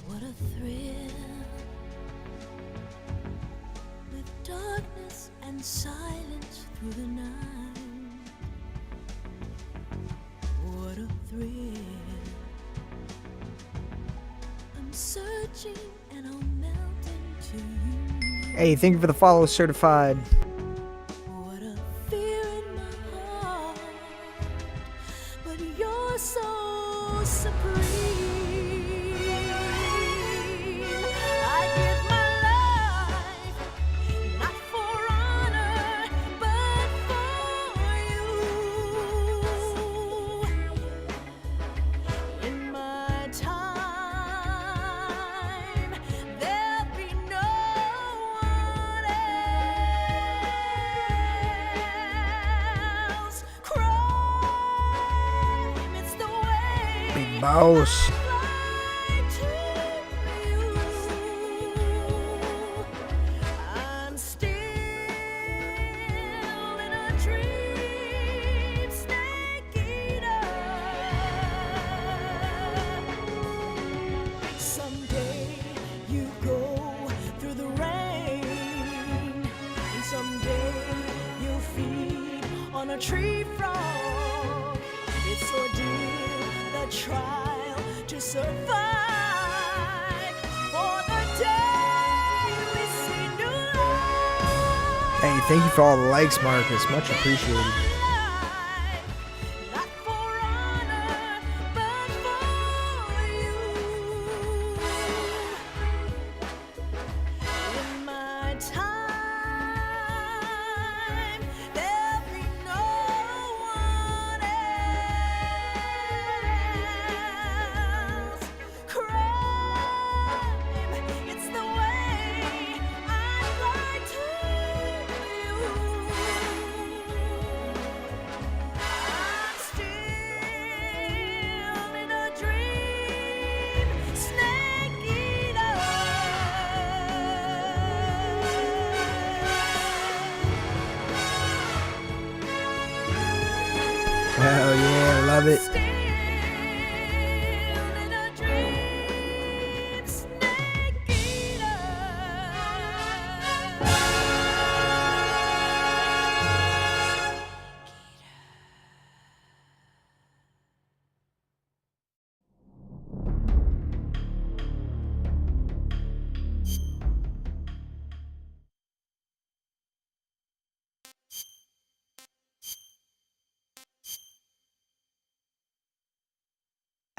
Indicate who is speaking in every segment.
Speaker 1: What a thrill, with darkness and silence through the night. What a thrill, I'm searching and I'll melt into you.
Speaker 2: Hey, thank you for the follow, certified.
Speaker 1: What a fear in my heart, but you're so supreme. I give my life, not for honor, but for you. In my time, there'll be no one else. Crime, it's the way
Speaker 2: Big boss.
Speaker 1: I lie to you. I'm still in a dream, snake eater. Someday you go through the rain, and someday you'll feed on a tree frog. It's ordeal, the trial to survive, for the day we see new life.
Speaker 2: Hey, thank you for all the likes, Marcus. Much appreciated.
Speaker 1: Not for honor, but for you. In my time, there'll be no one else. Crime, it's the way I lie to you. I'm still in a dream, snake eater.
Speaker 2: Hell yeah, love it.
Speaker 1: Still in a dream, snake eater.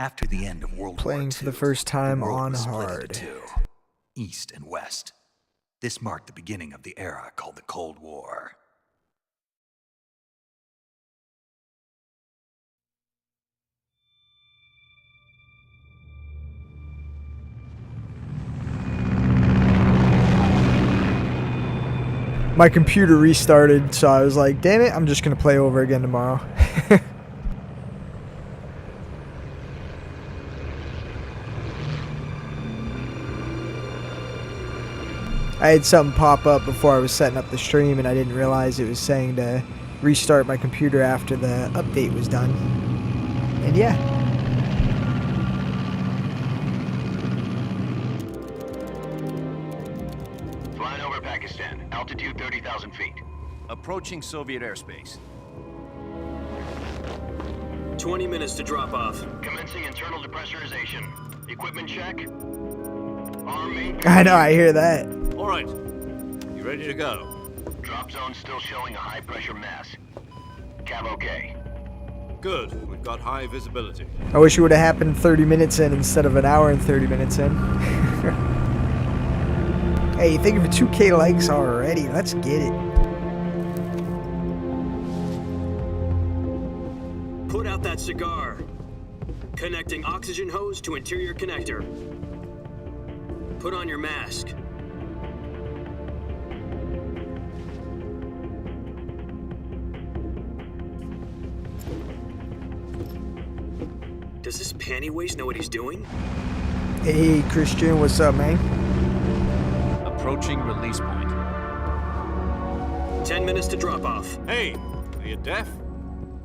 Speaker 3: After the end of World War
Speaker 2: Playing
Speaker 3: II,
Speaker 2: for the first time
Speaker 3: the world
Speaker 2: on
Speaker 3: was split into
Speaker 2: hard.
Speaker 3: two, East and West. This marked the beginning of the era called the Cold War.
Speaker 2: My computer restarted, so I was like, damn it, I'm just going to play over again tomorrow. I had something pop up before I was setting up the stream, and I didn't realize it was saying to restart my computer after the update was done. And yeah.
Speaker 4: Flying over Pakistan, altitude 30,000 feet.
Speaker 5: Approaching Soviet airspace.
Speaker 6: 20 minutes to drop off.
Speaker 4: Commencing internal depressurization. Equipment check. Arm main.
Speaker 2: I know, I hear that.
Speaker 5: All right. You ready to go?
Speaker 4: Drop zone still showing a high pressure mass. Cav okay.
Speaker 5: Good. We've got high visibility.
Speaker 2: I wish it would have happened 30 minutes in instead of an hour and 30 minutes in. Hey, thank you for 2K likes already. Let's get it.
Speaker 6: Put out that cigar. Connecting oxygen hose to interior connector. Put on your mask. Does this panty waste know what he's doing?
Speaker 2: Hey, Christian, what's up, man?
Speaker 5: Approaching release point.
Speaker 6: 10 minutes to drop off.
Speaker 5: Hey, are you deaf?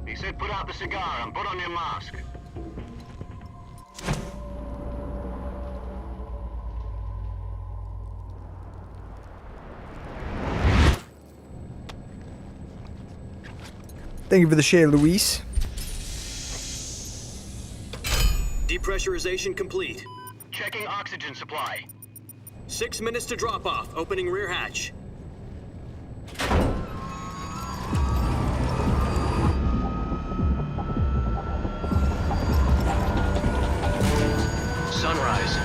Speaker 4: He said put out the cigar and put on your mask.
Speaker 2: Thank you for the share, Luis.
Speaker 6: Depressurization complete.
Speaker 4: Checking oxygen supply.
Speaker 6: 6 minutes to drop off. Opening rear hatch.
Speaker 4: Sunrise.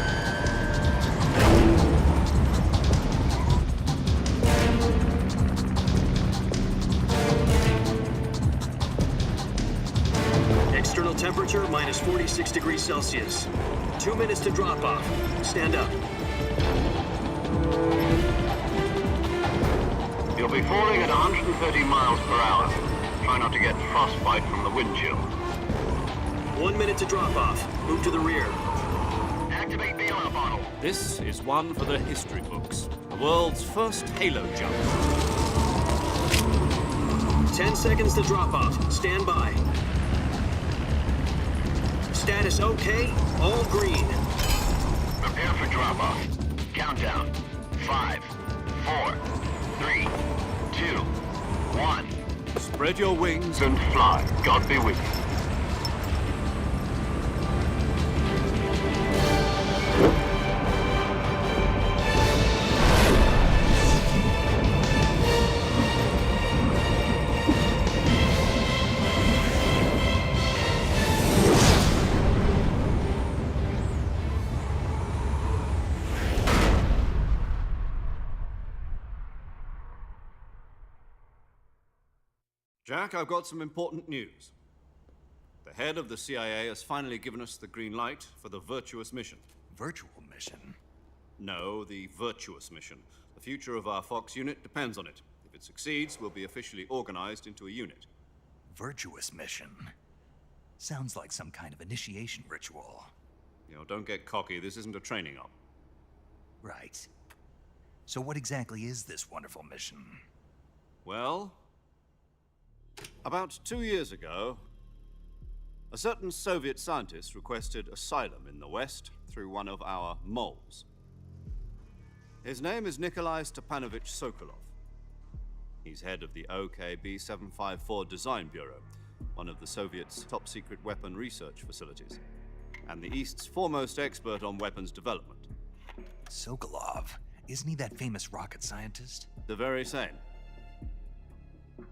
Speaker 6: External temperature minus 46 degrees Celsius. 2 minutes to drop off. Stand up.
Speaker 4: You'll be falling at 130 miles per hour. Try not to get frostbite from the wind chill.
Speaker 6: 1 minute to drop off. Move to the rear.
Speaker 4: Activate the oil bottle.
Speaker 5: This is one for the history books. The world's first halo jump.
Speaker 6: 10 seconds to drop off. Stand by. Status okay. All green.
Speaker 4: Prepare for drop-off. Countdown. 5, 4, 3, 2, 1.
Speaker 5: Spread your wings.
Speaker 4: And fly. God be with you.
Speaker 5: Jack, I've got some important news. The head of the CIA has finally given us the green light for the virtuous mission.
Speaker 3: Virtual mission?
Speaker 5: No, the virtuous mission. The future of our Fox unit depends on it. If it succeeds, we'll be officially organized into a unit.
Speaker 3: Virtuous mission? Sounds like some kind of initiation ritual.
Speaker 5: You know, don't get cocky. This isn't a training op.
Speaker 3: Right. So what exactly is this wonderful mission?
Speaker 5: Well, about 2 years ago, a certain Soviet scientist requested asylum in the West through one of our moles. His name is Nikolai Stepanovich Sokolov. He's head of the OKB-754 Design Bureau, one of the Soviets' top-secret weapon research facilities, and the East's foremost expert on weapons development.
Speaker 3: Sokolov? Isn't he that famous rocket scientist?
Speaker 5: The very same.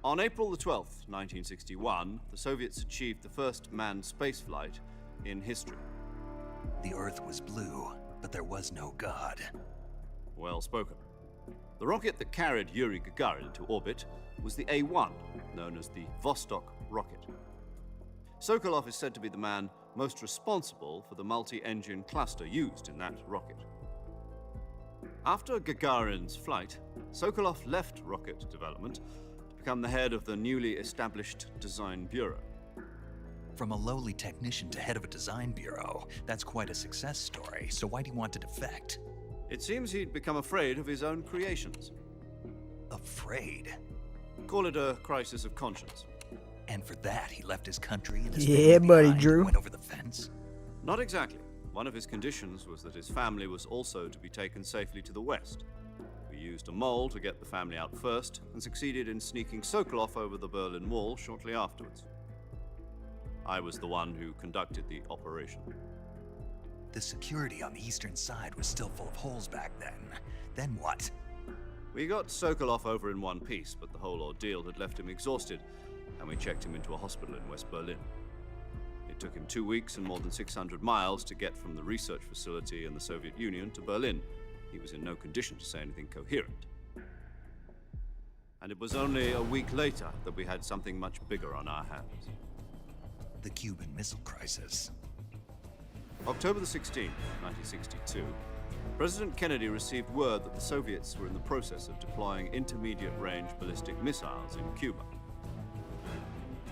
Speaker 5: On April the 12th, 1961, the Soviets achieved the first manned spaceflight in history.
Speaker 3: The Earth was blue, but there was no God.
Speaker 5: Well spoken. The rocket that carried Yuri Gagarin into orbit was the A-1, known as the Vostok rocket. Sokolov is said to be the man most responsible for the multi-engine cluster used in that rocket. After Gagarin's flight, Sokolov left rocket development to become the head of the newly established Design Bureau.
Speaker 3: From a lowly technician to head of a design bureau, that's quite a success story, so why'd he want to defect?
Speaker 5: It seems he'd become afraid of his own creations.
Speaker 3: Afraid?
Speaker 5: Call it a crisis of conscience.
Speaker 3: And for that, he left his country and his
Speaker 2: Yeah,
Speaker 3: family
Speaker 2: buddy,
Speaker 3: behind
Speaker 2: Drew.
Speaker 3: and went over the fence?
Speaker 5: Not exactly. One of his conditions was that his family was also to be taken safely to the west. We used a mole to get the family out first, and succeeded in sneaking Sokolov over the Berlin Wall shortly afterwards. I was the one who conducted the operation.
Speaker 3: The security on the eastern side was still full of holes back then. Then what?
Speaker 5: We got Sokolov over in one piece, but the whole ordeal had left him exhausted, and we checked him into a hospital in West Berlin. It took him 2 weeks and more than 600 miles to get from the research facility in the Soviet Union to Berlin. He was in no condition to say anything coherent. And it was only a week later that we had something much bigger on our hands.
Speaker 3: The Cuban Missile Crisis.
Speaker 5: October the 16th, 1962, President Kennedy received word that the Soviets were in the process of deploying intermediate-range ballistic missiles in Cuba.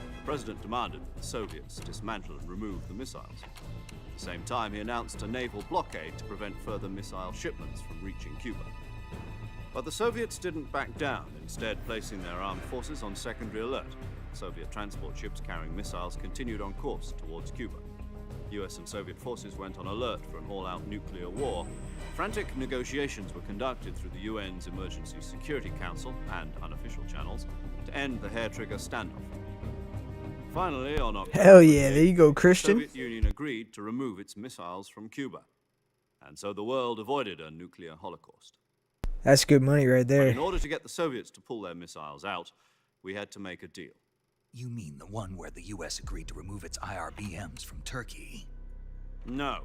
Speaker 5: The President demanded that the Soviets dismantle and remove the missiles. At the same time, he announced a naval blockade to prevent further missile shipments from reaching Cuba. But the Soviets didn't back down, instead placing their armed forces on secondary alert. Soviet transport ships carrying missiles continued on course towards Cuba. US and Soviet forces went on alert for an all-out nuclear war. Frantic negotiations were conducted through the UN's Emergency Security Council and unofficial channels to end the hair-trigger standoff. Finally, on October
Speaker 2: Hell yeah, there you go,
Speaker 5: the
Speaker 2: Christian.
Speaker 5: Soviet Union agreed to remove its missiles from Cuba. And so the world avoided a nuclear holocaust.
Speaker 2: That's good money right
Speaker 5: But in
Speaker 2: there.
Speaker 5: order to get the Soviets to pull their missiles out, we had to make a deal.
Speaker 3: You mean the one where the US agreed to remove its IRBMs from Turkey?
Speaker 5: No.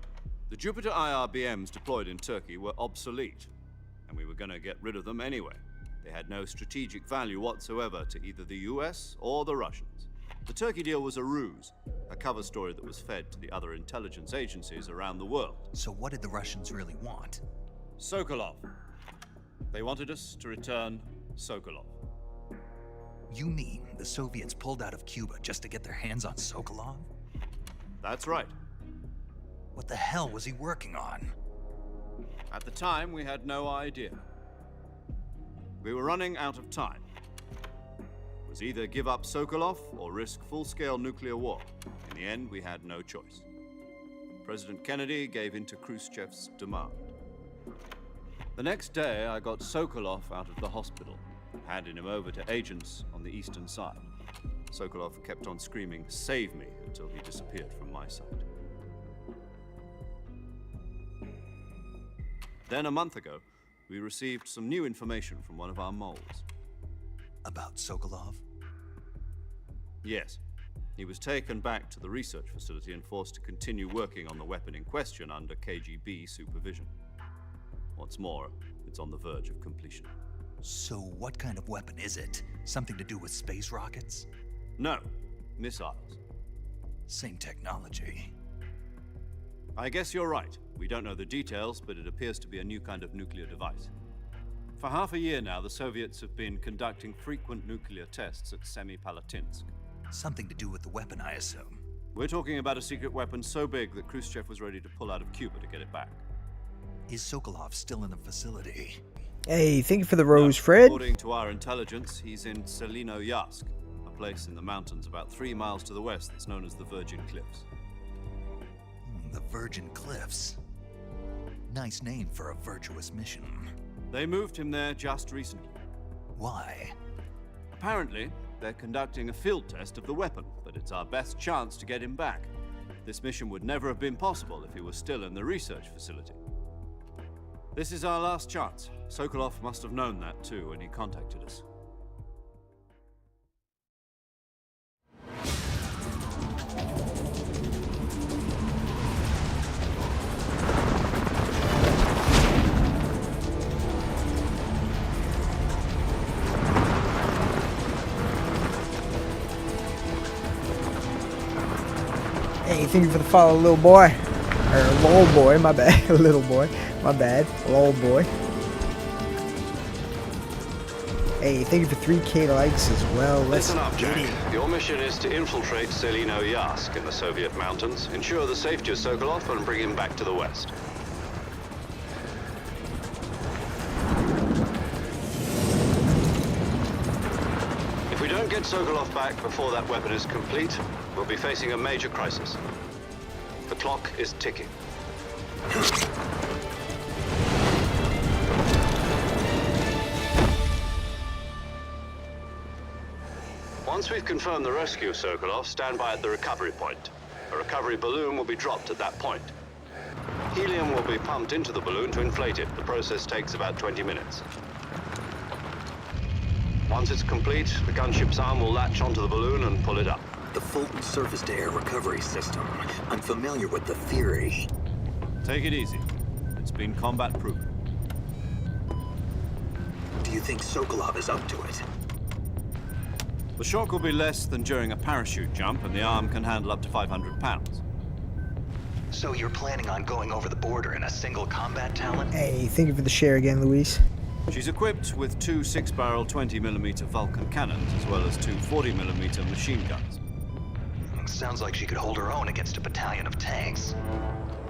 Speaker 5: The Jupiter IRBMs deployed in Turkey were obsolete, and we were going to get rid of them anyway. They had no strategic value whatsoever to either the US or the Russians. The Turkey deal was a ruse, a cover story that was fed to the other intelligence agencies around the world.
Speaker 3: So what did the Russians really want?
Speaker 5: Sokolov. They wanted us to return Sokolov.
Speaker 3: You mean the Soviets pulled out of Cuba just to get their hands on Sokolov?
Speaker 5: That's right.
Speaker 3: What the hell was he working on?
Speaker 5: At the time, we had no idea. We were running out of time. It was either give up Sokolov or risk full-scale nuclear war. In the end, we had no choice. President Kennedy gave in to Khrushchev's demand. The next day, I got Sokolov out of the hospital, handing him over to agents on the eastern side. Sokolov kept on screaming, "Save me," until he disappeared from my sight. Then a month ago, we received some new information from one of our moles.
Speaker 3: About Sokolov?
Speaker 5: Yes. He was taken back to the research facility and forced to continue working on the weapon in question under KGB supervision. What's more, it's on the verge of completion.
Speaker 3: So what kind of weapon is it? Something to do with space rockets?
Speaker 5: No, missiles.
Speaker 3: Same technology.
Speaker 5: I guess you're right. We don't know the details, but it appears to be a new kind of nuclear device. For half a year now, the Soviets have been conducting frequent nuclear tests at Semipalatinsk.
Speaker 3: Something to do with the weapon, I assume.
Speaker 5: We're talking about a secret weapon so big that Khrushchev was ready to pull out of Cuba to get it back.
Speaker 3: Is Sokolov still in the facility?
Speaker 2: Hey, thank you for the rose,
Speaker 5: No,
Speaker 2: Fred.
Speaker 5: According to our intelligence, he's in Selino-Yarsk, a place in the mountains about 3 miles to the west that's known as the Virgin Cliffs.
Speaker 3: The Virgin Cliffs. Nice name for a virtuous mission.
Speaker 5: They moved him there just recently.
Speaker 3: Why?
Speaker 5: Apparently, they're conducting a field test of the weapon, but it's our best chance to get him back. This mission would never have been possible if he was still in the research facility. This is our last chance. Sokolov must have known that too when he contacted us.
Speaker 2: Hey, thank you for the follow, little boy. Or lol boy, my bad. Little boy, my bad. Lol boy. Hey, thank you for 3K likes as well. Let's
Speaker 5: Listen up,
Speaker 2: get
Speaker 5: Jack.
Speaker 2: it.
Speaker 5: Your mission is to infiltrate Selino Yask in the Soviet mountains, ensure the safety of Sokolov, and bring him back to the West. If we don't get Sokolov back before that weapon is complete, we'll be facing a major crisis. The clock is ticking. Once we've confirmed the rescue of Sokolov, stand by at the recovery point. A recovery balloon will be dropped at that point. Helium will be pumped into the balloon to inflate it. The process takes about 20 minutes. Once it's complete, the gunship's arm will latch onto the balloon and pull it up.
Speaker 6: The Fulton surface-to-air recovery system. I'm familiar with the theory.
Speaker 5: Take it easy. It's been combat-proven.
Speaker 6: Do you think Sokolov is up to it?
Speaker 5: The shock will be less than during a parachute jump, and the arm can handle up to 500 pounds.
Speaker 7: So you're planning on going over the border in a single combat talent?
Speaker 2: Hey, thank you for the share again, Luis.
Speaker 5: She's equipped with 2 6-barrel 20mm Vulcan cannons, as well as 2 40mm machine guns.
Speaker 7: Sounds like she could hold her own against a battalion of tanks.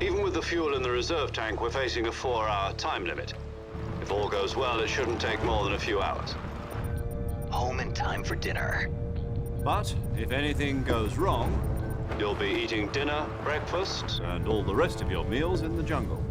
Speaker 5: Even with the fuel in the reserve tank, we're facing a 4-hour time limit. If all goes well, it shouldn't take more than a few hours.
Speaker 7: Home in time for dinner.
Speaker 5: But if anything goes wrong, you'll be eating dinner, breakfast, and all the rest of your meals in the jungle.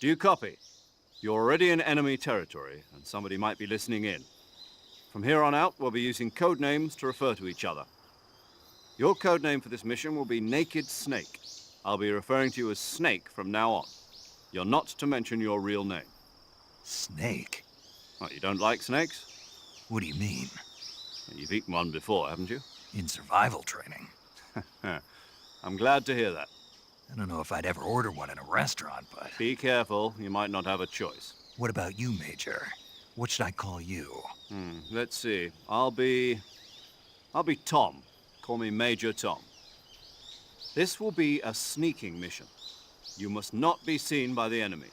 Speaker 5: Do you copy? You're already in enemy territory, and somebody might be listening in. From here on out, we'll be using code names to refer to each other. Your code name for this mission will be Naked Snake. I'll be referring to you as Snake from now on. You're not to mention your real name.
Speaker 3: Snake?
Speaker 5: What, you don't like snakes?
Speaker 3: What do you mean?
Speaker 5: You've eaten one before, haven't you?
Speaker 3: In survival training?
Speaker 5: I'm glad to hear that.
Speaker 3: I don't know if I'd ever order one in a restaurant, but...
Speaker 5: Be careful, you might not have a choice.
Speaker 3: What about you, Major? What should I call you?
Speaker 5: Let's see. I'll be Tom. Call me Major Tom. This will be a sneaking mission. You must not be seen by the enemy.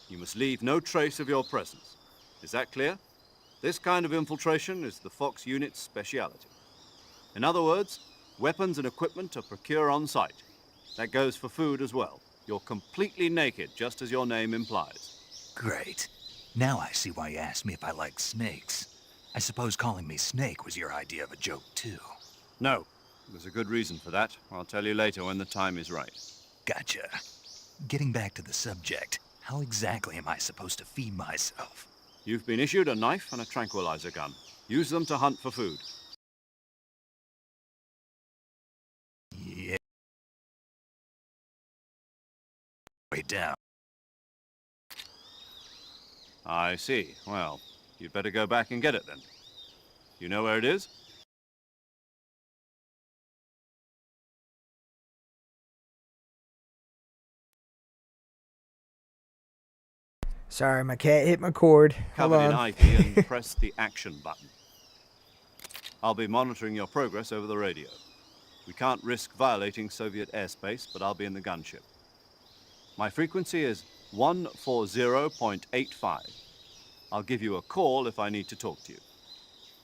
Speaker 5: You must leave no trace of your presence. Is that clear? This kind of infiltration is the Fox unit's speciality. In other words, weapons and equipment are procured on site. That goes for food as well. You're completely naked, just as your name implies.
Speaker 3: Great. Now I see why you asked me if I like snakes. I suppose calling me Snake was your idea of a joke, too.
Speaker 5: No, there's a good reason for that. I'll tell you later when the time is right.
Speaker 3: Gotcha. Getting back to the subject, how exactly am I supposed to feed myself?
Speaker 5: You've been issued a knife and a tranquilizer gun. Use them to hunt for food.
Speaker 3: Yeah. Way down.
Speaker 5: I see. Well, you'd better go back and get it then. You know where it is?
Speaker 2: Sorry, my cat hit my cord. Hold
Speaker 5: Covered in
Speaker 2: on.
Speaker 5: ivy and press the action button. I'll be monitoring your progress over the radio. We can't risk violating Soviet airspace, but I'll be in the gunship. My frequency is 140.85. I'll give you a call if I need to talk to you.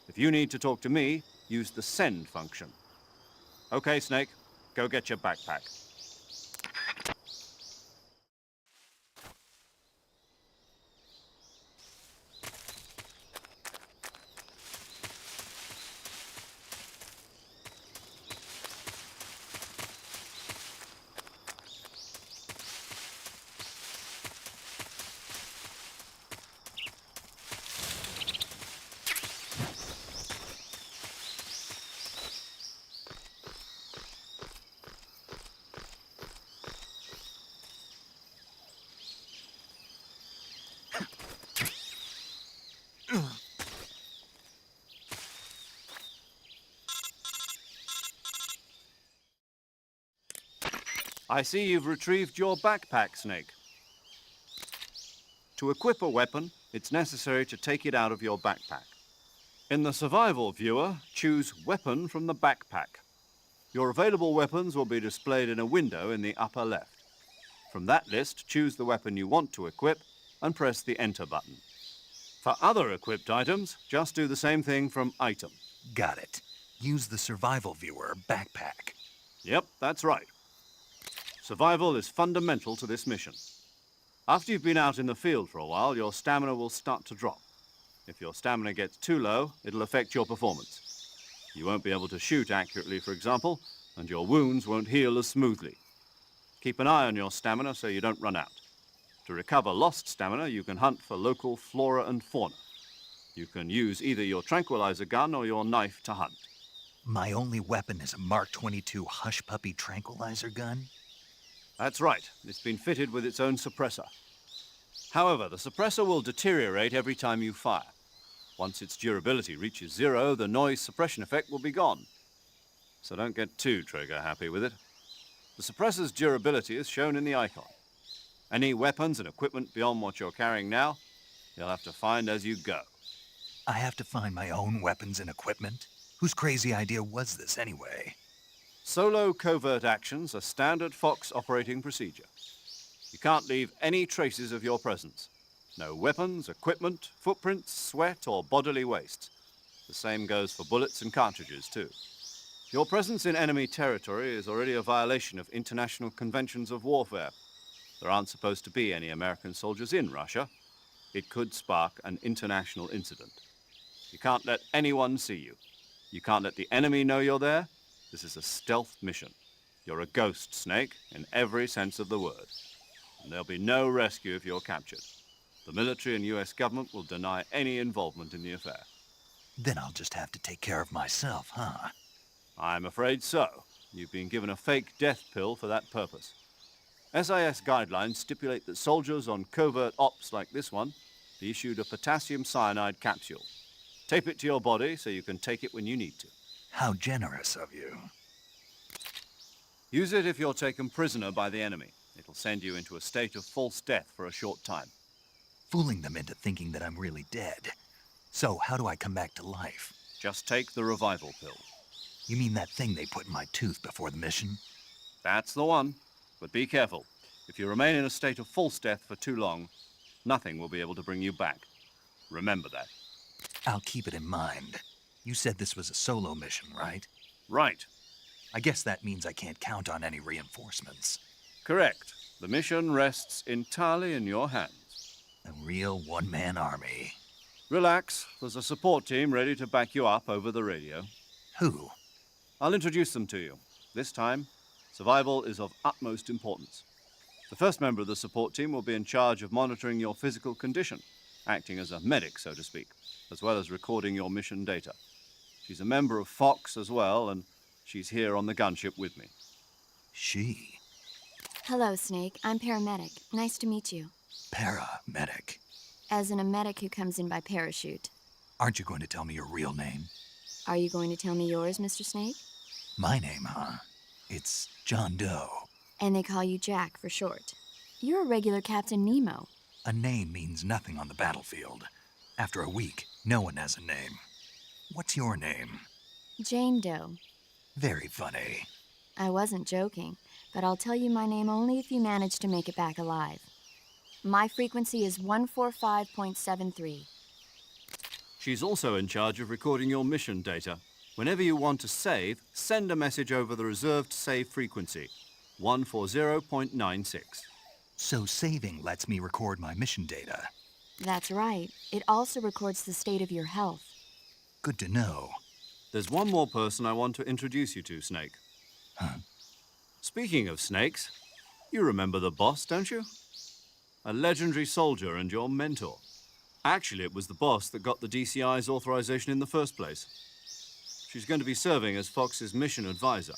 Speaker 5: If you need to talk to me, use the send function. Okay, Snake, go get your backpack. I see you've retrieved your backpack, Snake. To equip a weapon, it's necessary to take it out of your backpack. In the survival viewer, choose Weapon from the backpack. Your available weapons will be displayed in a window in the upper left. From that list, choose the weapon you want to equip and press the Enter button. For other equipped items, just do the same thing from Item.
Speaker 3: Got it. Use the survival viewer backpack.
Speaker 5: Yep, that's right. Survival is fundamental to this mission. After you've been out in the field for a while, your stamina will start to drop. If your stamina gets too low, it'll affect your performance. You won't be able to shoot accurately, for example, and your wounds won't heal as smoothly. Keep an eye on your stamina so you don't run out. To recover lost stamina, you can hunt for local flora and fauna. You can use either your tranquilizer gun or your knife to hunt.
Speaker 3: My only weapon is a Mark 22 Hush Puppy tranquilizer gun?
Speaker 5: That's right. It's been fitted with its own suppressor. However, the suppressor will deteriorate every time you fire. Once its durability reaches 0, the noise suppression effect will be gone. So don't get too trigger happy with it. The suppressor's durability is shown in the icon. Any weapons and equipment beyond what you're carrying now, you'll have to find as you go.
Speaker 3: I have to find my own weapons and equipment? Whose crazy idea was this anyway?
Speaker 5: Solo covert actions are standard Fox operating procedure. You can't leave any traces of your presence. No weapons, equipment, footprints, sweat, or bodily waste. The same goes for bullets and cartridges, too. Your presence in enemy territory is already a violation of international conventions of warfare. There aren't supposed to be any American soldiers in Russia. It could spark an international incident. You can't let anyone see you. You can't let the enemy know you're there. This is a stealth mission. You're a ghost, Snake, in every sense of the word. And there'll be no rescue if you're captured. The military and US government will deny any involvement in the affair.
Speaker 3: Then I'll just have to take care of myself, huh?
Speaker 5: I'm afraid so. You've been given a fake death pill for that purpose. SIS guidelines stipulate that soldiers on covert ops like this one be issued a potassium cyanide capsule. Tape it to your body so you can take it when you need to.
Speaker 3: How generous of you.
Speaker 5: Use it if you're taken prisoner by the enemy. It'll send you into a state of false death for a short time.
Speaker 3: Fooling them into thinking that I'm really dead. So, how do I come back to life?
Speaker 5: Just take the revival pill.
Speaker 3: You mean that thing they put in my tooth before the mission?
Speaker 5: That's the one. But be careful. If you remain in a state of false death for too long, nothing will be able to bring you back. Remember that.
Speaker 3: I'll keep it in mind. You said this was a solo mission, right?
Speaker 5: Right.
Speaker 3: I guess that means I can't count on any reinforcements.
Speaker 5: Correct. The mission rests entirely in your hands.
Speaker 3: A real one-man army.
Speaker 5: Relax. There's a support team ready to back you up over the radio.
Speaker 3: Who?
Speaker 5: I'll introduce them to you. This time, survival is of utmost importance. The first member of the support team will be in charge of monitoring your physical condition, acting as a medic, so to speak, as well as recording your mission data. She's a member of Fox as well, and she's here on the gunship with me.
Speaker 3: She?
Speaker 8: Hello, Snake. I'm paramedic. Nice to meet you.
Speaker 3: Paramedic.
Speaker 8: As in a medic who comes in by parachute.
Speaker 3: Aren't you going to tell me your real name?
Speaker 8: Are you going to tell me yours, Mr. Snake?
Speaker 3: My name, huh? It's John Doe.
Speaker 8: And they call you Jack for short. You're a regular Captain Nemo.
Speaker 3: A name means nothing on the battlefield. After a week, no one has a name. What's your name?
Speaker 8: Jane Doe.
Speaker 3: Very funny.
Speaker 8: I wasn't joking, but I'll tell you my name only if you manage to make it back alive. My frequency is 145.73.
Speaker 5: She's also in charge of recording your mission data. Whenever you want to save, send a message over the reserved save frequency, 140.96.
Speaker 3: So saving lets me record my mission data.
Speaker 8: That's right. It also records the state of your health.
Speaker 3: Good to know.
Speaker 5: There's one more person I want to introduce you to, Snake.
Speaker 3: Huh?
Speaker 5: Speaking of snakes, you remember the boss, don't you? A legendary soldier and your mentor. Actually, it was the boss that got the DCI's authorization in the first place. She's going to be serving as Fox's mission advisor.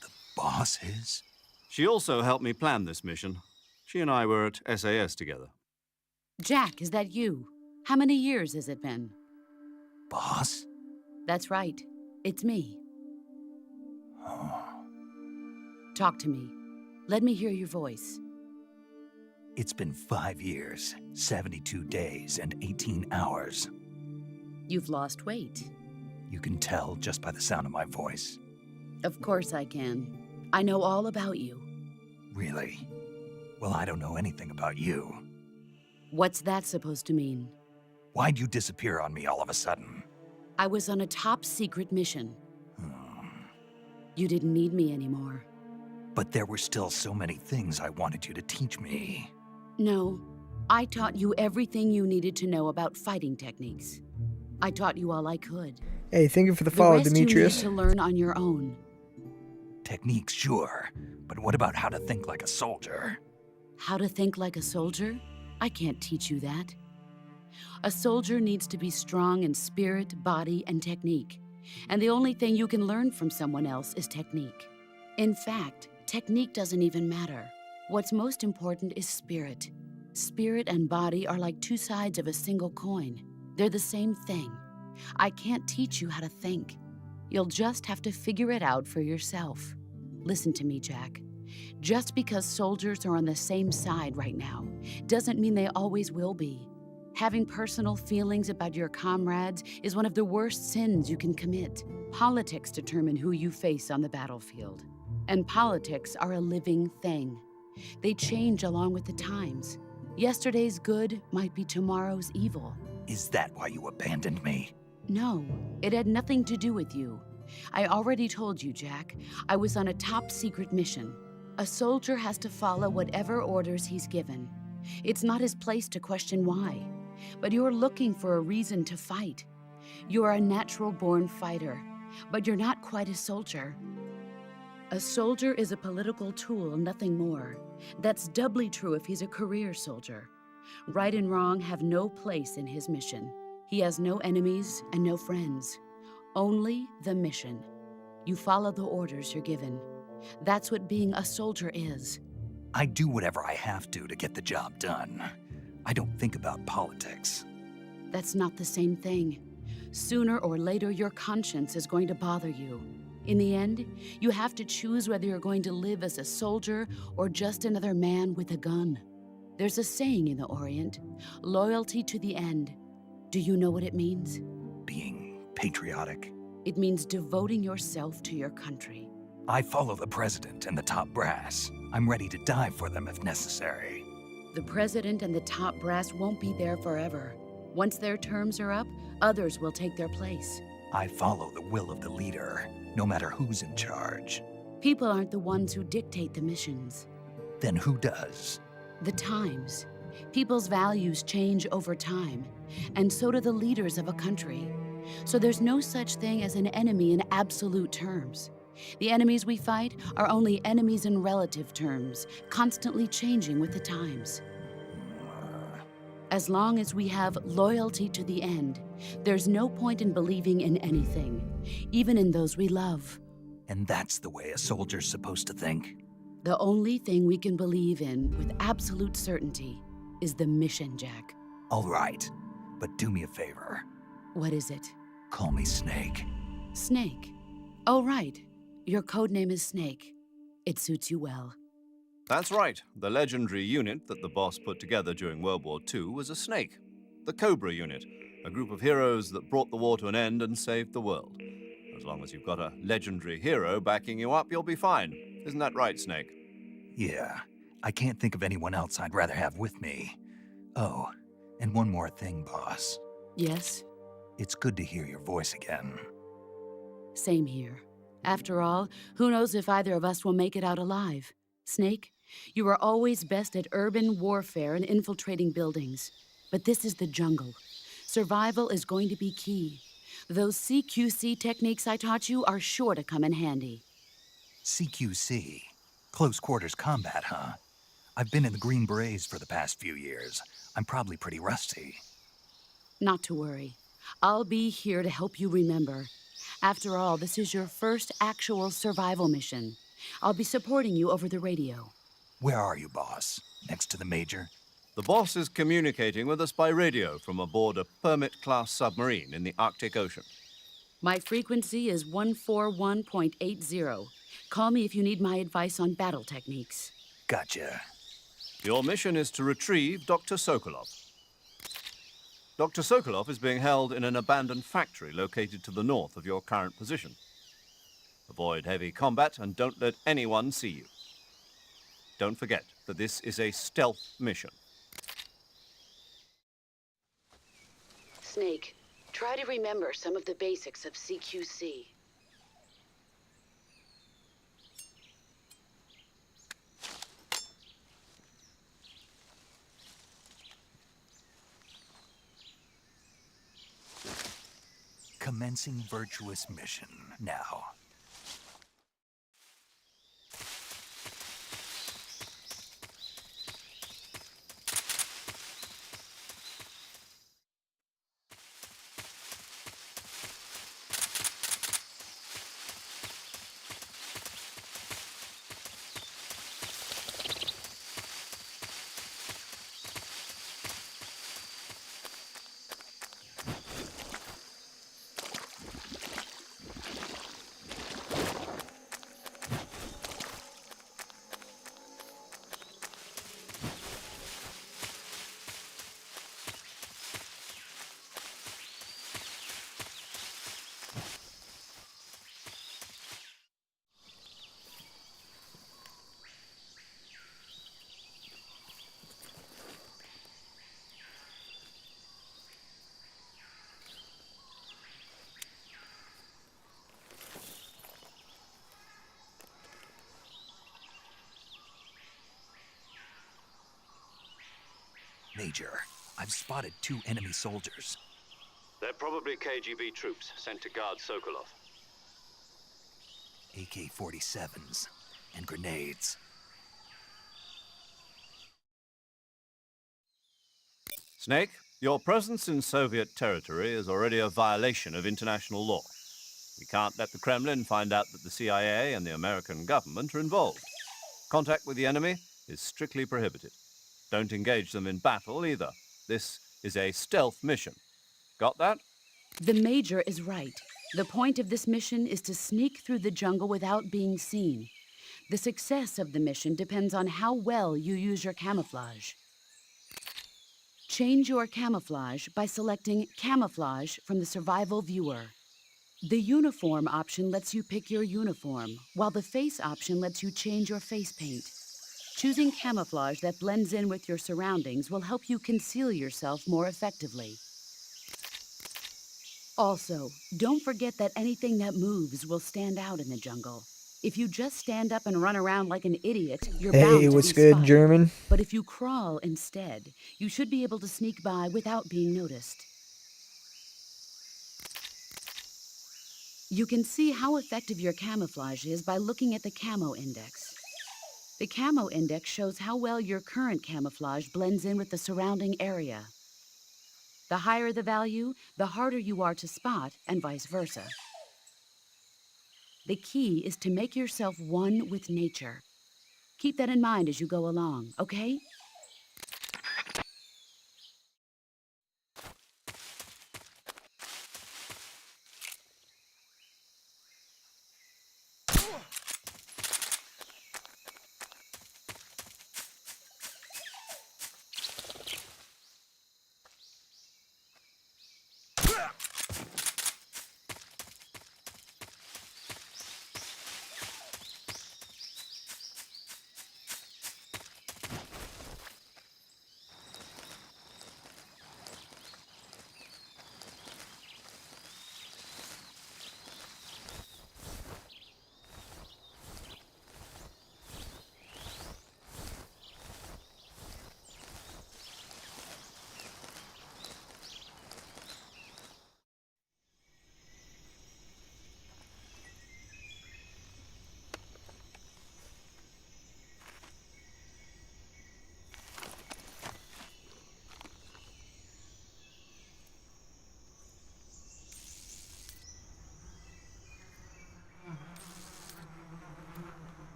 Speaker 3: The boss is?
Speaker 5: She also helped me plan this mission. She and I were at SAS together.
Speaker 9: Jack, is that you? How many years has it been?
Speaker 3: Boss?
Speaker 9: That's right. It's me. Talk to me. Let me hear your voice.
Speaker 3: It's been 5 years, 72 days, and 18 hours.
Speaker 9: You've lost weight.
Speaker 3: You can tell just by the sound of my voice.
Speaker 9: Of course I can. I know all about you.
Speaker 3: Really? Well, I don't know anything about you.
Speaker 9: What's that supposed to mean?
Speaker 3: Why'd you disappear on me all of a sudden?
Speaker 9: I was on a top secret mission. You didn't need me anymore.
Speaker 3: But there were still so many things I wanted you to teach me.
Speaker 9: No, I taught you everything you needed to know about fighting techniques. I taught you all I could.
Speaker 2: Hey, thank you for the
Speaker 9: The
Speaker 2: follow,
Speaker 9: rest
Speaker 2: Demetrius.
Speaker 9: you need to learn on your own.
Speaker 3: Techniques, sure. But what about how to think like a soldier?
Speaker 9: How to think like a soldier? I can't teach you that. A soldier needs to be strong in spirit, body, and technique. And the only thing you can learn from someone else is technique. In fact, technique doesn't even matter. What's most important is spirit. Spirit and body are like two sides of a single coin. They're the same thing. I can't teach you how to think. You'll just have to figure it out for yourself. Listen to me, Jack. Just because soldiers are on the same side right now doesn't mean they always will be. Having personal feelings about your comrades is one of the worst sins you can commit. Politics determine who you face on the battlefield. And politics are a living thing. They change along with the times. Yesterday's good might be tomorrow's evil.
Speaker 3: Is that why you abandoned me?
Speaker 9: No, it had nothing to do with you. I already told you, Jack. I was on a top secret mission. A soldier has to follow whatever orders he's given. It's not his place to question why. But you're looking for a reason to fight. You're a natural-born fighter, but you're not quite a soldier. A soldier is a political tool, nothing more. That's doubly true if he's a career soldier. Right and wrong have no place in his mission. He has no enemies and no friends. Only the mission. You follow the orders you're given. That's what being a soldier is.
Speaker 3: I do whatever I have to get the job done. I don't think about politics.
Speaker 9: That's not the same thing. Sooner or later, your conscience is going to bother you. In the end, you have to choose whether you're going to live as a soldier or just another man with a gun. There's a saying in the Orient, loyalty to the end. Do you know what it means?
Speaker 3: Being patriotic.
Speaker 9: It means devoting yourself to your country.
Speaker 3: I follow the president and the top brass. I'm ready to die for them if necessary.
Speaker 9: The president and the top brass won't be there forever. Once their terms are up, others will take their place.
Speaker 3: I follow the will of the leader, no matter who's in charge.
Speaker 9: People aren't the ones who dictate the missions.
Speaker 3: Then who does?
Speaker 9: The times. People's values change over time, and so do the leaders of a country. So there's no such thing as an enemy in absolute terms. The enemies we fight are only enemies in relative terms, constantly changing with the times. As long as we have loyalty to the end, there's no point in believing in anything, even in those we love.
Speaker 3: And that's the way a soldier's supposed to think?
Speaker 9: The only thing we can believe in with absolute certainty is the mission, Jack.
Speaker 3: All right, but do me a favor.
Speaker 9: What is it?
Speaker 3: Call me Snake.
Speaker 9: Snake. Oh, right. Your code name is Snake. It suits you well.
Speaker 5: That's right. The legendary unit that the boss put together during World War II was a snake. The Cobra Unit, a group of heroes that brought the war to an end and saved the world. As long as you've got a legendary hero backing you up, you'll be fine. Isn't that right, Snake?
Speaker 3: Yeah, I can't think of anyone else I'd rather have with me. Oh, and one more thing, boss.
Speaker 9: Yes,
Speaker 3: It's good to hear your voice again.
Speaker 9: same here. After all, who knows if either of us will make it out alive? Snake, you are always best at urban warfare and infiltrating buildings. But this is the jungle. Survival is going to be key. Those CQC techniques I taught you are sure to come in handy.
Speaker 3: CQC. Close quarters combat, huh? I've been in the Green Berets for the past few years. I'm probably pretty rusty.
Speaker 9: Not to worry. I'll be here to help you remember. After all, this is your first actual survival mission. I'll be supporting you over the radio.
Speaker 3: Where are you, boss? Next to the Major?
Speaker 5: The boss is communicating with us by radio from aboard a Permit-class submarine in the Arctic Ocean.
Speaker 9: My frequency is 141.80. Call me if you need my advice on battle techniques.
Speaker 3: Gotcha.
Speaker 5: Your mission is to retrieve Dr. Sokolov. Dr. Sokolov is being held in an abandoned factory located to the north of your current position. Avoid heavy combat and don't let anyone see you. Don't forget that this is a stealth mission.
Speaker 9: Snake, try to remember some of the basics of CQC.
Speaker 3: Commencing virtuous mission now. Major, I've spotted 2 enemy soldiers.
Speaker 5: They're probably KGB troops sent to guard Sokolov.
Speaker 3: AK-47s and grenades.
Speaker 5: Snake, your presence in Soviet territory is already a violation of international law. We can't let the Kremlin find out that the CIA and the American government are involved. Contact with the enemy is strictly prohibited. Don't engage them in battle either. This is a stealth mission. Got that?
Speaker 9: The Major is right. The point of this mission is to sneak through the jungle without being seen. The success of the mission depends on how well you use your camouflage. Change your camouflage by selecting Camouflage from the Survival Viewer. The Uniform option lets you pick your uniform, while the Face option lets you change your face paint. Choosing camouflage that blends in with your surroundings will help you conceal yourself more effectively. Also, don't forget that anything that moves will stand out in the jungle. If you just stand up and run around like an idiot, you're bound
Speaker 2: Hey,
Speaker 9: to
Speaker 2: what's
Speaker 9: be
Speaker 2: good,
Speaker 9: spotted.
Speaker 2: German?
Speaker 9: But if you crawl instead, you should be able to sneak by without being noticed. You can see how effective your camouflage is by looking at the camo index. The camo index shows how well your current camouflage blends in with the surrounding area. The higher the value, the harder you are to spot, and vice versa. The key is to make yourself one with nature. Keep that in mind as you go along, okay?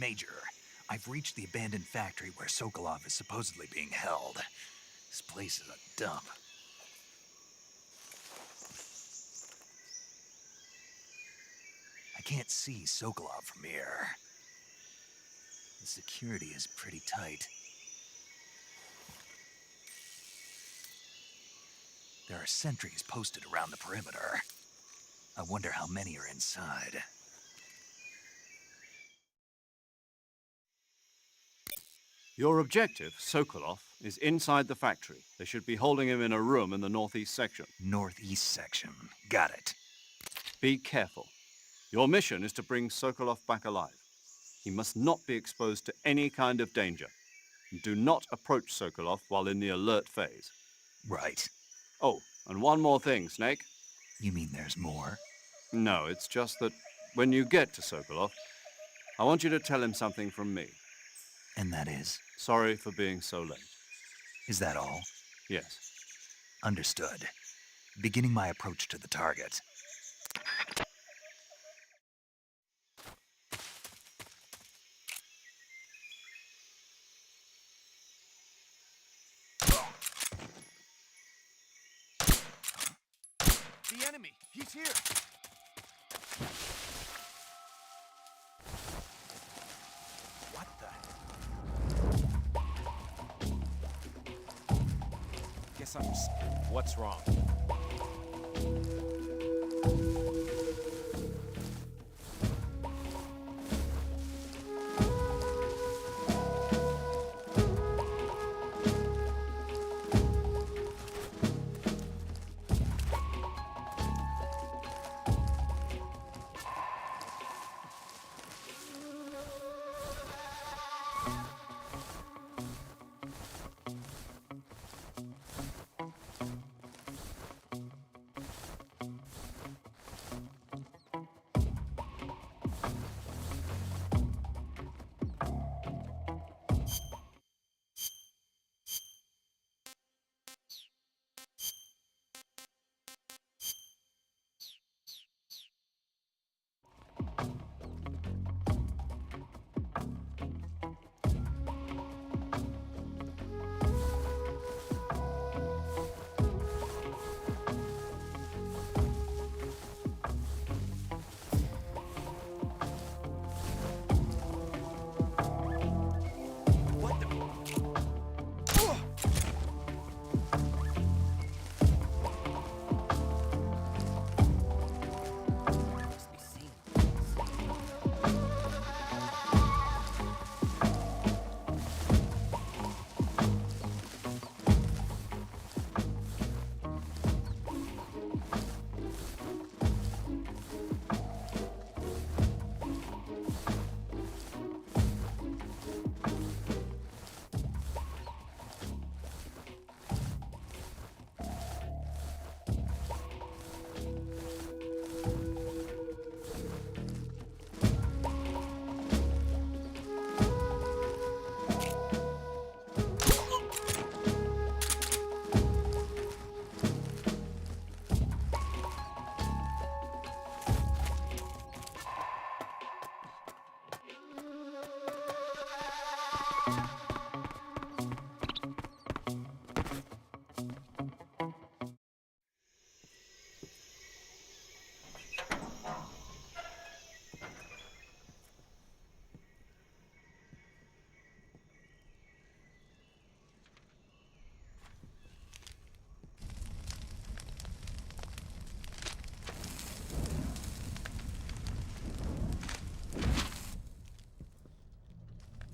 Speaker 3: Major, I've reached the abandoned factory where Sokolov is supposedly being held. This place is a dump. I can't see Sokolov from here. The security is pretty tight. There are sentries posted around the perimeter. I wonder how many are inside.
Speaker 5: Your objective, Sokolov, is inside the factory. They should be holding him in a room in the northeast section.
Speaker 3: Northeast section. Got it.
Speaker 5: Be careful. Your mission is to bring Sokolov back alive. He must not be exposed to any kind of danger. Do not approach Sokolov while in the alert phase.
Speaker 3: Right.
Speaker 5: Oh, and one more thing, Snake.
Speaker 3: You mean there's more?
Speaker 5: No, it's just that when you get to Sokolov, I want you to tell him something from me.
Speaker 3: And that is?
Speaker 5: Sorry for being so late.
Speaker 3: Is that all?
Speaker 5: Yes.
Speaker 3: Understood. Beginning my approach to the target.
Speaker 10: The enemy! He's here! What the? Guess I'm... What's wrong?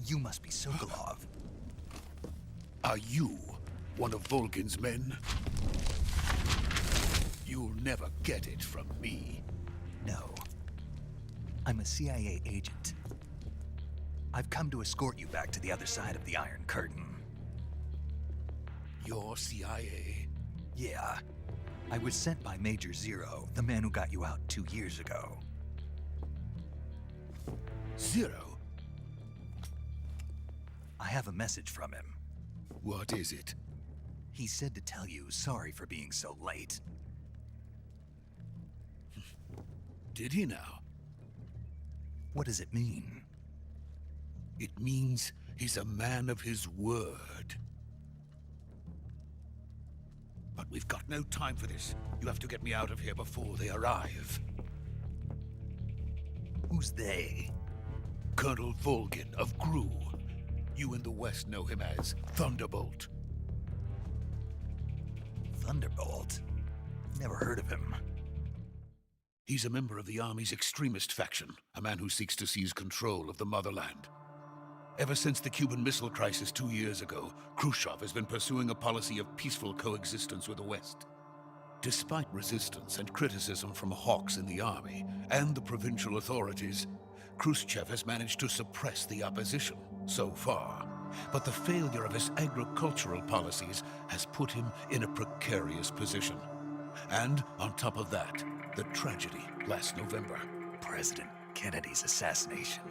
Speaker 3: You must be Sokolov.
Speaker 11: Are you one of Volkin's men? You'll never get it from me.
Speaker 3: No. I'm a CIA agent. I've come to escort you back to the other side of the Iron Curtain.
Speaker 11: You're CIA?
Speaker 3: Yeah. I was sent by Major Zero, the man who got you out 2 years ago.
Speaker 11: Zero?
Speaker 3: I have a message from him.
Speaker 11: What is it?
Speaker 3: He said to tell you sorry for being so late.
Speaker 11: Did he now?
Speaker 3: What does it mean?
Speaker 11: It means he's a man of his word. But we've got no time for this. You have to get me out of here before they arrive.
Speaker 3: Who's they?
Speaker 11: Colonel Volgin of Gru. You in the West know him as Thunderbolt.
Speaker 3: Thunderbolt? Never heard of him.
Speaker 11: He's a member of the Army's extremist faction, a man who seeks to seize control of the motherland. Ever since the Cuban Missile Crisis 2 years ago, Khrushchev has been pursuing a policy of peaceful coexistence with the West. Despite resistance and criticism from hawks in the army and the provincial authorities, Khrushchev has managed to suppress the opposition so far. But the failure of his agricultural policies has put him in a precarious position. And on top of that, the tragedy last November.
Speaker 3: President Kennedy's assassination.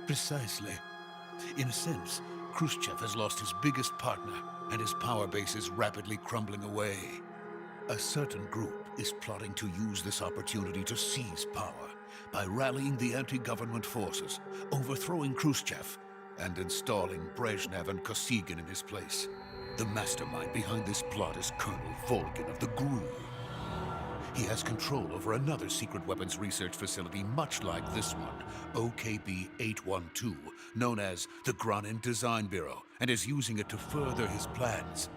Speaker 11: Precisely. In a sense, Khrushchev has lost his biggest partner, and his power base is rapidly crumbling away. A certain group is plotting to use this opportunity to seize power by rallying the anti-government forces, overthrowing Khrushchev, and installing Brezhnev and Kosygin in his place. The mastermind behind this plot is Colonel Volgin of the GRU. He has control over another secret weapons research facility much like this one, OKB-812, known as the Granin Design Bureau, and is using it to further his plans.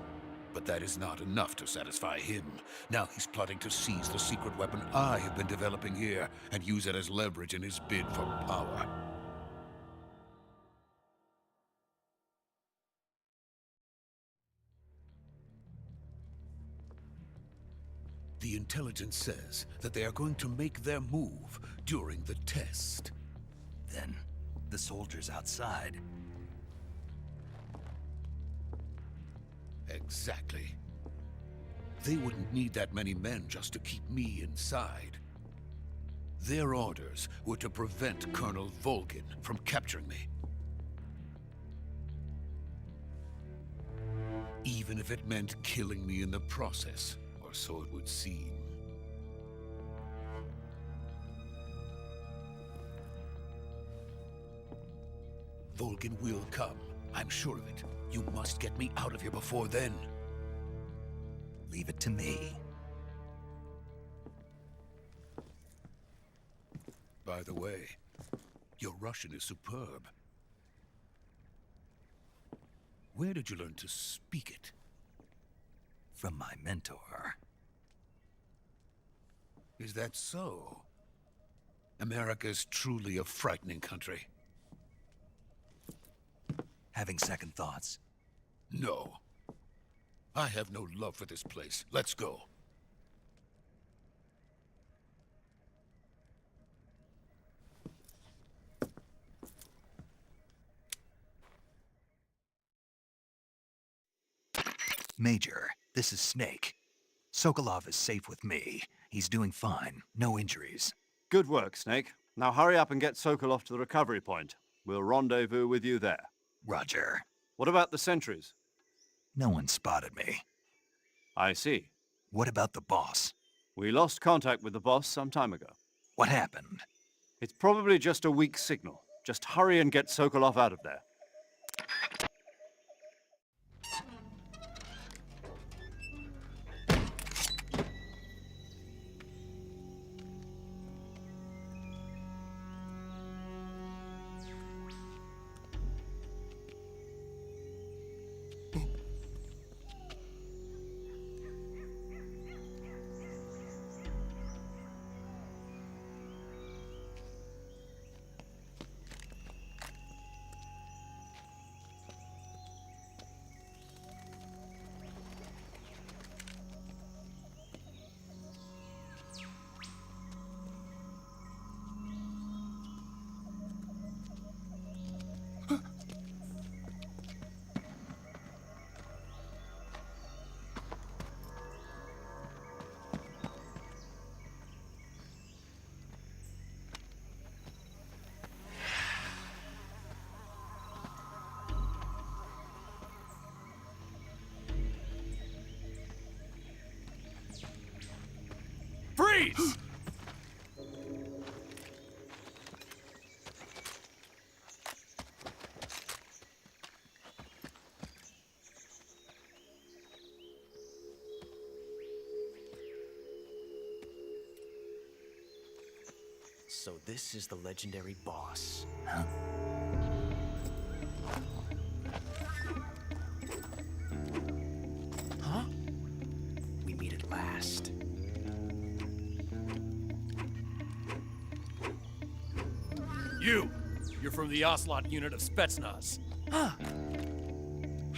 Speaker 11: But that is not enough to satisfy him. Now he's plotting to seize the secret weapon I have been developing here and use it as leverage in his bid for power. The intelligence says that they are going to make their move during the test.
Speaker 3: Then, the soldiers outside.
Speaker 11: Exactly. They wouldn't need that many men just to keep me inside. Their orders were to prevent Colonel Volgin from capturing me. Even if it meant killing me in the process. Or so it would seem. Volgin will come. I'm sure of it. You must get me out of here before then.
Speaker 3: Leave it to me.
Speaker 11: By the way, your Russian is superb. Where did you learn to speak it?
Speaker 3: From my mentor.
Speaker 11: Is that so? America is truly a frightening country.
Speaker 3: Having second thoughts?
Speaker 11: No. I have no love for this place. Let's go.
Speaker 3: Major, this is Snake. Sokolov is safe with me. He's doing fine. No injuries.
Speaker 5: Good work, Snake. Now hurry up and get Sokolov to the recovery point. We'll rendezvous with you there.
Speaker 3: Roger.
Speaker 5: What about the sentries?
Speaker 3: No one spotted me.
Speaker 5: I see.
Speaker 3: What about the boss?
Speaker 5: We lost contact with the boss some time ago.
Speaker 3: What happened?
Speaker 5: It's probably just a weak signal. Just hurry and get Sokolov out of there.
Speaker 10: Freeze!
Speaker 12: So this is the legendary boss.
Speaker 3: Huh?
Speaker 12: Huh? We meet at last.
Speaker 10: You're from the Ocelot unit of Spetsnaz.
Speaker 12: Huh.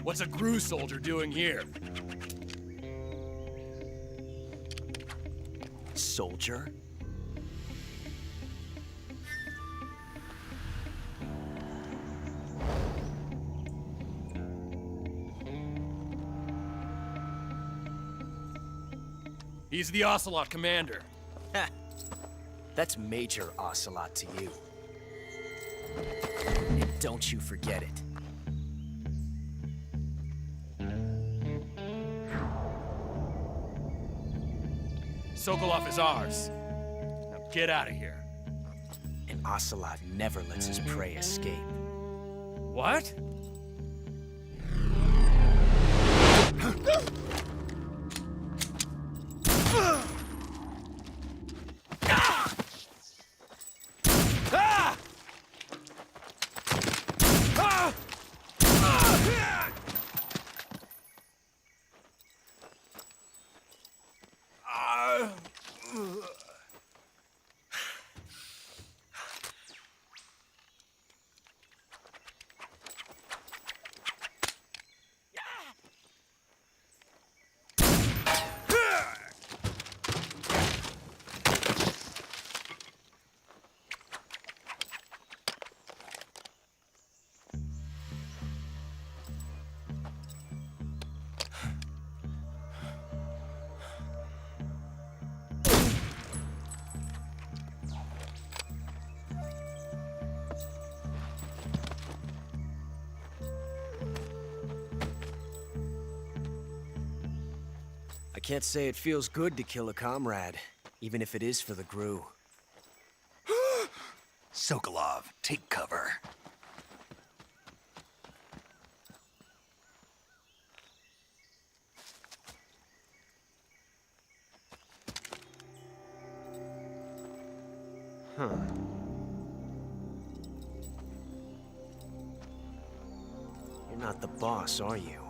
Speaker 10: What's a GRU soldier doing here?
Speaker 12: Soldier?
Speaker 10: He's the Ocelot commander.
Speaker 12: Ha! That's Major Ocelot to you. And don't you forget it.
Speaker 10: Sokolov is ours. Now get out of here.
Speaker 12: And Ocelot never lets his prey escape.
Speaker 10: What?
Speaker 12: I can't say it feels good to kill a comrade, even if it is for the GRU.
Speaker 3: Sokolov, take cover.
Speaker 12: Huh. You're not the boss, are you?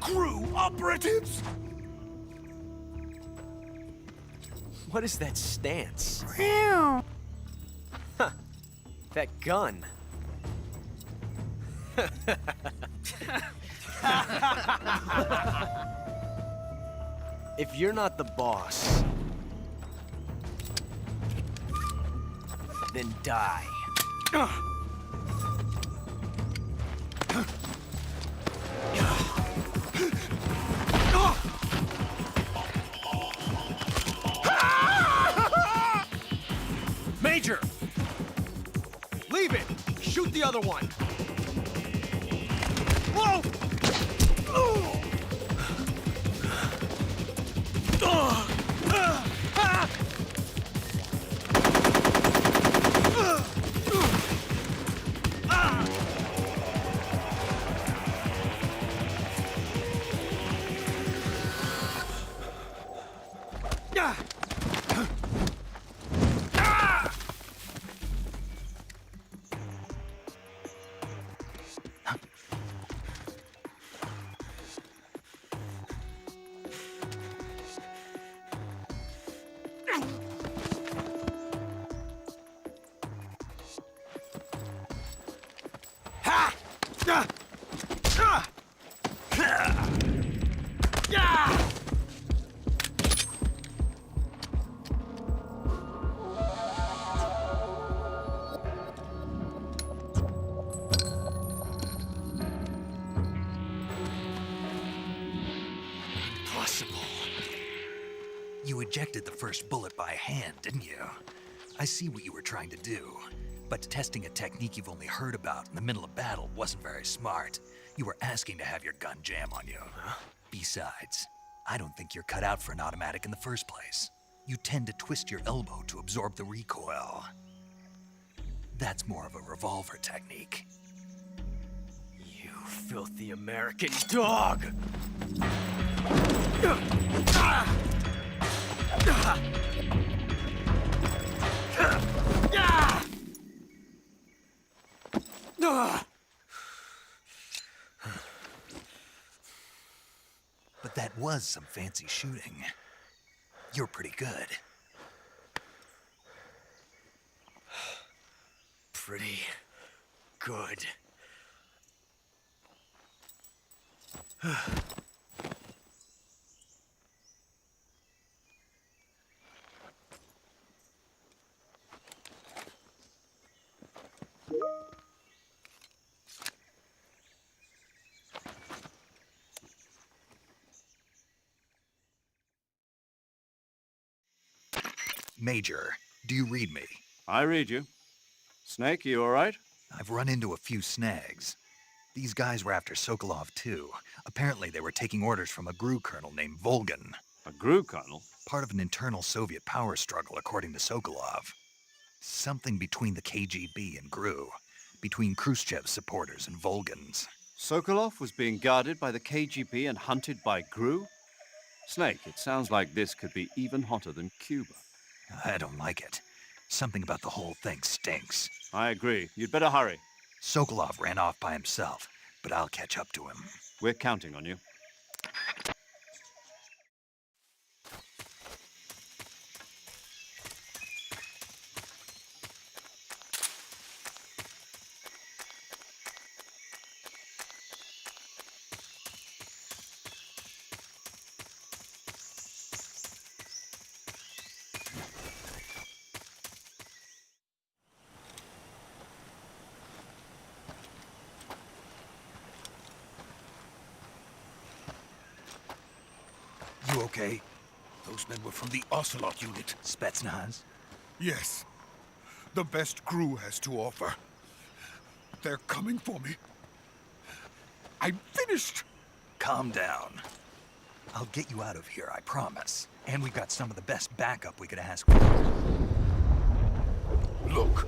Speaker 3: GRU operatives!
Speaker 12: What is that stance? Huh. That gun. If you're not the boss, then die.
Speaker 10: Major! Leave it! Shoot the other one! Whoa!
Speaker 3: Impossible. You ejected the first bullet by hand, didn't you? I see what you were trying to do. But testing a technique you've only heard about in the middle of battle wasn't very smart. You were asking to have your gun jam on you.
Speaker 12: Huh?
Speaker 3: Besides, I don't think you're cut out for an automatic in the first place. You tend to twist your elbow to absorb the recoil. That's more of a revolver technique.
Speaker 12: You filthy American dog!
Speaker 3: But that was some fancy shooting. You're pretty good.
Speaker 12: Pretty good.
Speaker 3: Major, do you read me?
Speaker 5: I read you. Snake, you all right?
Speaker 3: I've run into a few snags. These guys were after Sokolov, too. Apparently they were taking orders from a GRU colonel named Volgan.
Speaker 5: A GRU colonel?
Speaker 3: Part of an internal Soviet power struggle, according to Sokolov. Something between the KGB and GRU. Between Khrushchev's supporters and Volgan's.
Speaker 5: Sokolov was being guarded by the KGB and hunted by GRU? Snake, it sounds like this could be even hotter than Cuba.
Speaker 3: I don't like it. Something about the whole thing stinks.
Speaker 5: I agree. You'd better hurry.
Speaker 3: Sokolov ran off by himself, but I'll catch up to him.
Speaker 5: We're counting on you.
Speaker 3: You okay?
Speaker 11: Those men were from the Ocelot unit.
Speaker 3: Spetsnaz?
Speaker 11: Yes. The best GRU has to offer. They're coming for me. I'm finished.
Speaker 3: Calm down. I'll get you out of here, I promise. And we've got some of the best backup we could ask for.
Speaker 11: Look.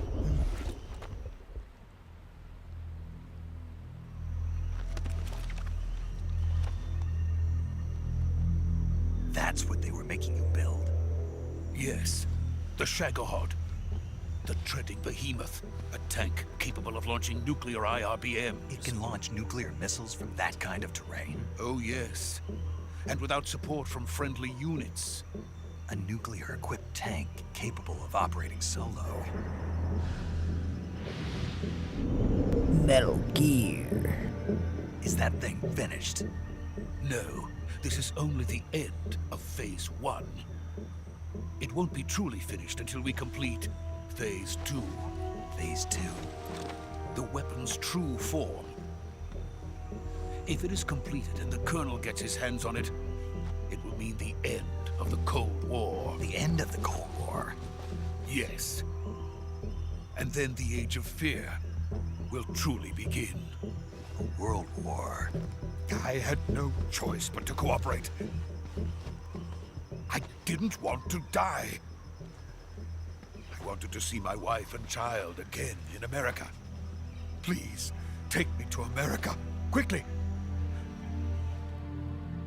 Speaker 3: That's what they were making you build?
Speaker 11: Yes. The Shagohod. The treading behemoth. A tank capable of launching nuclear IRBMs.
Speaker 3: It can launch nuclear missiles from that kind of terrain?
Speaker 11: Oh, yes. And without support from friendly units.
Speaker 3: A nuclear-equipped tank capable of operating solo.
Speaker 2: Metal Gear.
Speaker 3: Is that thing finished?
Speaker 11: No. This is only the end of Phase 1. It won't be truly finished until we complete Phase 2.
Speaker 3: Phase 2?
Speaker 11: The weapon's true form. If it is completed and the Colonel gets his hands on it, it will mean the end of the Cold War.
Speaker 3: The end of the Cold War?
Speaker 11: Yes. And then the Age of Fear will truly begin.
Speaker 3: A world war.
Speaker 11: I had no choice but to cooperate. I didn't want to die. I wanted to see my wife and child again in America. Please, take me to America, quickly.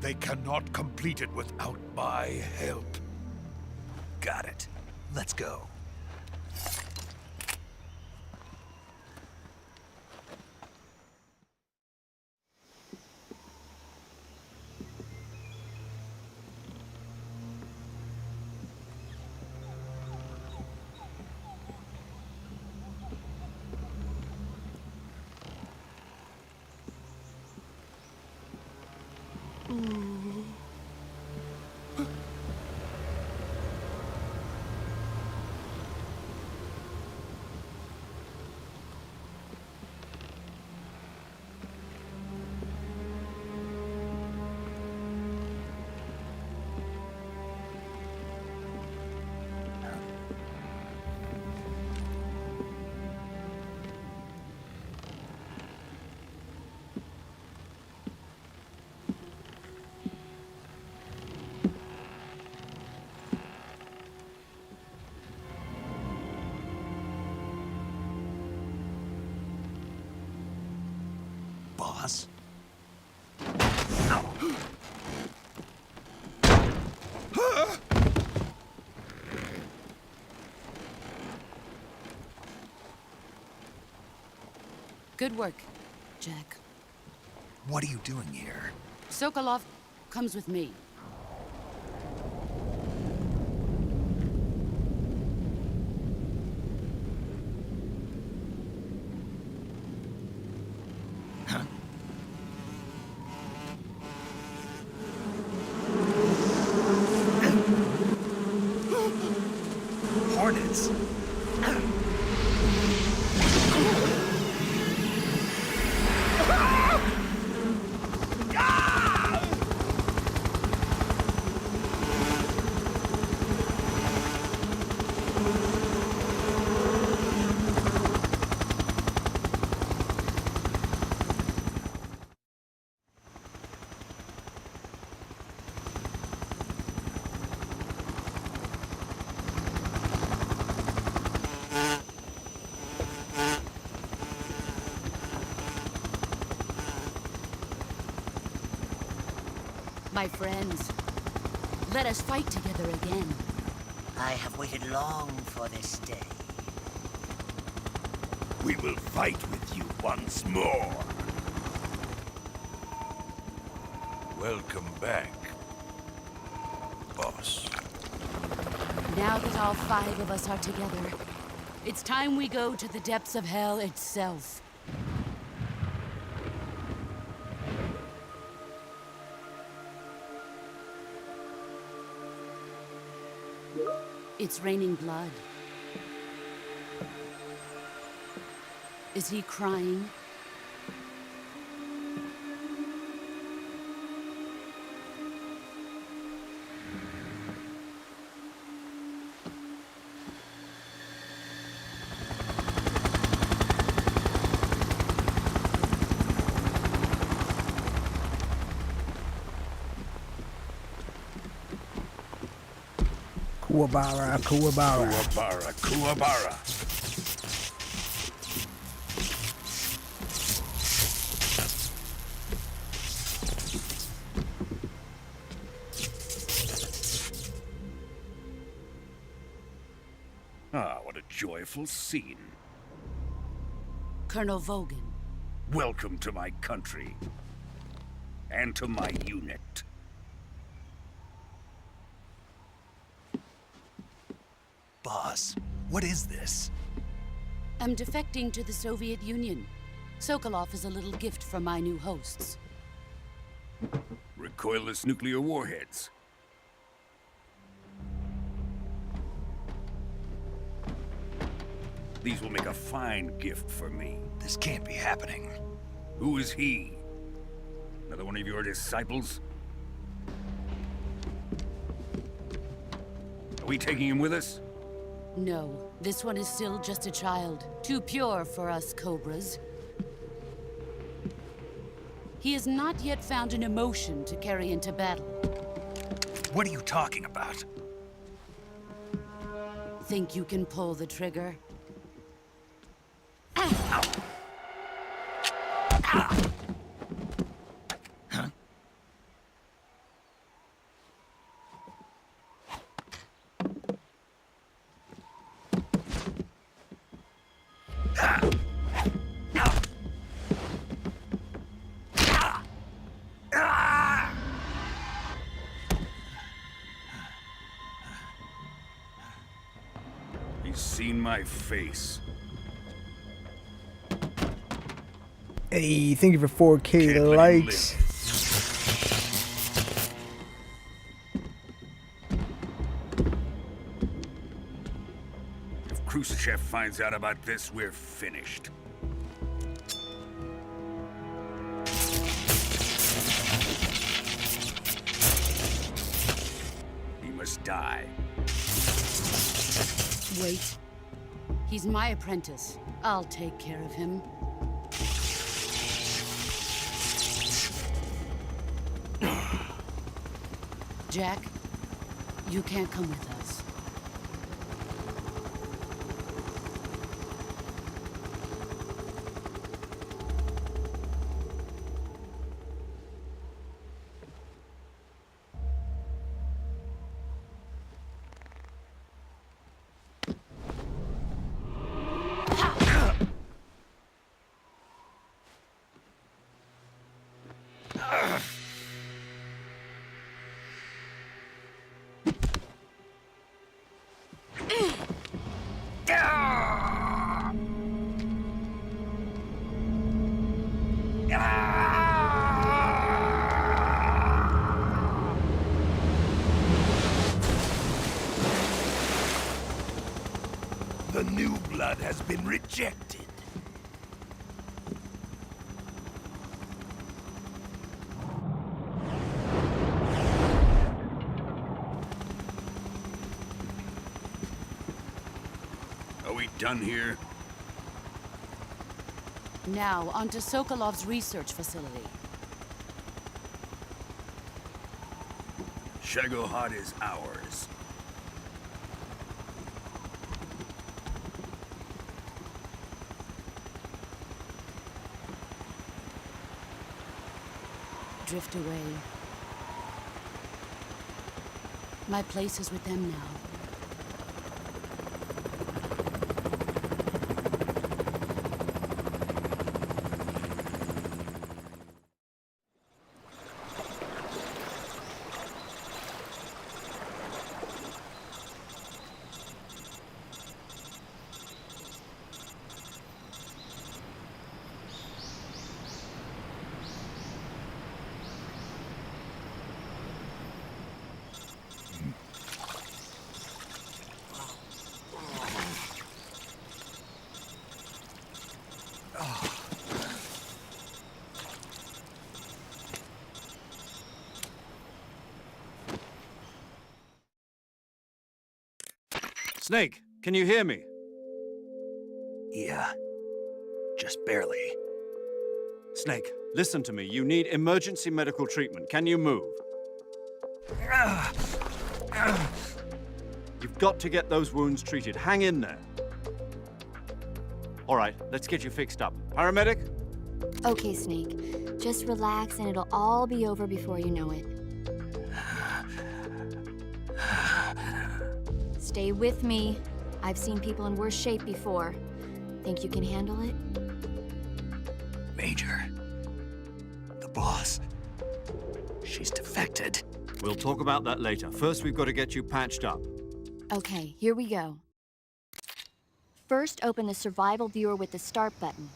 Speaker 11: They cannot complete it without my help.
Speaker 3: Got it. Let's go. boss.
Speaker 9: Good work, Jack.
Speaker 3: What are you doing here?
Speaker 9: Sokolov comes with me.
Speaker 3: Hornets.
Speaker 9: My friends, let us fight together again.
Speaker 13: I have waited long for this day.
Speaker 11: We will fight with you once more. Welcome back, boss.
Speaker 9: Now that all 5 of us are together, it's time we go to the depths of hell itself. It's raining blood. Is he crying?
Speaker 2: Kuwabara, Kuwabara.
Speaker 11: Kuwabara, Kuwabara. Ah, what a joyful scene.
Speaker 9: Colonel Vogan.
Speaker 11: Welcome to my country. And to my unit.
Speaker 3: Boss, what is this?
Speaker 9: I'm defecting to the Soviet Union. Sokolov is a little gift from my new hosts.
Speaker 11: Recoilless nuclear warheads. These will make a fine gift for me.
Speaker 3: This can't be happening.
Speaker 11: Who is he? Another one of your disciples? Are we taking him with us?
Speaker 9: No, this one is still just a child. Too pure for us Cobras. He has not yet found an emotion to carry into battle.
Speaker 3: What are you talking about?
Speaker 9: Think you can pull the trigger?
Speaker 11: He's seen my face.
Speaker 2: Hey, thank you for 4K
Speaker 11: Can't let him
Speaker 2: likes.
Speaker 11: live. If Khrushchev finds out about this, we're finished. He must die.
Speaker 9: Wait. He's my apprentice. I'll take care of him. Jack, you can't come with us.
Speaker 10: been rejected.
Speaker 11: Are we done here?
Speaker 9: Now, onto Sokolov's research facility.
Speaker 11: Shagohod is ours.
Speaker 9: Drift away. My place is with them now.
Speaker 5: Snake, can you hear me?
Speaker 3: Yeah. Just barely.
Speaker 5: Snake, listen to me. You need emergency medical treatment. Can you move? You've got to get those wounds treated. Hang in there. All right, let's get you fixed up. Paramedic?
Speaker 8: Okay, Snake. Just relax and it'll all be over before you know it. Stay with me. I've seen people in worse shape before. Think you can handle it?
Speaker 3: Major. The boss. She's defected.
Speaker 5: We'll talk about that later. First, we've got to get you patched up.
Speaker 8: Okay, here we go. First, open the survival viewer with the start button.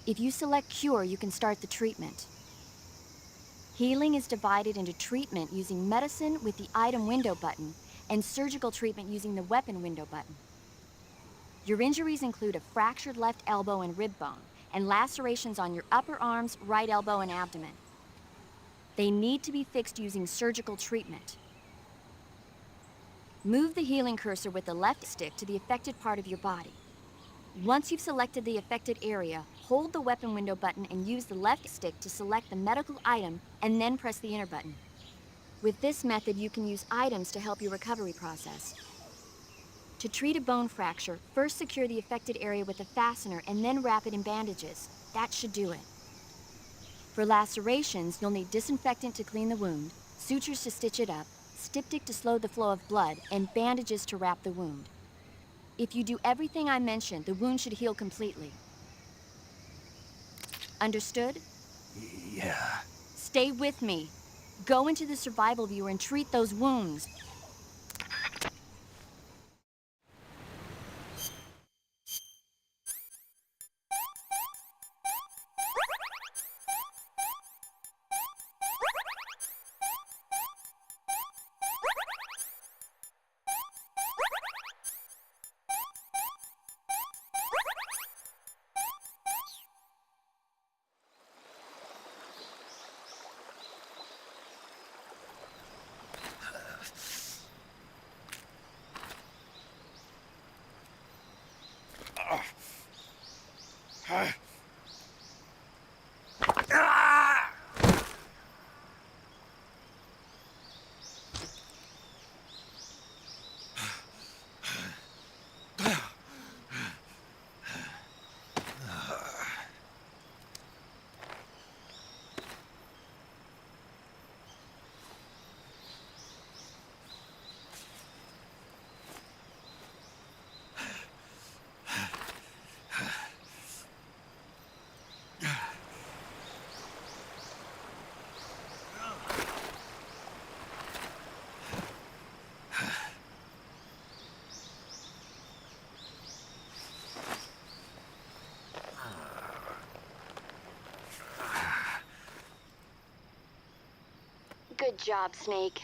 Speaker 8: If you select cure, you can start the treatment. Healing is divided into treatment using medicine with the item window button and surgical treatment using the weapon window button. Your injuries include a fractured left elbow and rib bone, and lacerations on your upper arms, right elbow, and abdomen. They need to be fixed using surgical treatment. Move the healing cursor with the left stick to the affected part of your body. Once you've selected the affected area, hold the weapon window button and use the left stick to select the medical item, and then press the enter button. With this method, you can use items to help your recovery process. To treat a bone fracture, first secure the affected area with a fastener and then wrap it in bandages. That should do it. For lacerations, you'll need disinfectant to clean the wound, sutures to stitch it up, styptic to slow the flow of blood, and bandages to wrap the wound. If you do everything I mentioned, the wound should heal completely. Understood?
Speaker 3: Yeah.
Speaker 8: Stay with me. Go into the survival viewer and treat those wounds. Good job, Snake.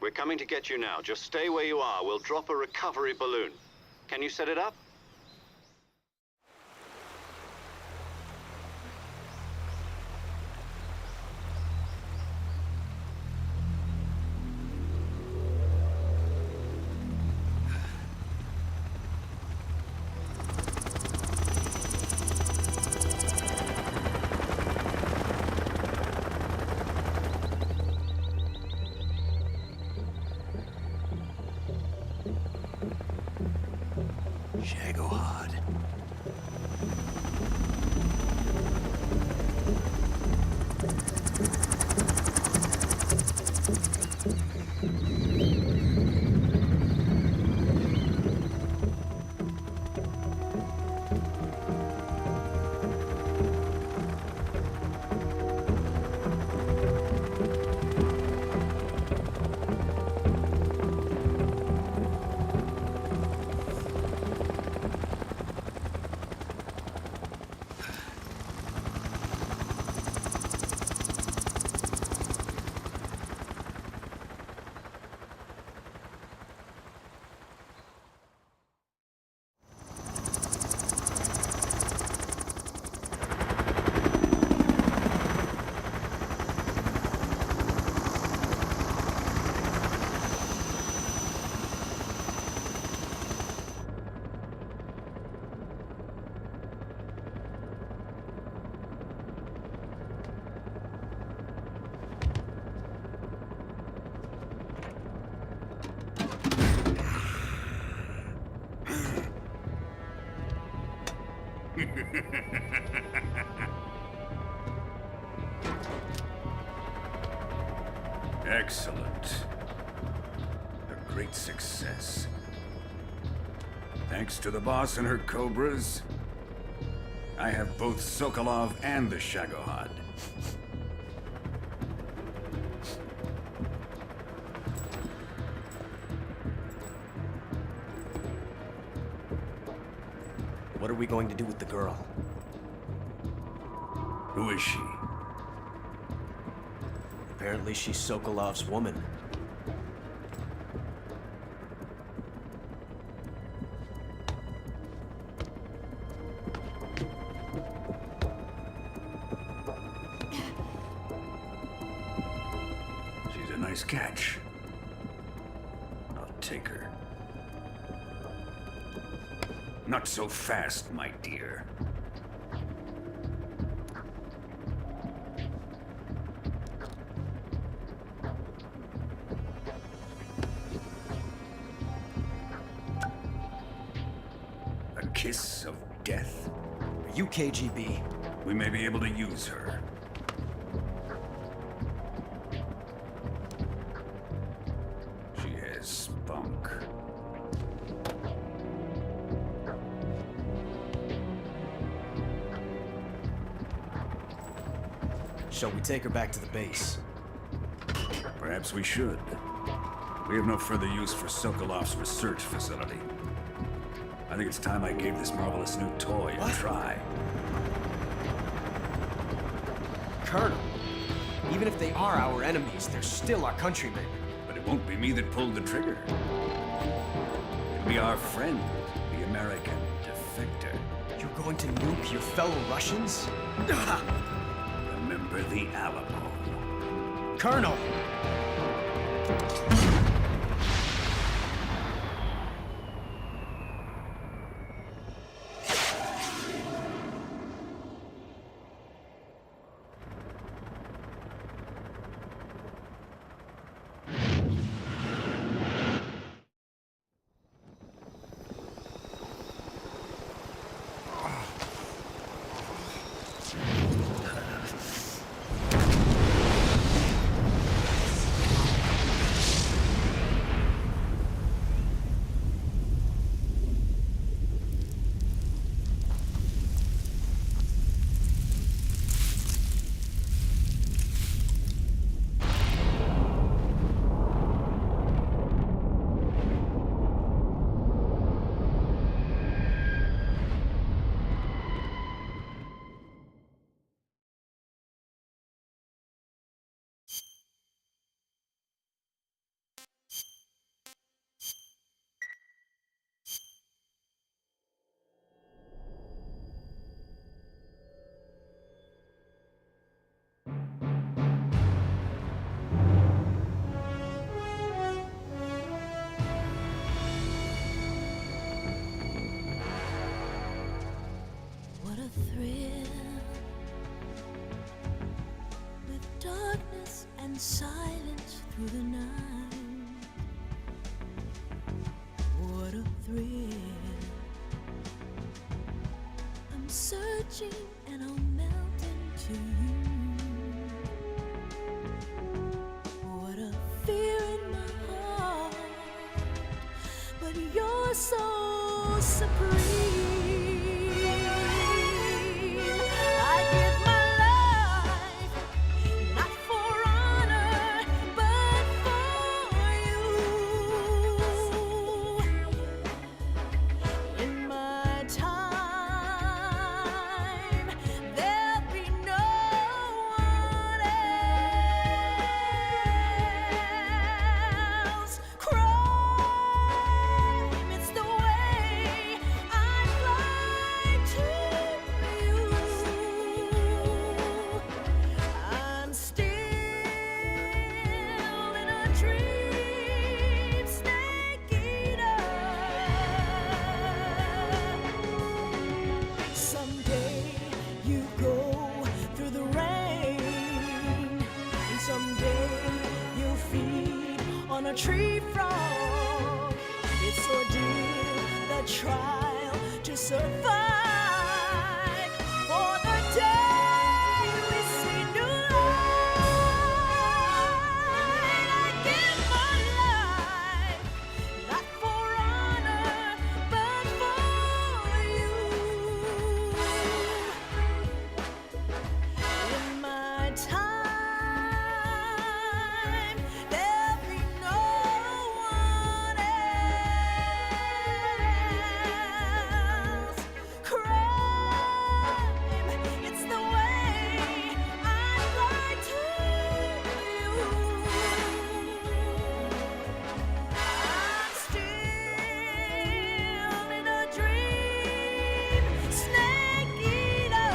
Speaker 5: We're coming to get you now. Just stay where you are. We'll drop a recovery balloon. Can you set it up?
Speaker 14: Excellent. A great success. Thanks to the boss and her cobras, I have both Sokolov and the Shagohod.
Speaker 12: What are we going to do with the girl?
Speaker 14: Who is she?
Speaker 12: Apparently she's Sokolov's woman.
Speaker 14: She's a nice catch. I'll take her. Not so fast, my dear. A kiss of death?
Speaker 12: Are you KGB?
Speaker 14: We may be able to use her. She has spunk.
Speaker 12: Shall we take her back to the base?
Speaker 14: Perhaps we should. We have no further use for Sokolov's research facility. I think it's time I gave this marvelous new toy a try.
Speaker 12: Colonel, even if they are our enemies, they're still our countrymen.
Speaker 14: But it won't be me that pulled the trigger. It'll be our friend, the American defector.
Speaker 12: You're going to nuke your fellow Russians?
Speaker 14: Remember the Alamo.
Speaker 12: Colonel!
Speaker 1: What a thrill, with darkness and silence through the night. What a thrill, I'm searching and I'll melt into you. What a fear in my heart, but you're so supreme. A tree frog, it's ordeal, the trial to survive. day we see new light. I give my life, not for honor, but for you. In my time, there'll be no one else. Crime, it's the way I'd like to live. I'm still in a dream, snake eater.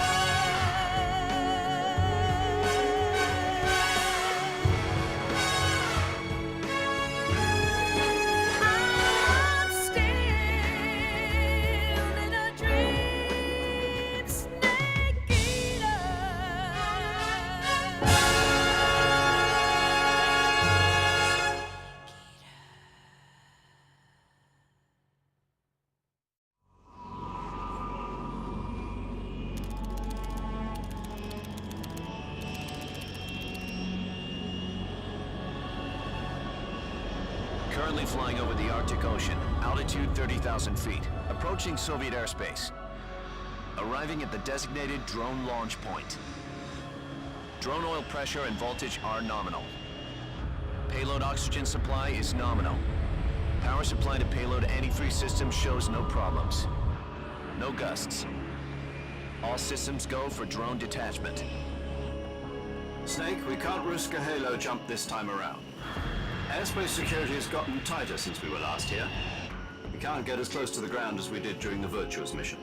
Speaker 1: I'm still in a dream, snake eater.
Speaker 15: Currently flying over the Arctic Ocean, altitude 30,000 feet, approaching Soviet airspace. Arriving at the designated drone launch point. Drone oil pressure and voltage are nominal. Payload oxygen supply is nominal. Power supply to payload antifreeze system shows no problems. No gusts. All systems go for drone detachment.
Speaker 5: Snake, we can't risk a halo jump this time around. Airspace security has gotten tighter since we were last here. We can't get as close to the ground as we did during the Virtuous mission.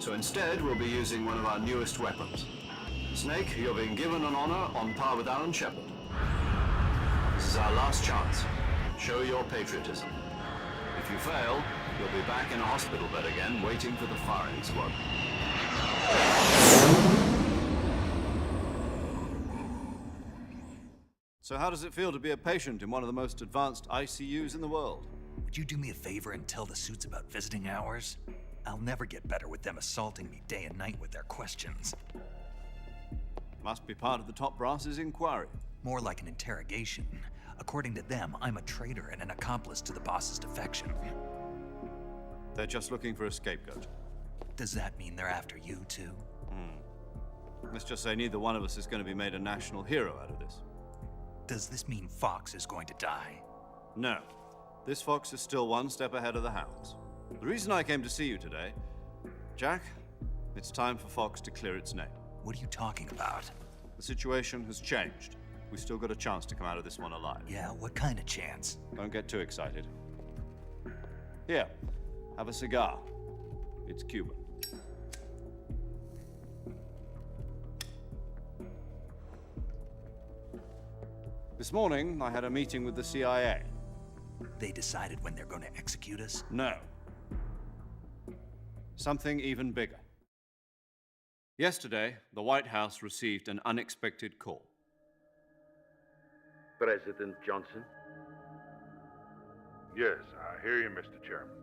Speaker 5: So instead, we'll be using one of our newest weapons. Snake, you're being given an honor on par with Alan Shepard. This is our last chance. Show your patriotism. If you fail, you'll be back in a hospital bed again, waiting for the firing squad. So how does it feel to be a patient in one of the most advanced ICUs in the world?
Speaker 3: Would you do me a favor and tell the suits about visiting hours? I'll never get better with them assaulting me day and night with their questions.
Speaker 5: Must be part of the top brass's inquiry.
Speaker 3: More like an interrogation. According to them, I'm a traitor and an accomplice to the boss's defection.
Speaker 5: They're just looking for a scapegoat.
Speaker 3: Does that mean they're after you too?
Speaker 5: Let's just say neither one of us is going to be made a national hero out of this.
Speaker 3: Does this mean Fox is going to die?
Speaker 5: No. This fox is still one step ahead of the hounds. The reason I came to see you today, Jack, it's time for Fox to clear its name.
Speaker 3: What are you talking about?
Speaker 5: The situation has changed. We've still got a chance to come out of this one alive.
Speaker 3: Yeah, what kind of chance?
Speaker 5: Don't get too excited. Here, have a cigar. It's Cuban. This morning, I had a meeting with the CIA.
Speaker 3: They decided when they're going to execute us?
Speaker 5: No. Something even bigger. Yesterday, the White House received an unexpected call.
Speaker 16: President Johnson?
Speaker 17: Yes, I hear you, Mr. Chairman.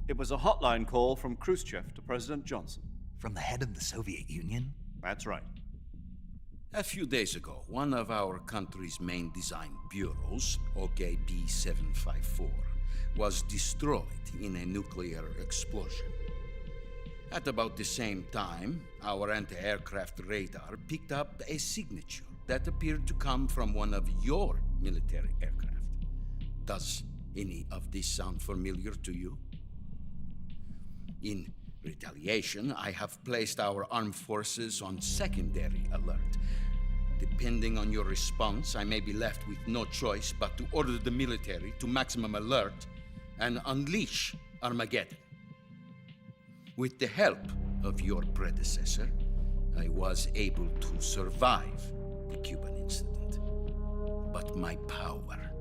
Speaker 5: It was a hotline call from Khrushchev to President Johnson.
Speaker 3: From the head of the Soviet Union?
Speaker 5: That's right.
Speaker 11: A few days ago, one of our country's main design bureaus, OKB 754, was destroyed in a nuclear explosion. At about the same time, our anti-aircraft radar picked up a signature that appeared to come from one of your military aircraft. Does any of this sound familiar to you? In retaliation, I have placed our armed forces on secondary alert. Depending on your response, I may be left with no choice but to order the military to maximum alert and unleash Armageddon. With the help of your predecessor, I was able to survive the Cuban incident. But my power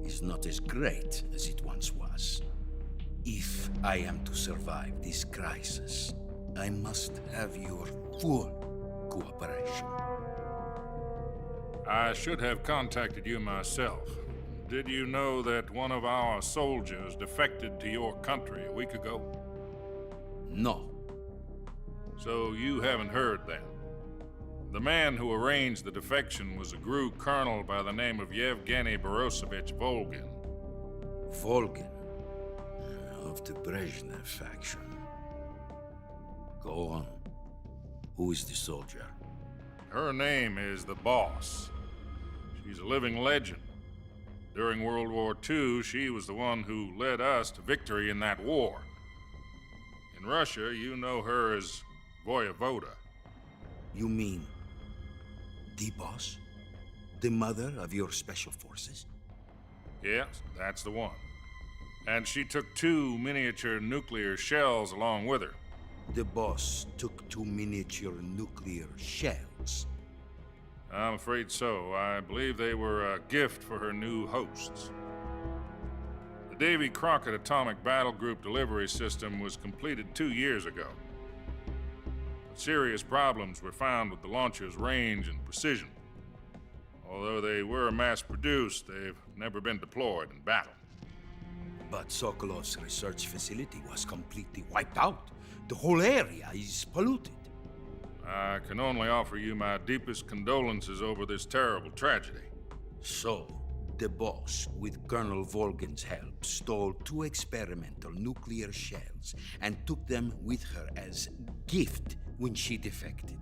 Speaker 11: is not as great as it once was. If I am to survive this crisis, I must have your full cooperation.
Speaker 17: I should have contacted you myself. Did you know that one of our soldiers defected to your country a week ago?
Speaker 11: No,
Speaker 17: So you haven't heard then. The man who arranged the defection was a GRU colonel by the name of Yevgeny Borosovich Volgin.
Speaker 16: Volgin? Of the Brezhnev faction. Go on. Who is the soldier?
Speaker 17: Her name is the Boss. She's a living legend. During World War II, she was the one who led us to victory in that war. In Russia, you know her as Voyevoda.
Speaker 16: You mean the Boss? The mother of your special forces?
Speaker 17: Yes, that's the one. And she took 2 miniature nuclear shells along with her.
Speaker 16: The Boss took 2 miniature nuclear shells?
Speaker 17: I'm afraid so. I believe they were a gift for her new hosts. The Davy Crockett Atomic Battle Group delivery system was completed 2 years ago. But serious problems were found with the launcher's range and precision. Although they were mass-produced, they've never been deployed in battle.
Speaker 16: But Sokolov's research facility was completely wiped out. The whole area is polluted.
Speaker 17: I can only offer you my deepest condolences over this terrible tragedy.
Speaker 16: So, the Boss, with Colonel Volgin's help, stole 2 experimental nuclear shells and took them with her as gift when she defected.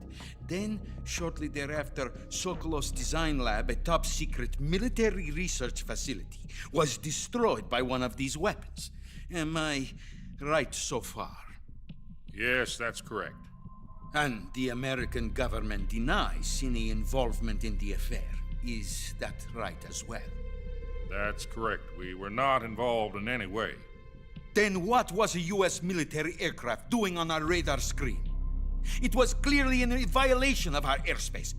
Speaker 16: Then, shortly thereafter, Sokolov's design lab, a top-secret military research facility, was destroyed by one of these weapons. Am I right so far?
Speaker 17: Yes, that's correct.
Speaker 16: And the American government denies any involvement in the affair. Is that right as well?
Speaker 17: That's correct. We were not involved in any way.
Speaker 16: Then what was a U.S. military aircraft doing on our radar screen? It was clearly in violation of our airspace.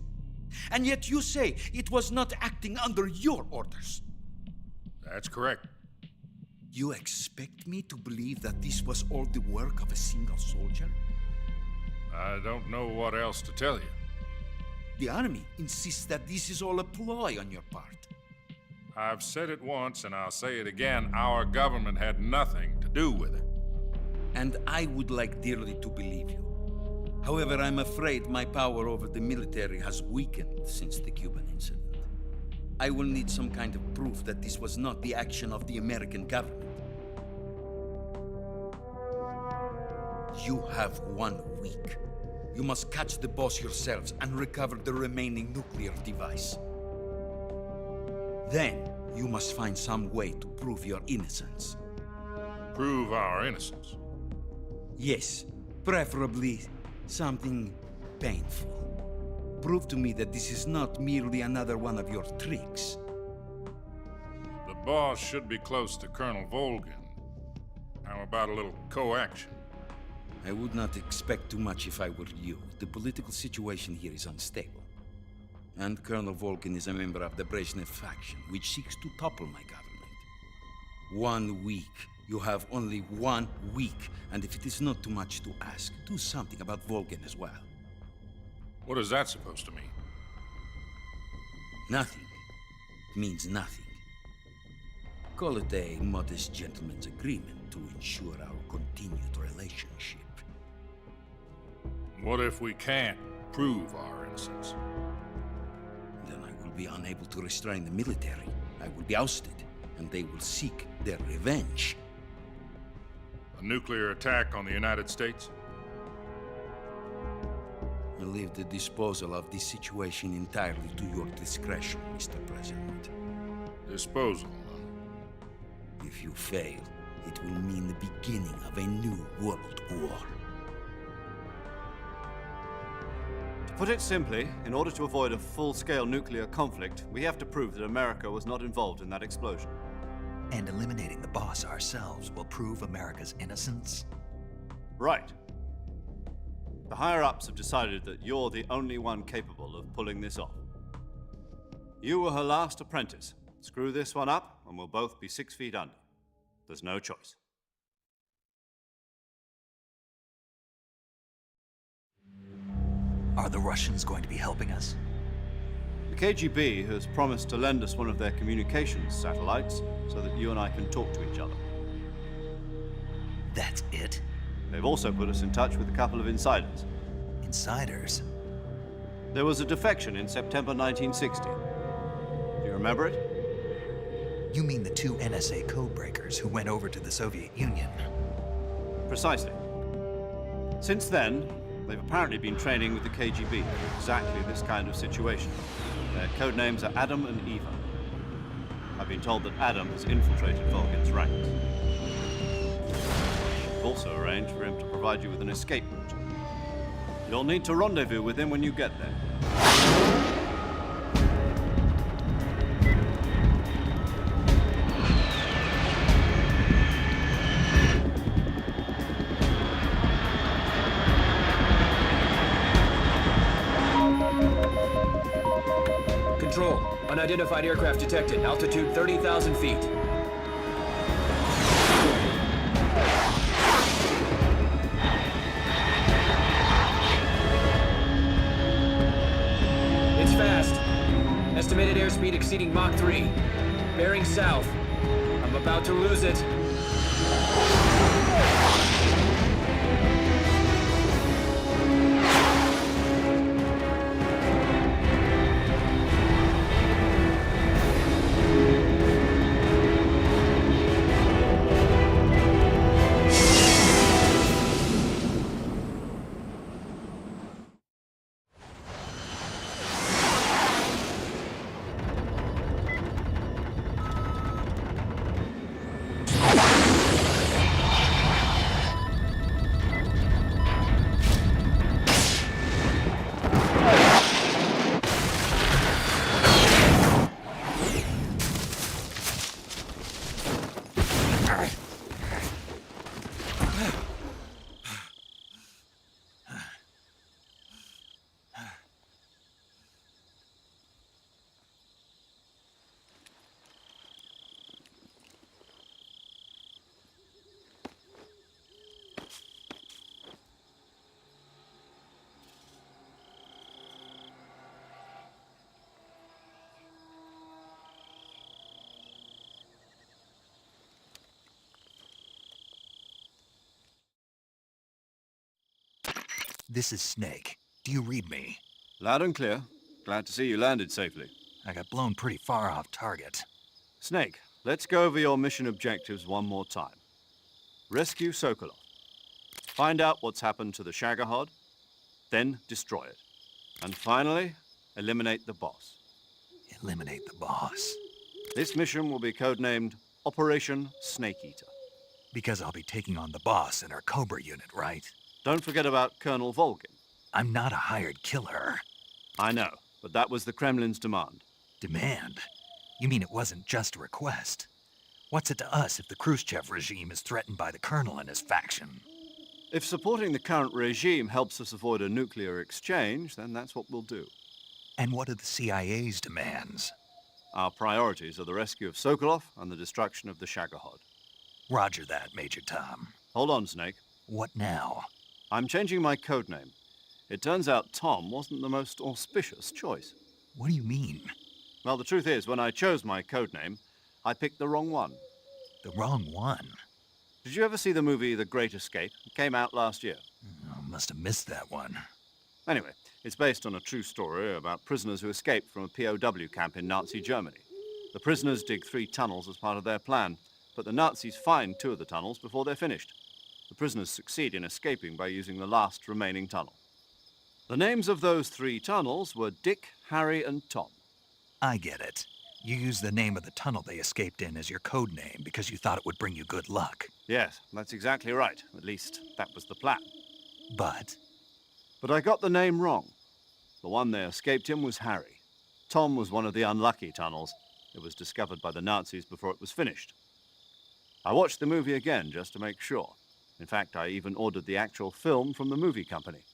Speaker 16: And yet you say it was not acting under your orders.
Speaker 17: That's correct.
Speaker 16: You expect me to believe that this was all the work of a single soldier?
Speaker 17: I don't know what else to tell you.
Speaker 16: The Army insists that this is all a ploy on your part.
Speaker 17: I've said it once and I'll say it again. Our government had nothing to do with it.
Speaker 16: And I would like dearly to believe you. However, I'm afraid my power over the military has weakened since the Cuban incident. I will need some kind of proof that this was not the action of the American government. You have 1 week. You must catch the Boss yourselves and recover the remaining nuclear device. Then, you must find some way to prove your innocence.
Speaker 17: Prove our innocence?
Speaker 16: Yes, preferably something painful. Prove to me that this is not merely another one of your tricks.
Speaker 17: The Boss should be close to Colonel Volgin. How about a little coaction?
Speaker 16: I would not expect too much if I were you. The political situation here is unstable. And Colonel Volgin is a member of the Brezhnev faction, which seeks to topple my government. 1 week. You have only 1 week. And if it is not too much to ask, do something about Volgin as well.
Speaker 17: What is that supposed to mean?
Speaker 16: Nothing. It means nothing. Call it a modest gentleman's agreement to ensure our continued relationship.
Speaker 17: What if we can't prove our innocence?
Speaker 16: Then I will be unable to restrain the military. I will be ousted, and they will seek their revenge.
Speaker 17: A nuclear attack on the United States?
Speaker 16: I leave the disposal of this situation entirely to your discretion, Mr. President.
Speaker 17: Disposal?
Speaker 16: If you fail, it will mean the beginning of a new world war.
Speaker 5: To put it simply, in order to avoid a full-scale nuclear conflict, we have to prove that America was not involved in that explosion.
Speaker 3: And eliminating the Boss ourselves will prove America's innocence?
Speaker 5: Right. The higher-ups have decided that you're the only one capable of pulling this off. You were her last apprentice. Screw this one up, and we'll both be 6 feet under. There's no choice.
Speaker 3: Are the Russians going to be helping us?
Speaker 5: The KGB has promised to lend us one of their communications satellites so that you and I can talk to each other.
Speaker 3: That's it?
Speaker 5: They've also put us in touch with a couple of insiders.
Speaker 3: Insiders?
Speaker 5: There was a defection in September 1960. Do you remember it?
Speaker 3: You mean the two NSA codebreakers who went over to the Soviet Union?
Speaker 5: Precisely. Since then, they've apparently been training with the KGB for exactly this kind of situation. Their code names are Adam and Eva. I've been told that Adam has infiltrated Volgin's ranks. I've also arranged for him to provide you with an escape route. You'll need to rendezvous with him when you get there.
Speaker 6: Control. Unidentified aircraft detected. Altitude 30,000 feet. It's fast. Estimated airspeed exceeding Mach 3. Bearing south. I'm about to lose it.
Speaker 3: This is Snake. Do you read me?
Speaker 5: Loud and clear. Glad to see you landed safely.
Speaker 3: I got blown pretty far off target.
Speaker 5: Snake, let's go over your mission objectives one more time. Rescue Sokolov. Find out what's happened to the Shagohod, then destroy it. And finally, eliminate the boss.
Speaker 3: Eliminate the boss?
Speaker 5: This mission will be codenamed Operation Snake Eater.
Speaker 3: Because I'll be taking on the boss in our Cobra unit, right?
Speaker 5: Don't forget about Colonel Volgin.
Speaker 3: I'm not a hired killer.
Speaker 5: I know, but that was the Kremlin's demand.
Speaker 3: Demand? You mean it wasn't just a request? What's it to us if the Khrushchev regime is threatened by the Colonel and his faction?
Speaker 5: If supporting the current regime helps us avoid a nuclear exchange, then that's what we'll do.
Speaker 3: And what are the CIA's demands?
Speaker 5: Our priorities are the rescue of Sokolov and the destruction of the Shagohod.
Speaker 3: Roger that, Major Tom.
Speaker 5: Hold on, Snake.
Speaker 3: What now?
Speaker 5: I'm changing my codename. It turns out Tom wasn't the most auspicious choice.
Speaker 3: What do you mean?
Speaker 5: Well, the truth is, when I chose my codename, I picked the wrong one.
Speaker 3: The wrong one?
Speaker 5: Did you ever see the movie The Great Escape? It came out last year.
Speaker 3: Oh, must have missed that one.
Speaker 5: Anyway, it's based on a true story about prisoners who escaped from a POW camp in Nazi Germany. The prisoners dig 3 tunnels as part of their plan, but the Nazis find 2 of the tunnels before they're finished. The prisoners succeed in escaping by using the last remaining tunnel. The names of those 3 tunnels were Dick, Harry, and Tom.
Speaker 3: I get it. You used the name of the tunnel they escaped in as your code name because you thought it would bring you good luck.
Speaker 5: Yes, that's exactly right. At least, that was the plan.
Speaker 3: But
Speaker 5: I got the name wrong. The one they escaped in was Harry. Tom was one of the unlucky tunnels. It was discovered by the Nazis before it was finished. I watched the movie again just to make sure. In fact, I even ordered the actual film from the movie company.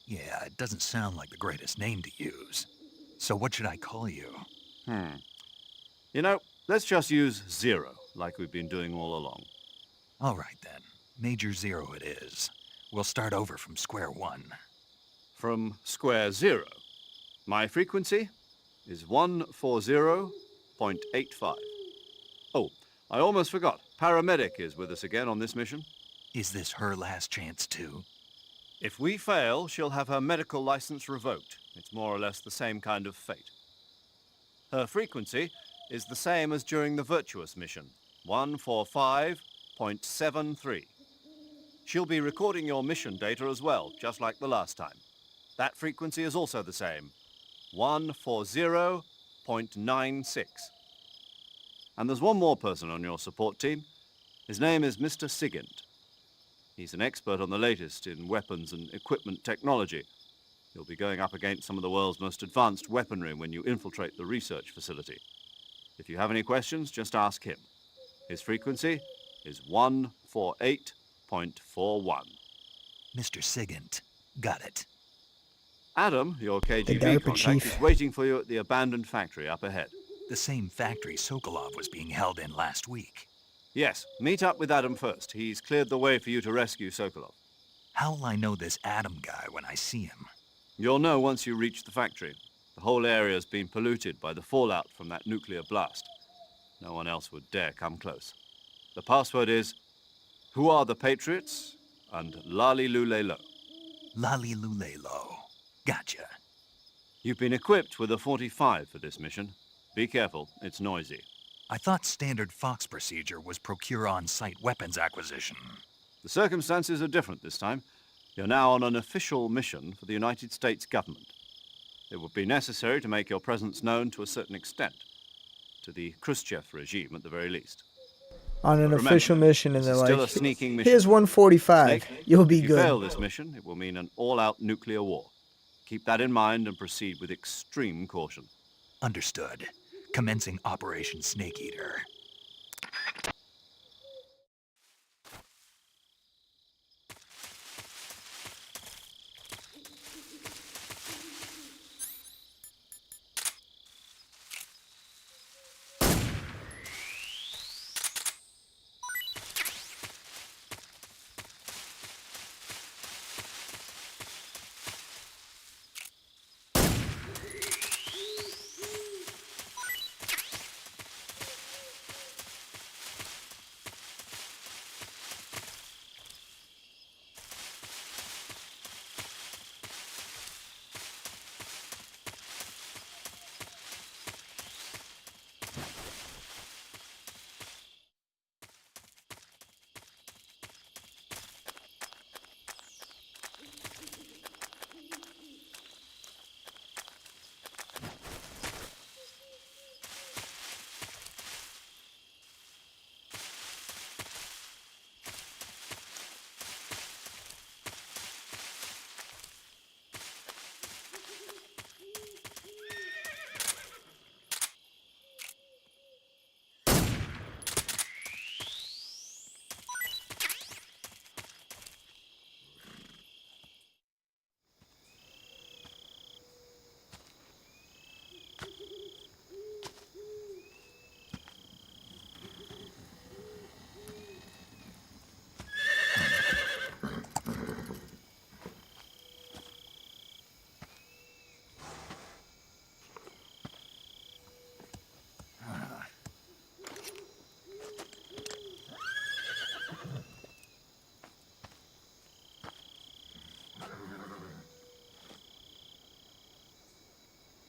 Speaker 3: yeah, it doesn't sound like the greatest name to use. So what should I call you?
Speaker 5: You know, let's just use Zero, like we've been doing all along.
Speaker 3: All right, then. Major Zero it is. We'll start over from square one.
Speaker 5: From square 0. My frequency is 140.85. Oh, I almost forgot. Paramedic is with us again on this mission.
Speaker 3: Is this her last chance, too?
Speaker 5: If we fail, she'll have her medical license revoked. It's more or less the same kind of fate. Her frequency is the same as during the Virtuous mission, 145.73. She'll be recording your mission data as well, just like the last time. That frequency is also the same, 140.96. And there's one more person on your support team. His name is Mr. Sigint. He's an expert on the latest in weapons and equipment technology. You'll be going up against some of the world's most advanced weaponry when you infiltrate the research facility. If you have any questions, just ask him. His frequency is 148.41.
Speaker 3: Mr. Sigint. Got it.
Speaker 5: Adam, your KGB
Speaker 2: DARPA
Speaker 5: contact,
Speaker 2: chief.
Speaker 5: is waiting for you at the abandoned factory up ahead.
Speaker 3: The same factory Sokolov was being held in last week.
Speaker 5: Yes, meet up with Adam first. He's cleared the way for you to rescue Sokolov.
Speaker 3: How'll I know this Adam guy when I see him?
Speaker 5: You'll know once you reach the factory. The whole area's been polluted by the fallout from that nuclear blast. No one else would dare come close. The password is, "Who are the Patriots?" and Lali Lule Lo.
Speaker 3: Lali Lule Lo. Gotcha.
Speaker 5: You've been equipped with a 45 for this mission. Be careful, it's noisy.
Speaker 3: I thought standard Fox procedure was procure on-site weapons acquisition.
Speaker 5: The circumstances are different this time. You're now on an official mission for the United States government. It would be necessary to make your presence known to a certain extent, to the Khrushchev regime at the very least.
Speaker 2: On an
Speaker 5: But remember,
Speaker 2: official mission, and
Speaker 5: this
Speaker 2: they're
Speaker 5: is still a
Speaker 2: like,
Speaker 5: sneaking mission.
Speaker 2: here's 145.
Speaker 5: Snake,
Speaker 2: You'll be
Speaker 5: if you
Speaker 2: good.
Speaker 5: fail this mission, it will mean an all-out nuclear war. Keep that in mind and proceed with extreme caution.
Speaker 3: Understood. Commencing Operation Snake Eater.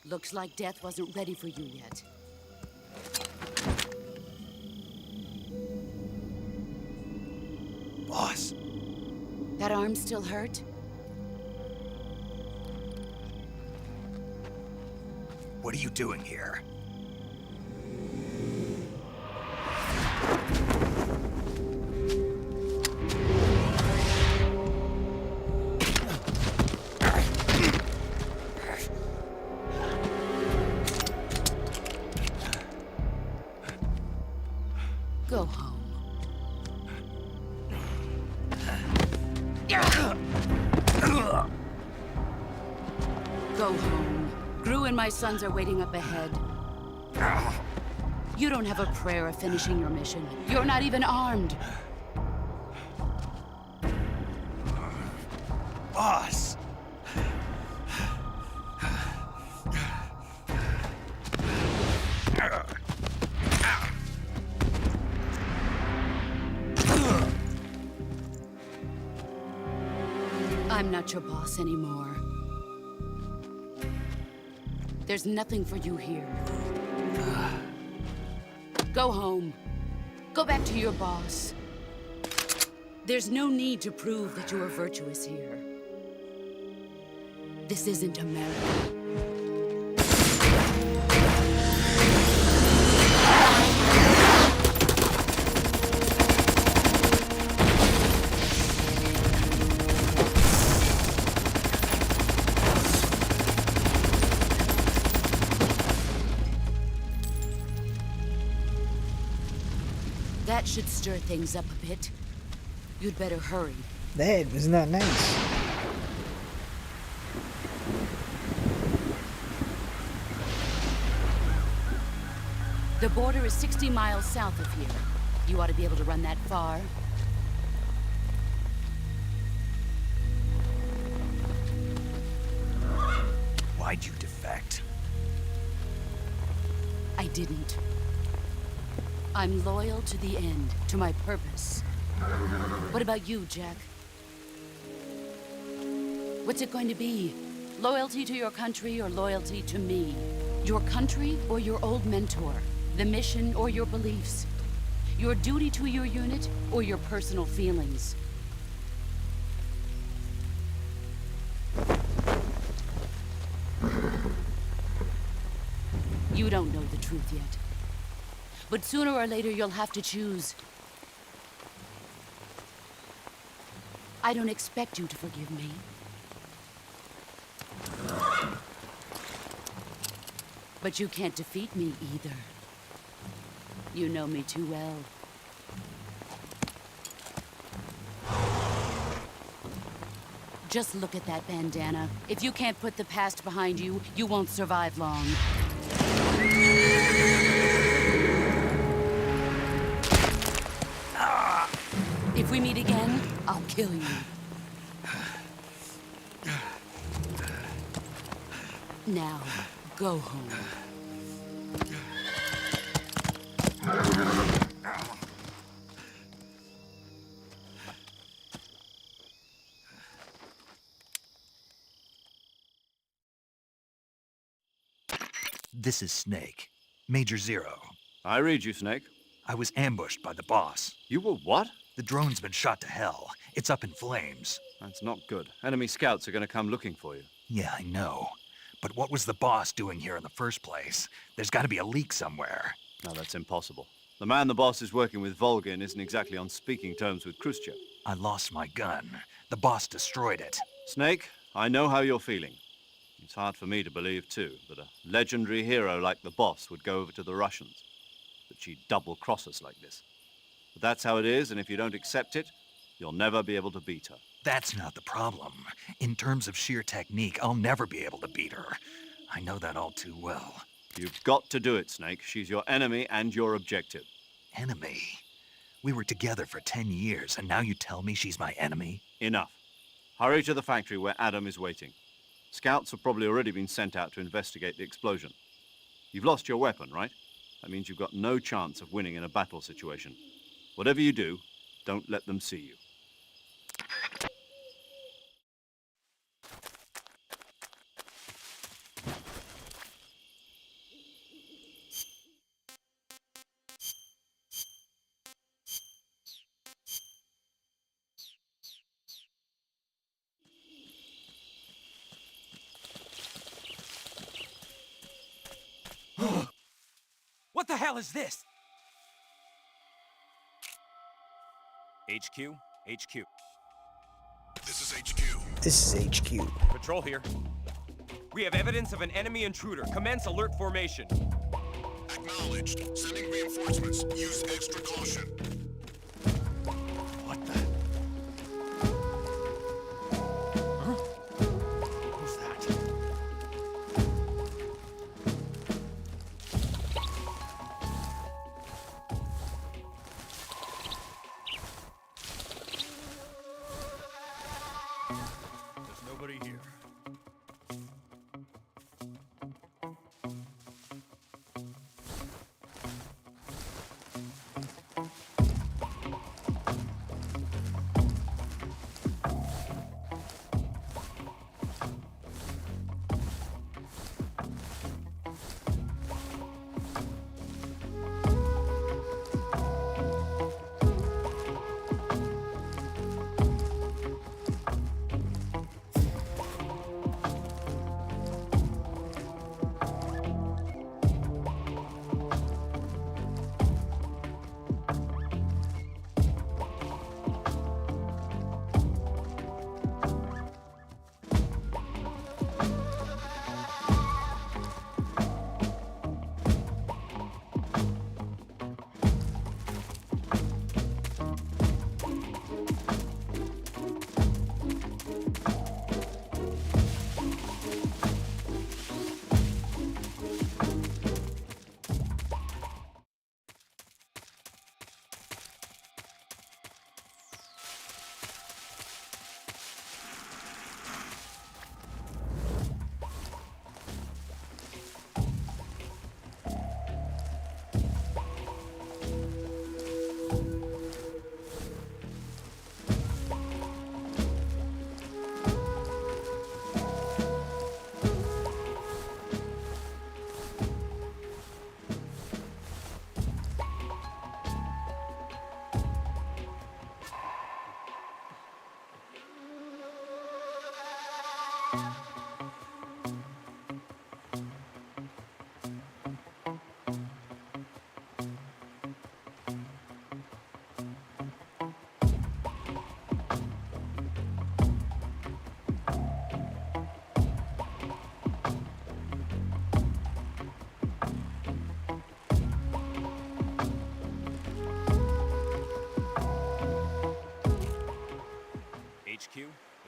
Speaker 9: Looks like death wasn't ready for you yet.
Speaker 3: Boss.
Speaker 9: That arm still hurt?
Speaker 3: What are you doing here?
Speaker 9: Go home. Go home. Gru and my sons are waiting up ahead. You don't have a prayer of finishing your mission. You're not even armed.
Speaker 3: Boss!
Speaker 9: I'm not your boss anymore. There's nothing for you here. Go home. Go back to your boss. There's no need to prove that you are virtuous here. This isn't America. That should stir things up a bit. You'd better hurry.
Speaker 2: That was not nice.
Speaker 9: The border is 60 miles south of here. You ought to be able to run that far.
Speaker 3: Why'd you defect?
Speaker 9: I didn't. I'm loyal to the end, to my purpose. What about you, Jack? What's it going to be? Loyalty to your country or loyalty to me? Your country or your old mentor? The mission or your beliefs? Your duty to your unit or your personal feelings? You don't know the truth yet. But sooner or later you'll have to choose. I don't expect you to forgive me. But you can't defeat me either. You know me too well. Just look at that bandana. If you can't put the past behind you, you won't survive long. If we meet again, I'll kill you. Now, go home.
Speaker 3: This is Snake. Major Zero.
Speaker 5: I read you, Snake.
Speaker 3: I was ambushed by the boss.
Speaker 5: You were what?
Speaker 3: The drone's been shot to hell. It's up in flames.
Speaker 5: That's not good. Enemy scouts are going to come looking for you.
Speaker 3: Yeah, I know. But what was the boss doing here in the first place? There's got to be a leak somewhere.
Speaker 5: No, that's impossible. The man the boss is working with, Volgin, isn't exactly on speaking terms with Khrushchev.
Speaker 3: I lost my gun. The boss destroyed it.
Speaker 5: Snake, I know how you're feeling. It's hard for me to believe, too, that a legendary hero like the boss would go over to the Russians. That she'd double-cross us like this. But that's how it is, and if you don't accept it, you'll never be able to beat her.
Speaker 3: That's not the problem. In terms of sheer technique, I'll never be able to beat her. I know that all too well.
Speaker 5: You've got to do it, Snake. She's your enemy and your objective.
Speaker 3: Enemy? We were together for 10 years, and now you tell me she's my enemy?
Speaker 5: Enough. Hurry to the factory where Adam is waiting. Scouts have probably already been sent out to investigate the explosion. You've lost your weapon, right? That means you've got no chance of winning in a battle situation. Whatever you do, don't let them see you.
Speaker 10: What the hell is this?
Speaker 18: HQ? HQ.
Speaker 11: This is HQ.
Speaker 2: This is HQ.
Speaker 18: Patrol here. We have evidence of an enemy intruder. Commence alert formation.
Speaker 11: Acknowledged. Sending reinforcements. Use extra caution.
Speaker 3: What the? Huh? Who's that?
Speaker 10: There's nobody here.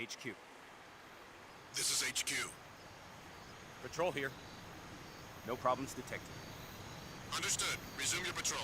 Speaker 18: HQ.
Speaker 19: This is HQ.
Speaker 18: Patrol here. No problems detected.
Speaker 19: Understood. Resume your patrol.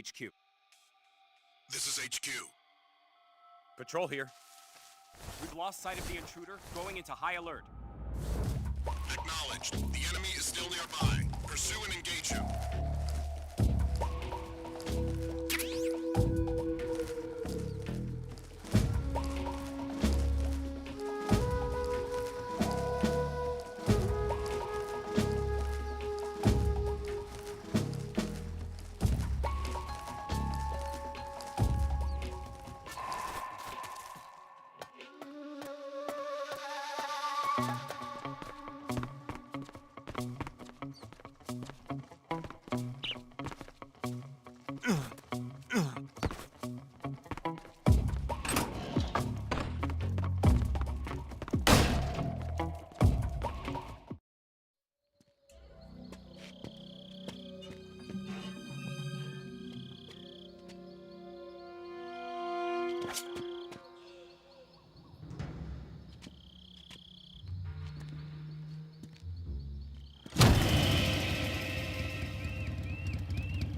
Speaker 18: HQ.
Speaker 19: This is HQ.
Speaker 18: Patrol here. We've lost sight of the intruder, going into high alert.
Speaker 19: Acknowledged. The enemy is still nearby. Pursue and engage him.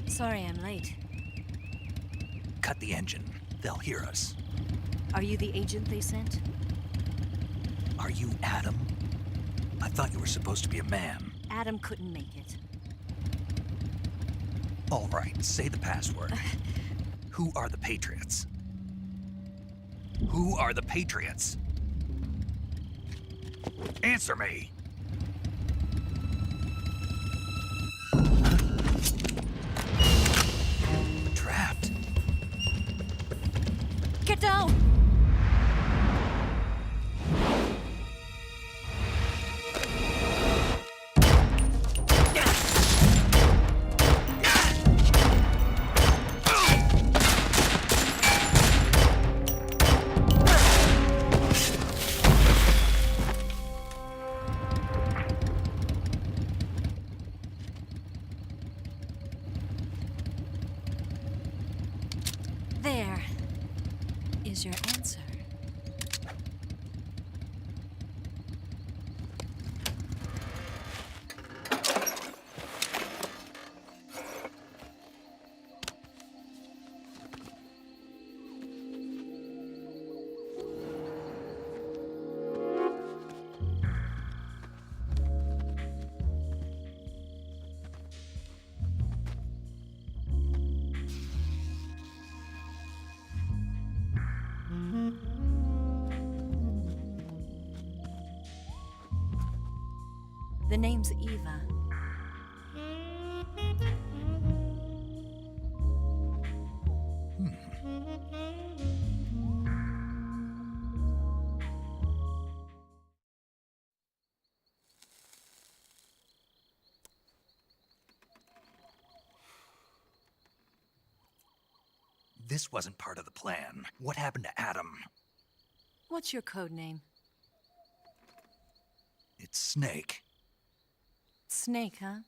Speaker 20: Sorry I'm late.
Speaker 3: Cut the engine. They'll hear us.
Speaker 20: Are you the agent they sent?
Speaker 3: Are you Adam? I thought you were supposed to be a man.
Speaker 20: Adam couldn't make it.
Speaker 3: All right, say the password. Who are the Patriots? Who are the Patriots? Answer me! Trapped.
Speaker 20: Get down! There is your answer. The name's Eva.
Speaker 3: This wasn't part of the plan. What happened to Adam?
Speaker 20: What's your code name?
Speaker 3: It's Snake.
Speaker 20: Snake, huh?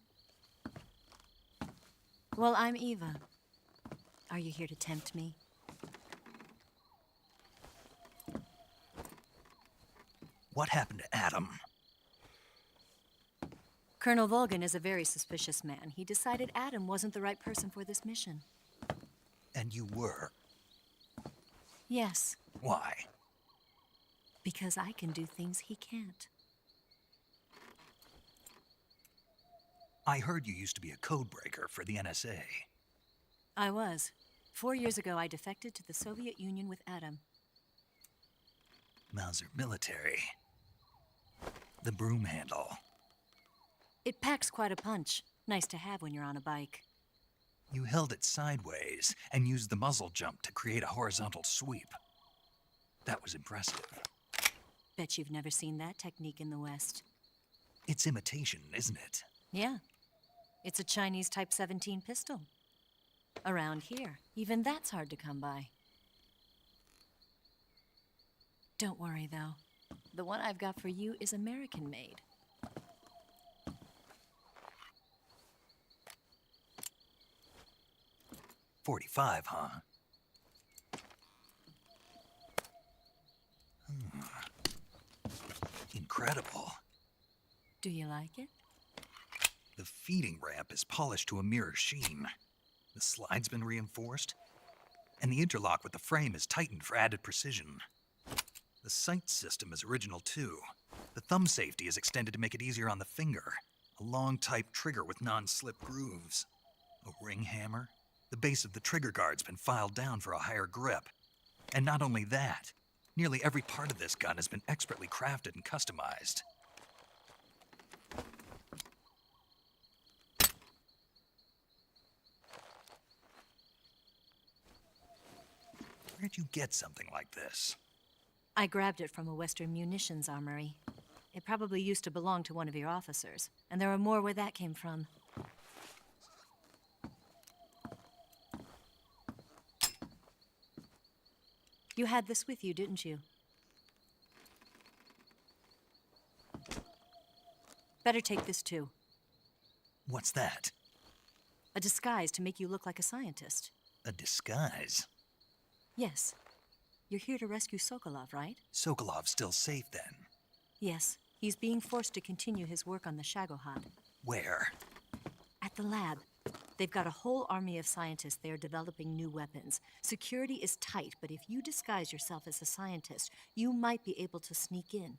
Speaker 20: Well, I'm Eva. Are you here to tempt me?
Speaker 3: What happened to Adam?
Speaker 20: Colonel Volgan is a very suspicious man. He decided Adam wasn't the right person for this mission.
Speaker 3: And you were.
Speaker 20: Yes,
Speaker 3: Why?
Speaker 20: because I can do things he can't.
Speaker 3: I heard you used to be a codebreaker for the NSA.
Speaker 20: I was. 4 years ago, I defected to the Soviet Union with Adam.
Speaker 3: Mauser military. The broom handle.
Speaker 20: It packs quite a punch. Nice to have when you're on a bike.
Speaker 3: You held it sideways and used the muzzle jump to create a horizontal sweep. That was impressive.
Speaker 20: Bet you've never seen that technique in the West.
Speaker 3: It's imitation, isn't it?
Speaker 20: Yeah. It's a Chinese Type 17 pistol. Around here, even that's hard to come by. Don't worry, though. The one I've got for you is American-made.
Speaker 3: .45, huh? Incredible.
Speaker 20: Do you like it?
Speaker 3: The feeding ramp is polished to a mirror sheen. The slide's been reinforced, and the interlock with the frame is tightened for added precision. The sight system is original too. The thumb safety is extended to make it easier on the finger. A long type trigger with non-slip grooves. A ring hammer. The base of the trigger guard's been filed down for a higher grip. And not only that, nearly every part of this gun has been expertly crafted and customized. Where'd you get something like this?
Speaker 20: I grabbed it from a Western munitions armory. It probably used to belong to one of your officers, and there are more where that came from. You had this with you, didn't you? Better take this too.
Speaker 3: What's that?
Speaker 20: A disguise to make you look like a scientist.
Speaker 3: A disguise?
Speaker 20: Yes. You're here to rescue Sokolov, right?
Speaker 3: Sokolov's still safe then?
Speaker 20: Yes. He's being forced to continue his work on the Shagohod.
Speaker 3: Where?
Speaker 20: At the lab. They've got a whole army of scientists there developing new weapons. Security is tight, but if you disguise yourself as a scientist, you might be able to sneak in.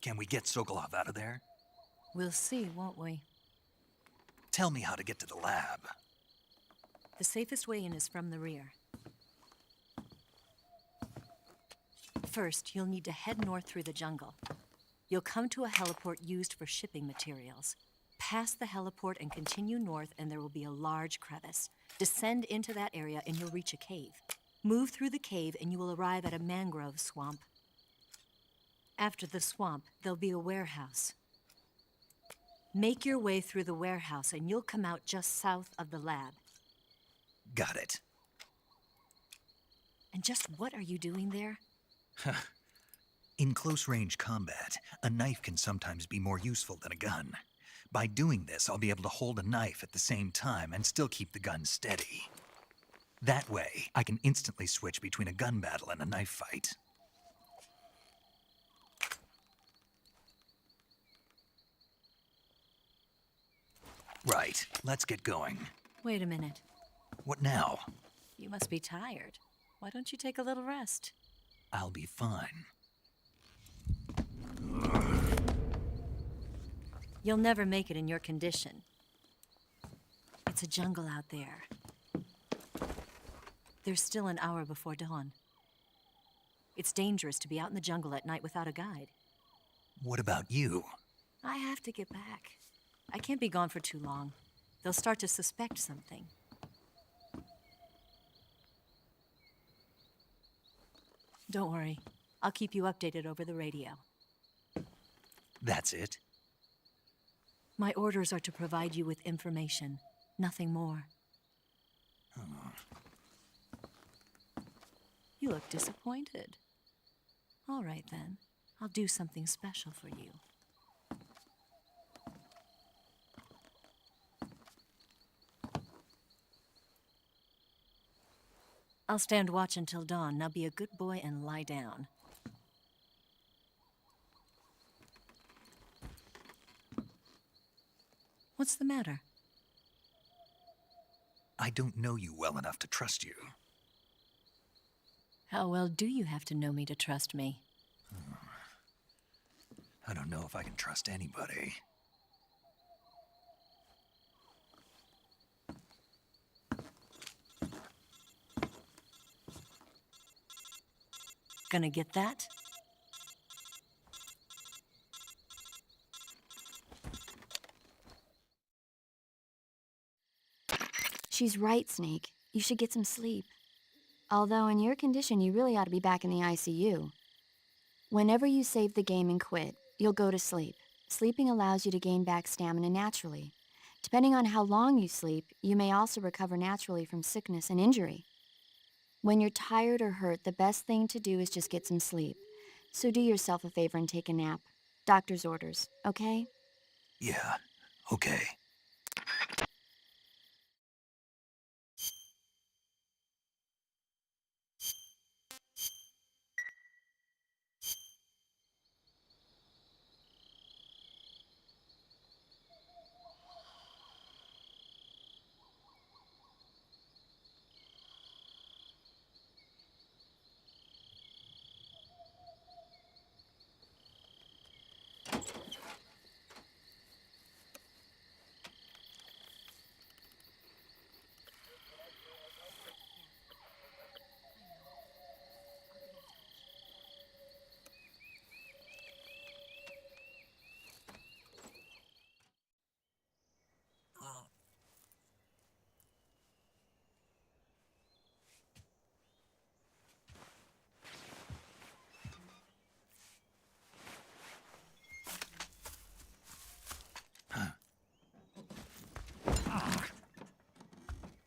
Speaker 3: Can we get Sokolov out of there?
Speaker 20: We'll see, won't we?
Speaker 3: Tell me how to get to the lab.
Speaker 20: The safest way in is from the rear. First, you'll need to head north through the jungle. You'll come to a heliport used for shipping materials. Pass the heliport and continue north, and there will be a large crevice. Descend into that area, and you'll reach a cave. Move through the cave, and you will arrive at a mangrove swamp. After the swamp, there'll be a warehouse. Make your way through the warehouse, and you'll come out just south of the lab.
Speaker 3: Got it.
Speaker 20: And just what are you doing there?
Speaker 3: In close-range combat, a knife can sometimes be more useful than a gun. By doing this, I'll be able to hold a knife at the same time and still keep the gun steady. That way, I can instantly switch between a gun battle and a knife fight. Right, let's get going.
Speaker 20: Wait a minute.
Speaker 3: What now?
Speaker 20: You must be tired. Why don't you take a little rest?
Speaker 3: I'll be fine.
Speaker 20: You'll never make it in your condition. It's a jungle out there. There's still an hour before dawn. It's dangerous to be out in the jungle at night without a guide.
Speaker 3: What about you?
Speaker 20: I have to get back. I can't be gone for too long. They'll start to suspect something. Don't worry. I'll keep you updated over the radio.
Speaker 3: That's it?
Speaker 20: My orders are to provide you with information, nothing more. You look disappointed. All right, then. I'll do something special for you. I'll stand watch until dawn. Now be a good boy and lie down. What's the matter?
Speaker 3: I don't know you well enough to trust you.
Speaker 20: How well do you have to know me to trust me?
Speaker 3: I don't know if I can trust anybody.
Speaker 20: Gonna get that?
Speaker 8: She's right, Snake. You should get some sleep. Although in your condition, you really ought to be back in the ICU. Whenever you save the game and quit, you'll go to sleep. Sleeping allows you to gain back stamina naturally. Depending on how long you sleep, you may also recover naturally from sickness and injury. When you're tired or hurt, the best thing to do is just get some sleep. So do yourself a favor and take a nap. Doctor's orders, okay?
Speaker 3: Yeah, okay.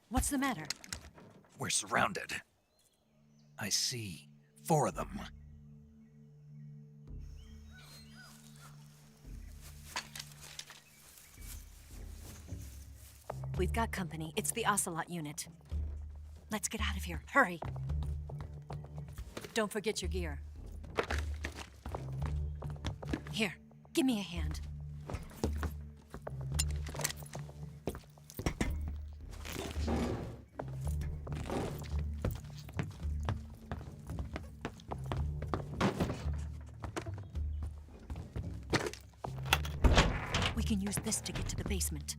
Speaker 20: What's the matter?
Speaker 3: We're surrounded. I see 4 of them.
Speaker 20: We've got company. It's the Ocelot unit. Let's get out of here. Hurry. Don't forget your gear. Here, give me a hand. We can use this to get to the basement.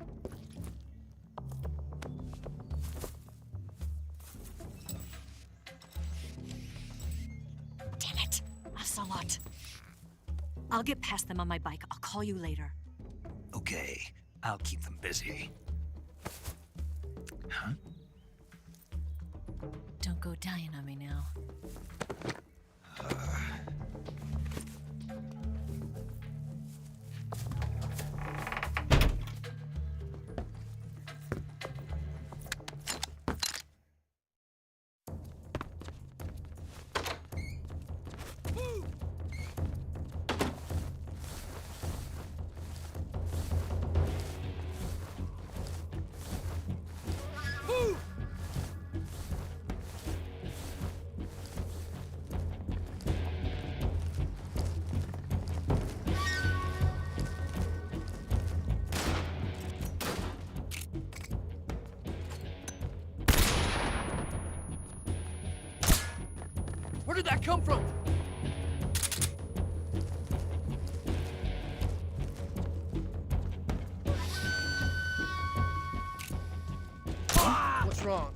Speaker 20: I'll get past them on my bike. I'll call you later.
Speaker 3: Okay, I'll keep them busy. Huh?
Speaker 20: Don't go dying on me now.
Speaker 10: Where did that come from? What's wrong?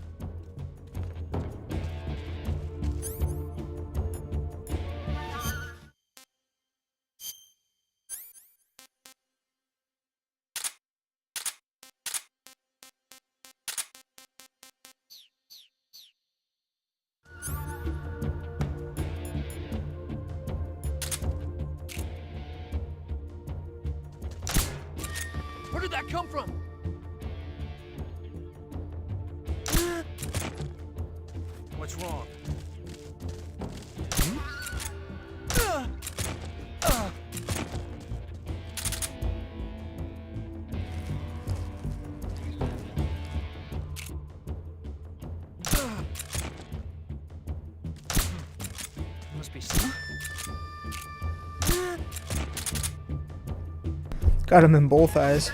Speaker 10: Where did that come from? What's wrong? Must be some.
Speaker 2: Got him in both eyes.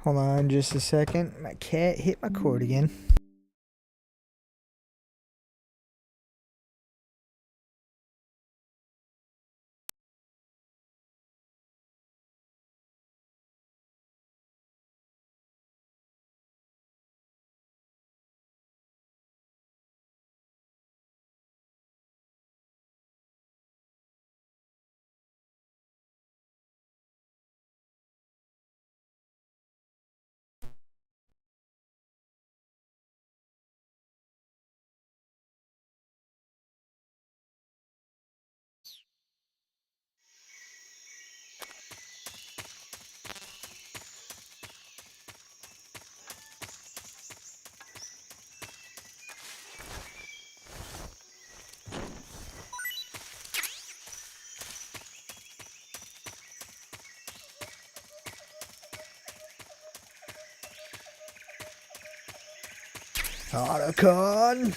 Speaker 2: Hold on just a second. My cat hit my cord again. Otacon.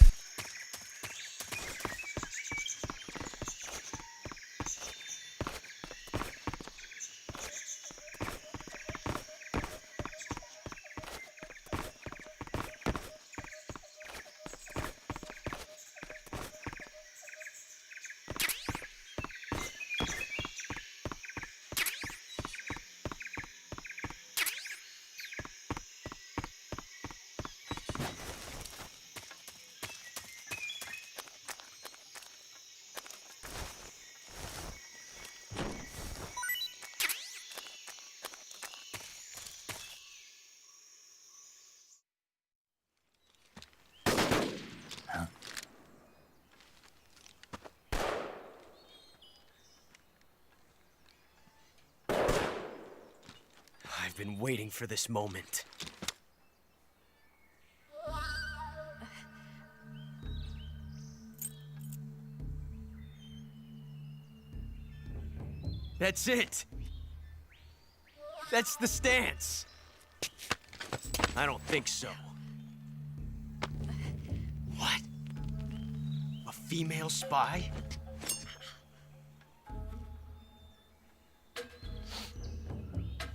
Speaker 12: I've been waiting for this moment. That's it! That's the stance! I don't think so. What? A female spy?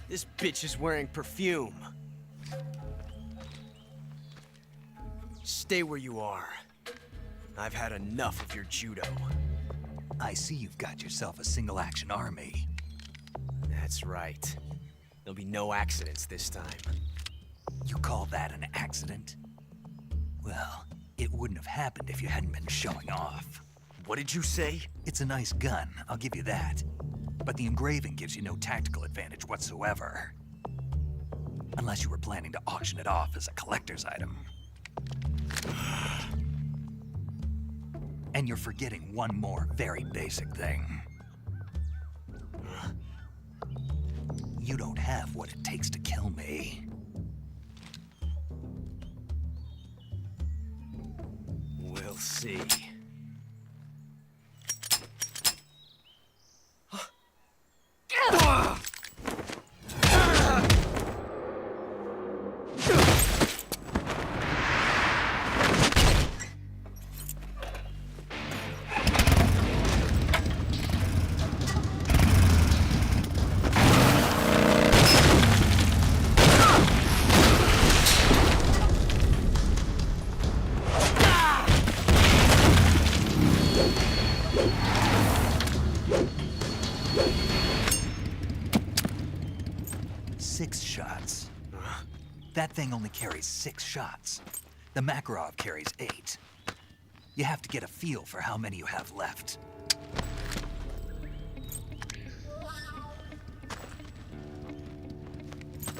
Speaker 12: This bitch is wearing perfume. Stay where you are. I've had enough of your judo.
Speaker 3: I see you've got yourself a single-action army.
Speaker 12: That's right. There'll be no accidents this time.
Speaker 3: You call that an accident? Well, it wouldn't have happened if you hadn't been showing off.
Speaker 12: What did you say?
Speaker 3: It's a nice gun, I'll give you that. But the engraving gives you no tactical advantage whatsoever. Unless you were planning to auction it off as a collector's item. And you're forgetting one more very basic thing. You don't have what it takes to kill me.
Speaker 12: We'll see.
Speaker 3: That thing only carries 6 shots. The Makarov carries 8. You have to get a feel for how many you have left.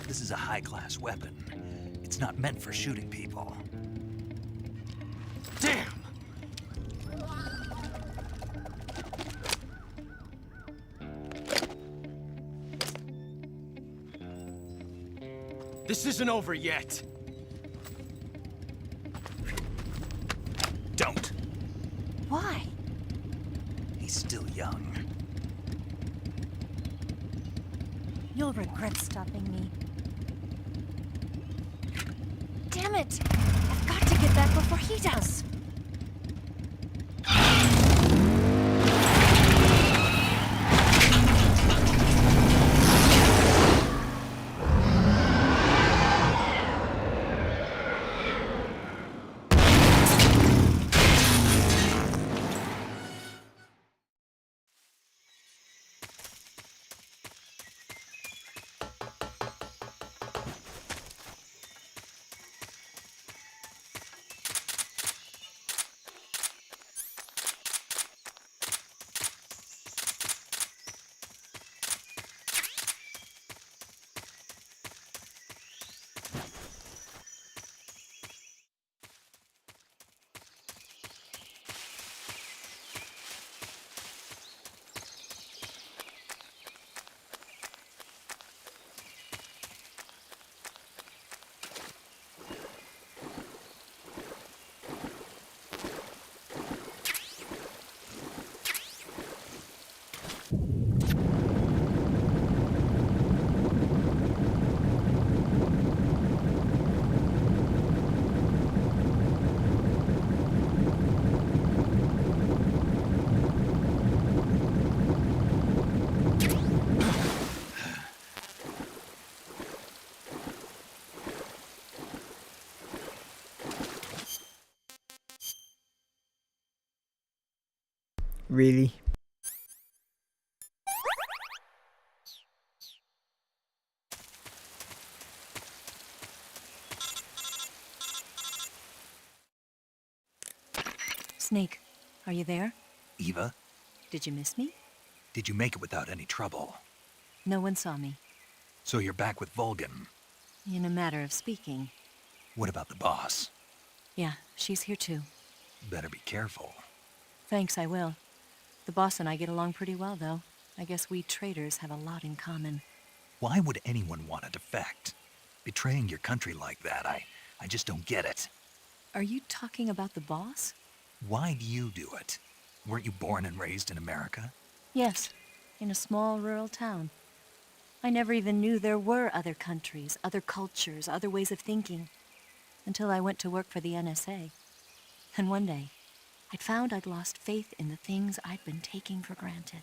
Speaker 3: This is a high-class weapon. It's not meant for shooting people.
Speaker 12: Damn! This isn't over yet.
Speaker 3: Don't.
Speaker 20: Why?
Speaker 3: He's still young.
Speaker 20: You'll regret stopping me. Damn it! I've got to get back before he does.
Speaker 2: Really?
Speaker 20: Snake, are you there?
Speaker 3: Eva,
Speaker 20: Did you miss me?
Speaker 3: did you make it without any trouble?
Speaker 20: No one saw me.
Speaker 3: So you're back with Vulcan.
Speaker 20: In a matter of speaking.
Speaker 3: What about the boss?
Speaker 20: Yeah, she's here too.
Speaker 3: Better be careful.
Speaker 20: Thanks, I will. The boss and I get along pretty well, though. I guess we traitors have a lot in common.
Speaker 3: Why would anyone want to defect? Betraying your country like that, I just don't get it.
Speaker 20: Are you talking about the boss?
Speaker 3: Why do you do it? Weren't you born and raised in America?
Speaker 20: Yes, in a small rural town. I never even knew there were other countries, other cultures, other ways of thinking, until I went to work for the NSA. And one day, I'd found I'd lost faith in the things I'd been taking for granted.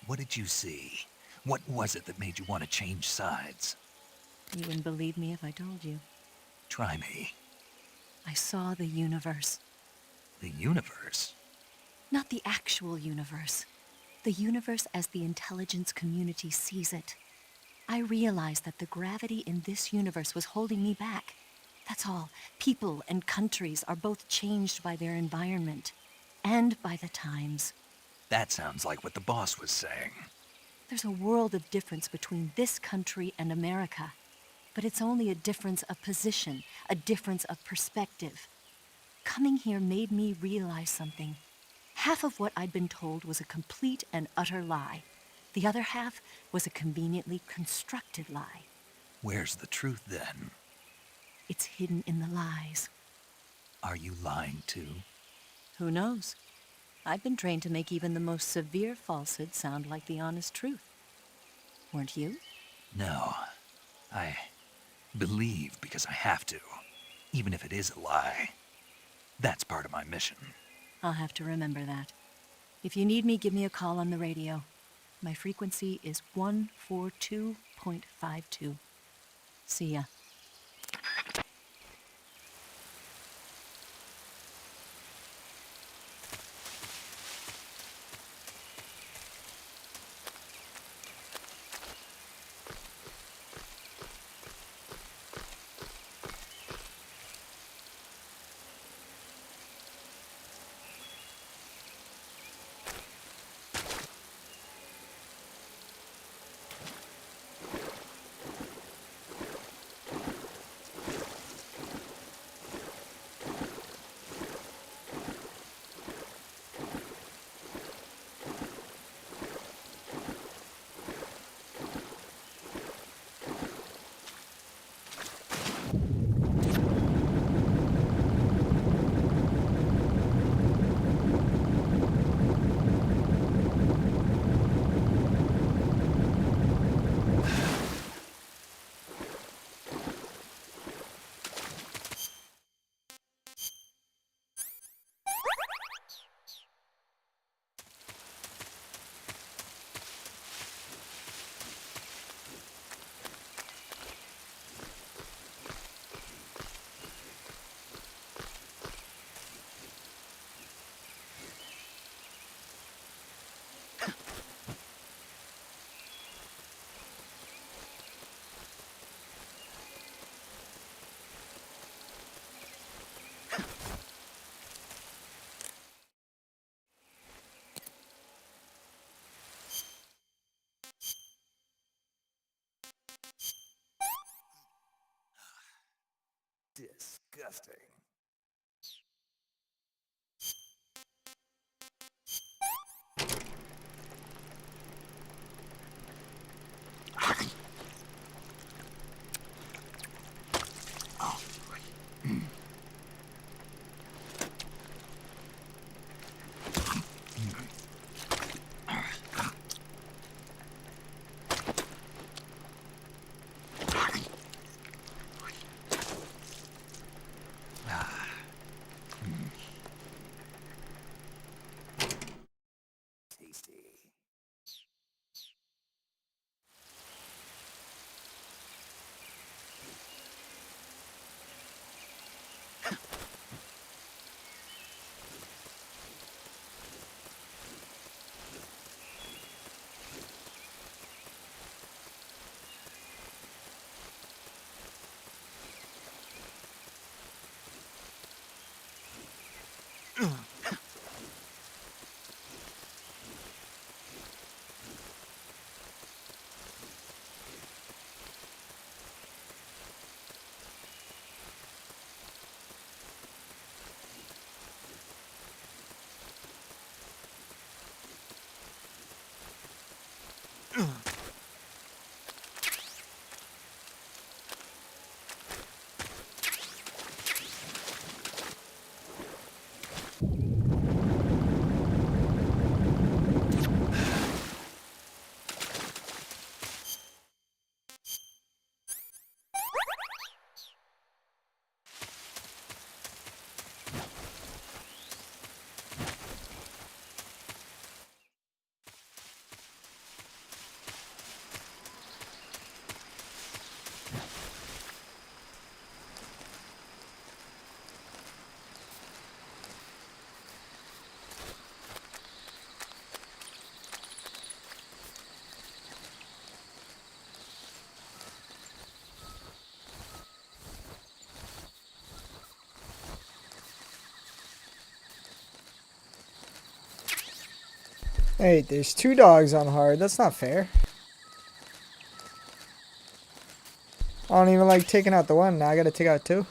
Speaker 3: What did you see? What was it that made you want to change sides?
Speaker 20: You wouldn't believe me if I told you.
Speaker 3: Try me.
Speaker 20: I saw the universe.
Speaker 3: The universe?
Speaker 20: Not the actual universe. The universe as the intelligence community sees it. I realized that the gravity in this universe was holding me back. That's all. People and countries are both changed by their environment and by the times.
Speaker 3: That sounds like what the boss was saying.
Speaker 20: There's a world of difference between this country and America. But it's only a difference of position, a difference of perspective. Coming here made me realize something. Half of what I'd been told was a complete and utter lie. The other half was a conveniently constructed lie.
Speaker 3: Where's the truth then?
Speaker 20: It's hidden in the lies.
Speaker 3: Are you lying too?
Speaker 20: Who knows? I've been trained to make even the most severe falsehood sound like the honest truth. Weren't you?
Speaker 3: No. I believe because I have to, even if it is a lie. That's part of my mission.
Speaker 20: I'll have to remember that. If you need me, give me a call on the radio. My frequency is 142.52. See ya.
Speaker 3: Disgusting.
Speaker 2: Hey, there's 2 dogs on hard. That's not fair. I don't even like taking out the one. Now I gotta take out 2.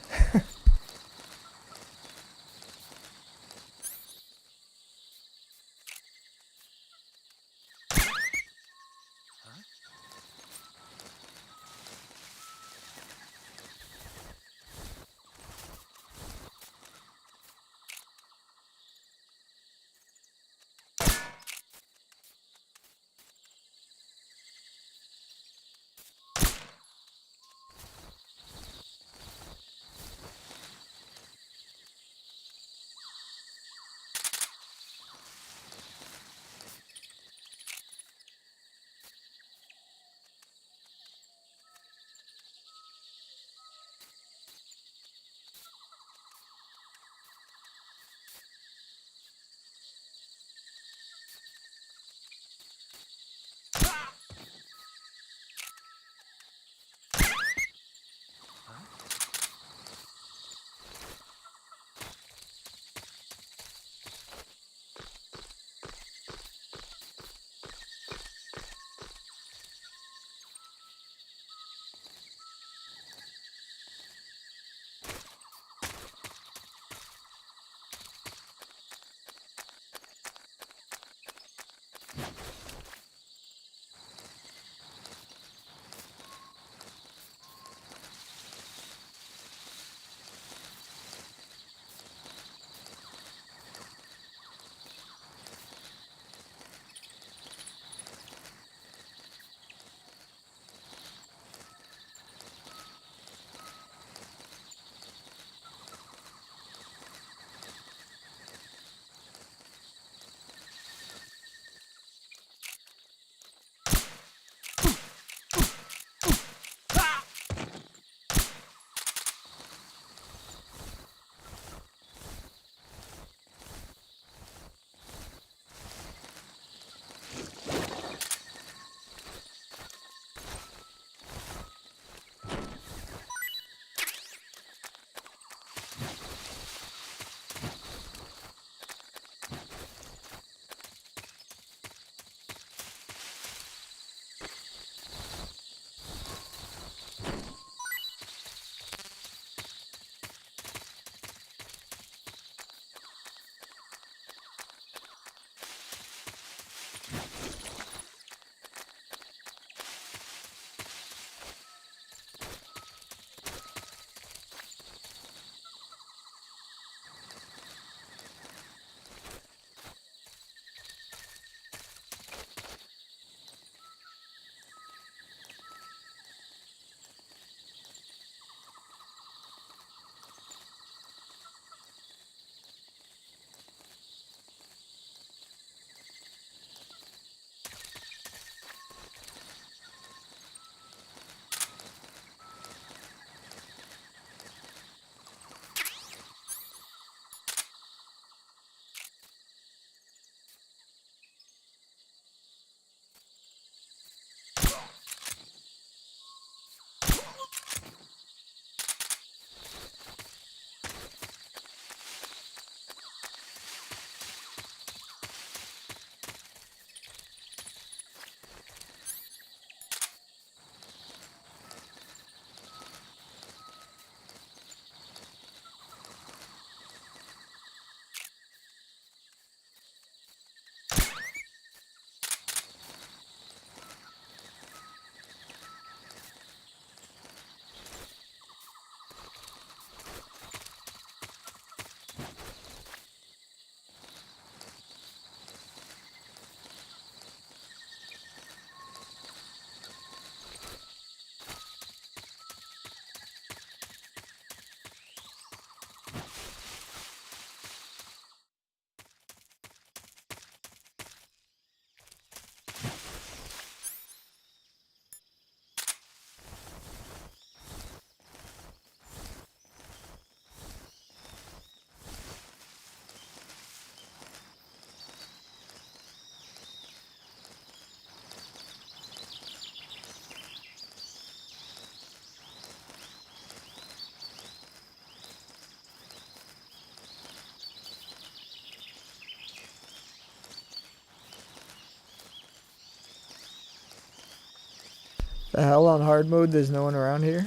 Speaker 2: The hell on hard mode, there's no one around here?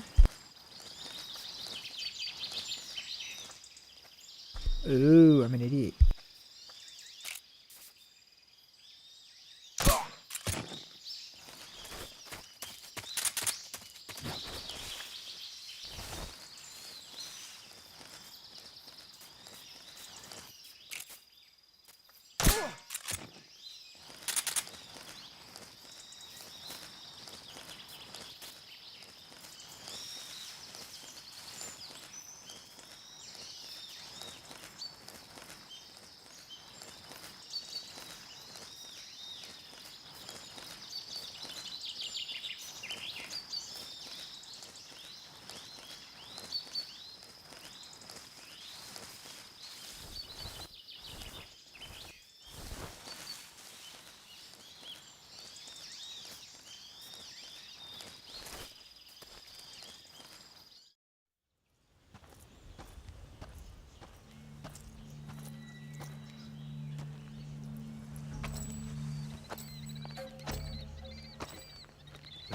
Speaker 2: Ooh, I'm an idiot.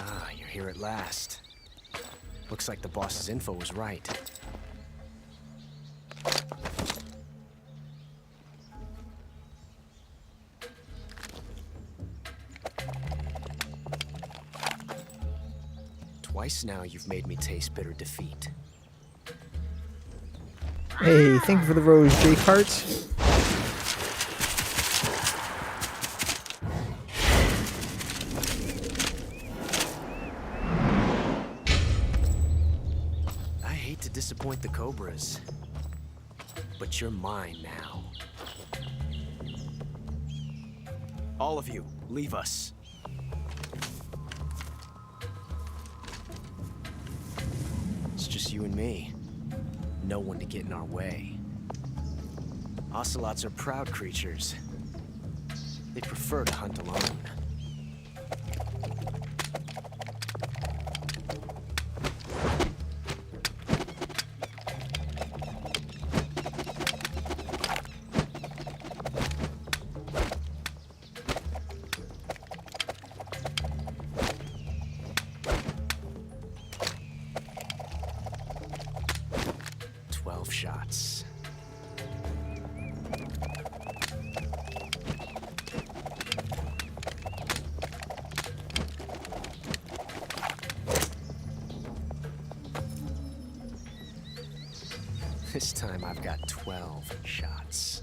Speaker 12: Ah, you're here at last. Looks like the boss's info was right. Twice now you've made me taste bitter defeat.
Speaker 2: Hey, thank you for the rose, Jake Hearts.
Speaker 12: I hate to disappoint the Cobras, but you're mine now. All of you, leave us. It's just you and me. No one to get in our way. Ocelots are proud creatures. They prefer to hunt alone. Shots. This time I've got 12 shots.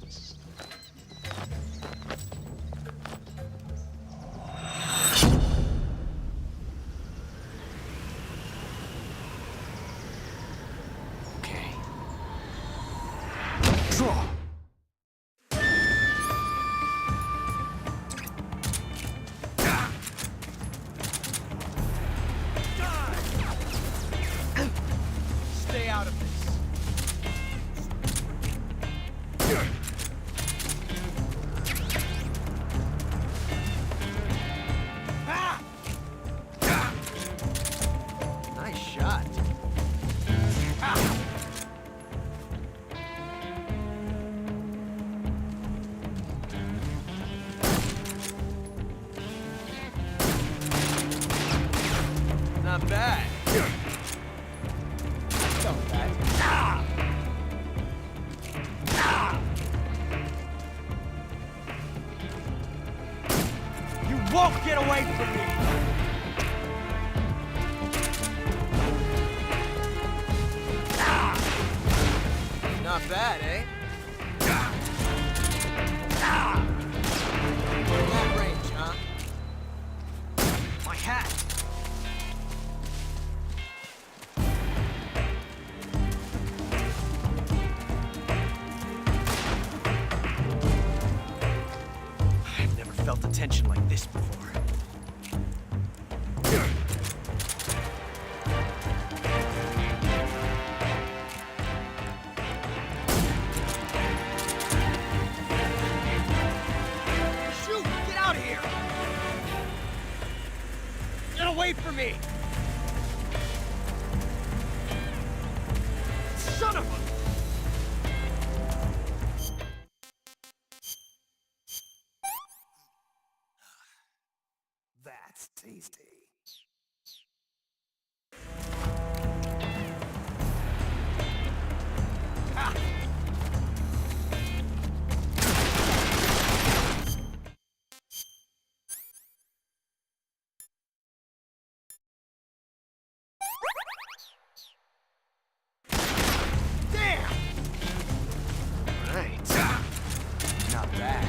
Speaker 10: Stay out of this.
Speaker 12: Nice shot. Not bad. Not bad.
Speaker 10: You won't get away from me!
Speaker 12: Not bad, eh? That range, huh?
Speaker 10: My hat!
Speaker 12: I've never felt a tension like this before.
Speaker 10: Shoot! Get out of here! Get away from me! Son of a...
Speaker 3: That's tasty.
Speaker 12: right. Not bad.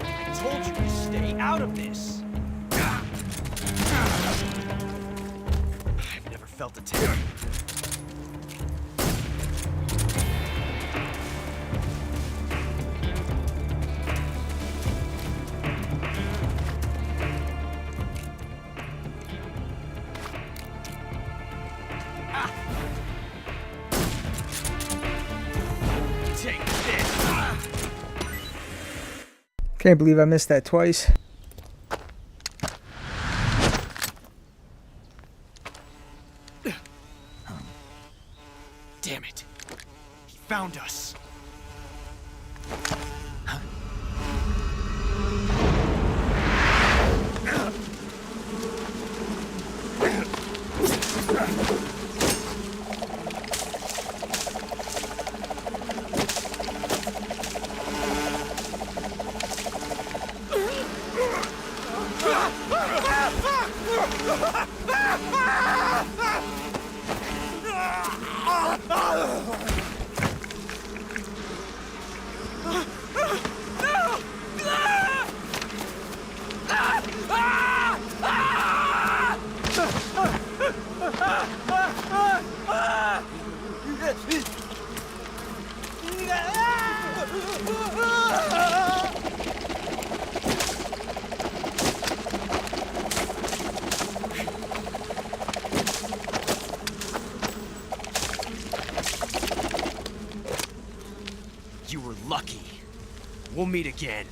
Speaker 18: I told you to stay out of this.
Speaker 12: I've never felt a terror.
Speaker 18: Take this.
Speaker 2: Can't believe I missed that twice.
Speaker 12: Damn it. He found us. You were lucky. We'll meet again.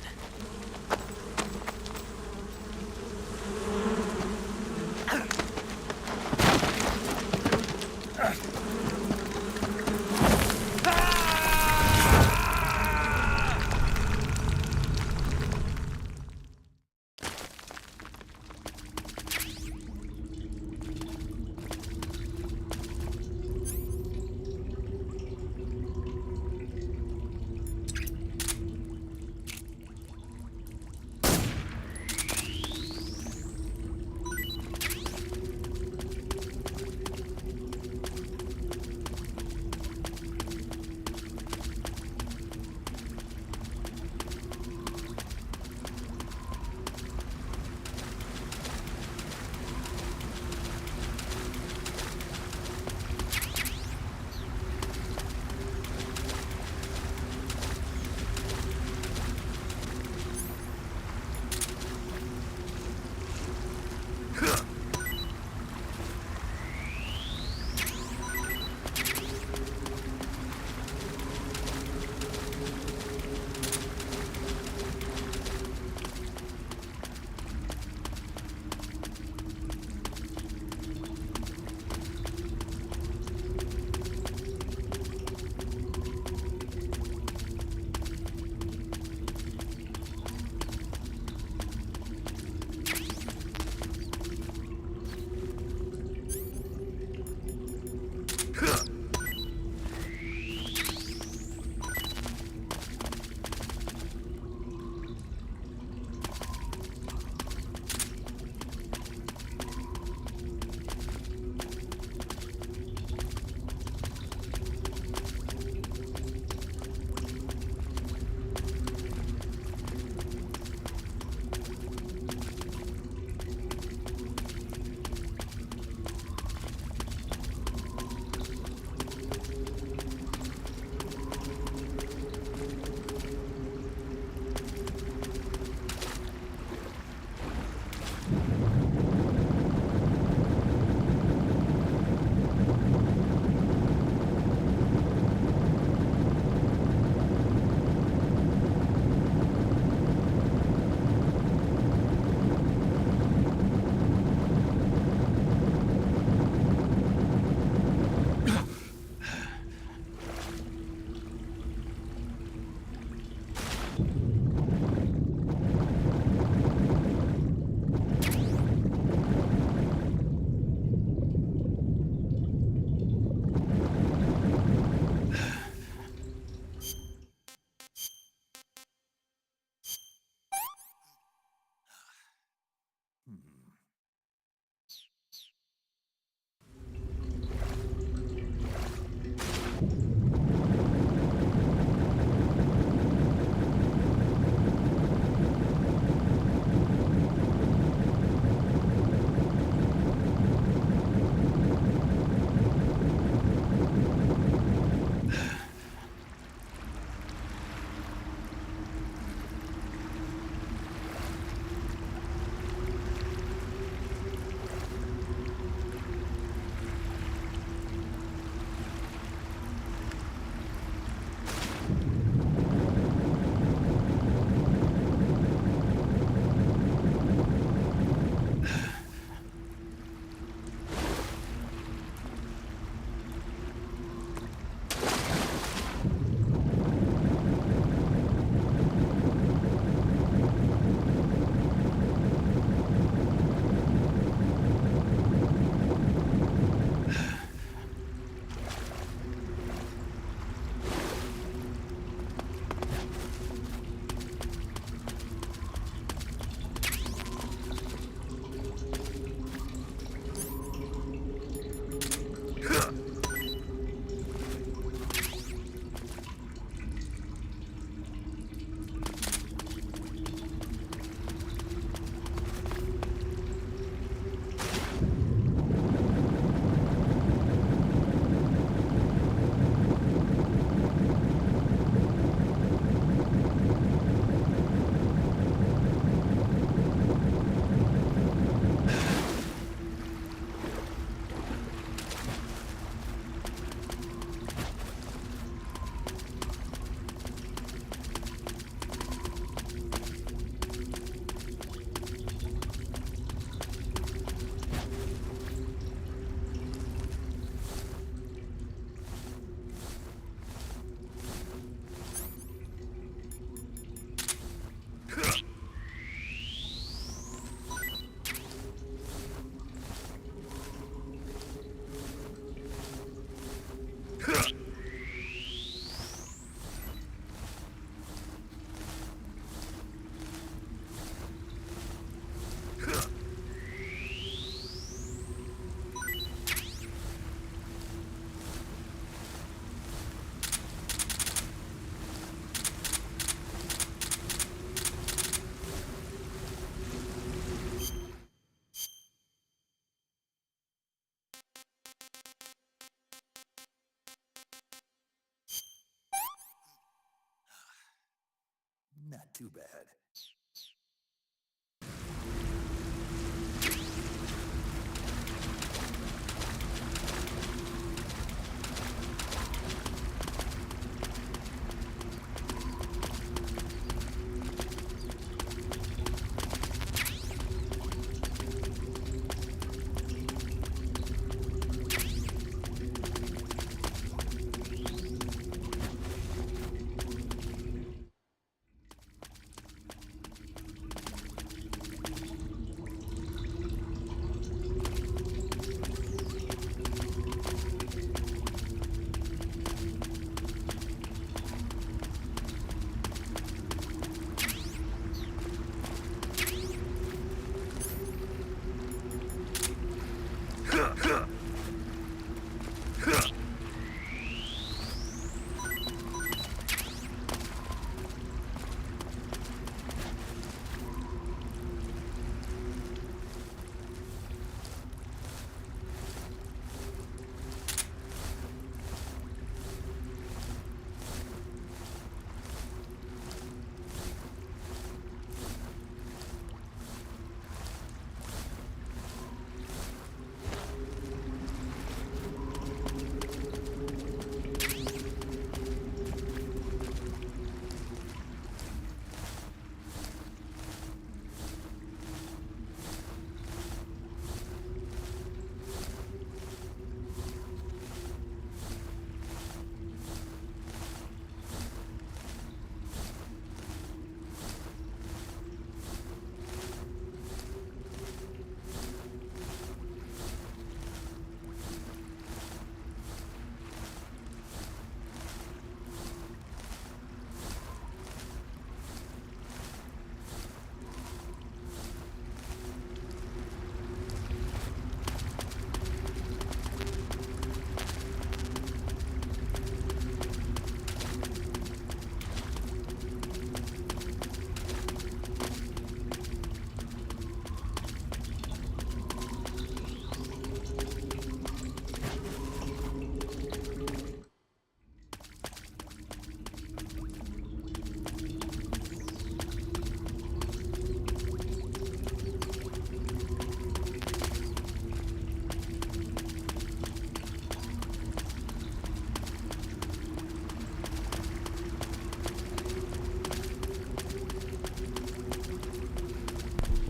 Speaker 14: Too bad.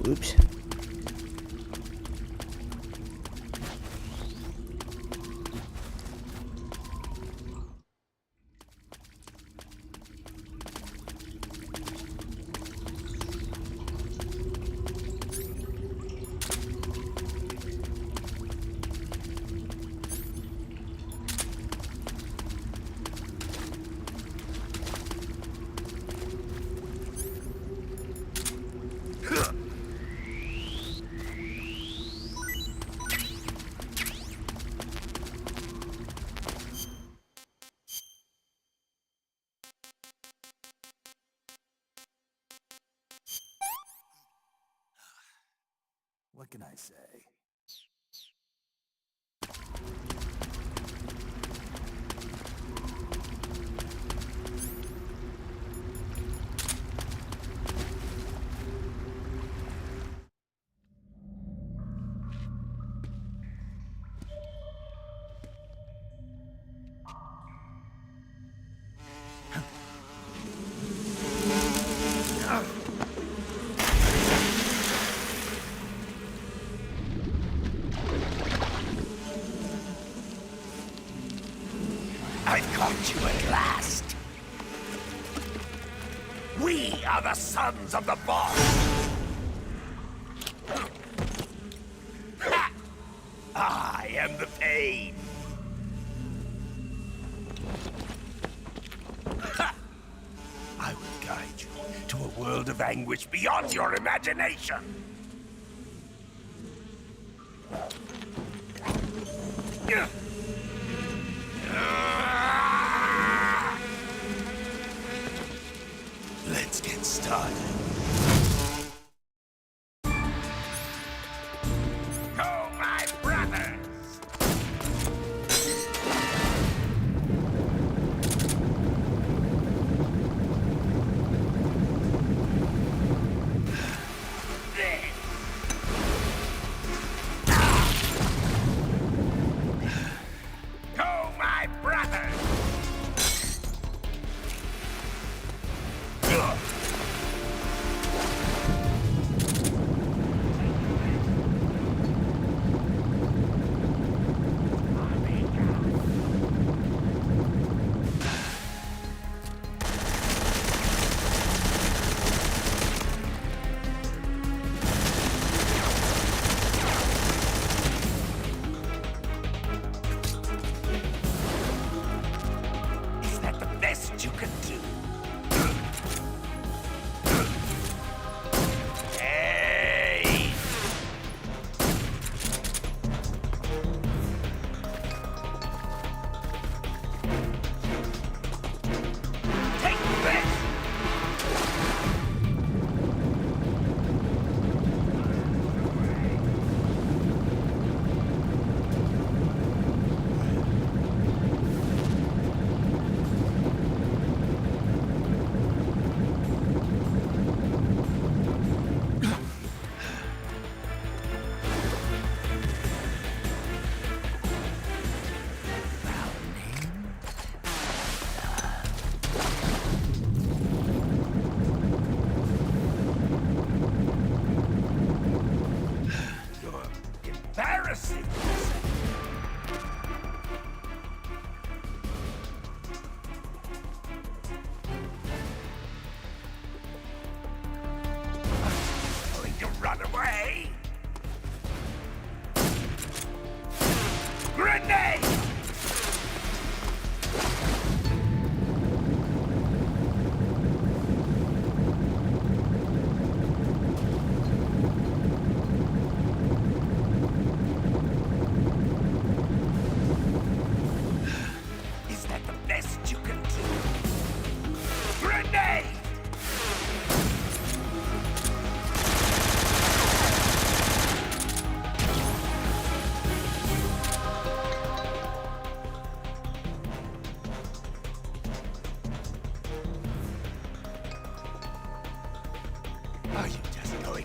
Speaker 2: Oops.
Speaker 14: What can I say?
Speaker 21: I've caught you at last. We are the sons of the boss. Ha! I am the pain. Ha! I will guide you to a world of anguish beyond your imagination. Let's get started. Oh, my brothers!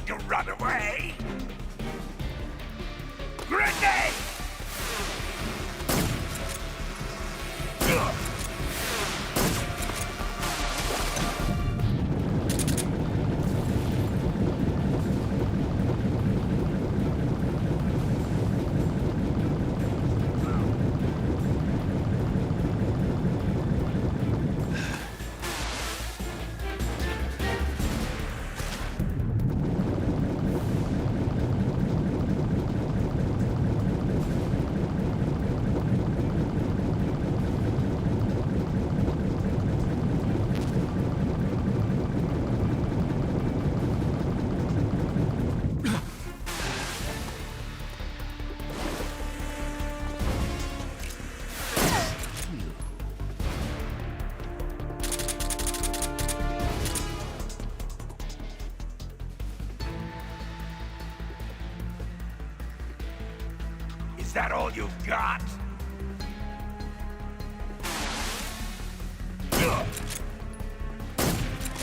Speaker 21: to run away? Grenade! Is that all you've got?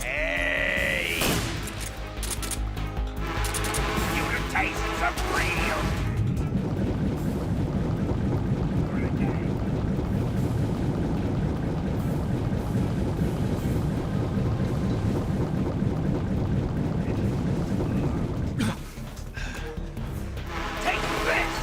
Speaker 21: Hey! You taste some real! Take this!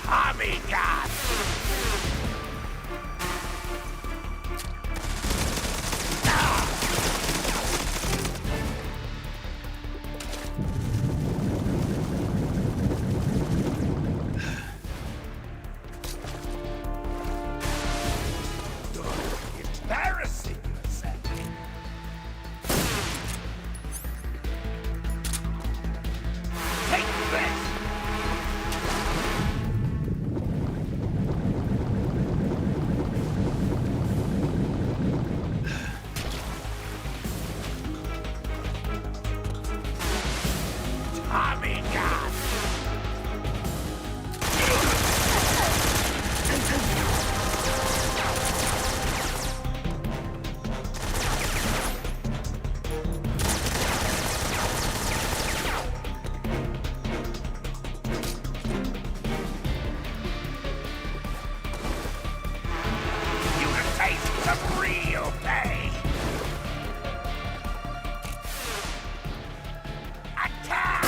Speaker 21: Tommy God! Embarrassing yourself. Take this! Tommy God! You can taste some real pain! Attack!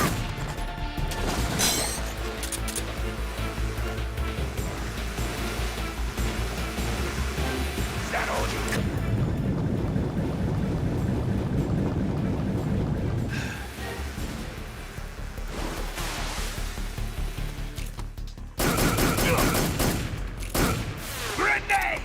Speaker 21: Is that all you Grenade!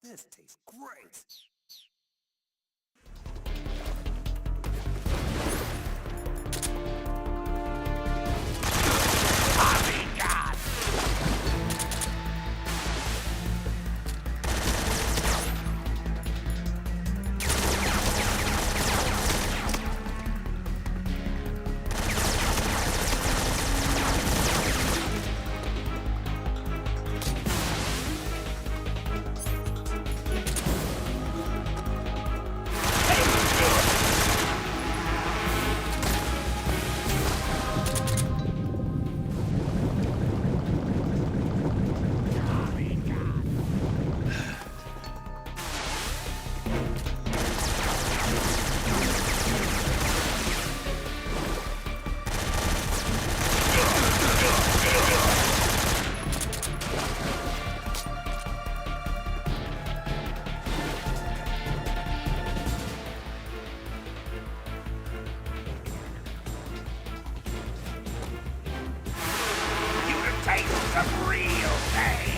Speaker 21: This tastes great. Tommy God! some real pain.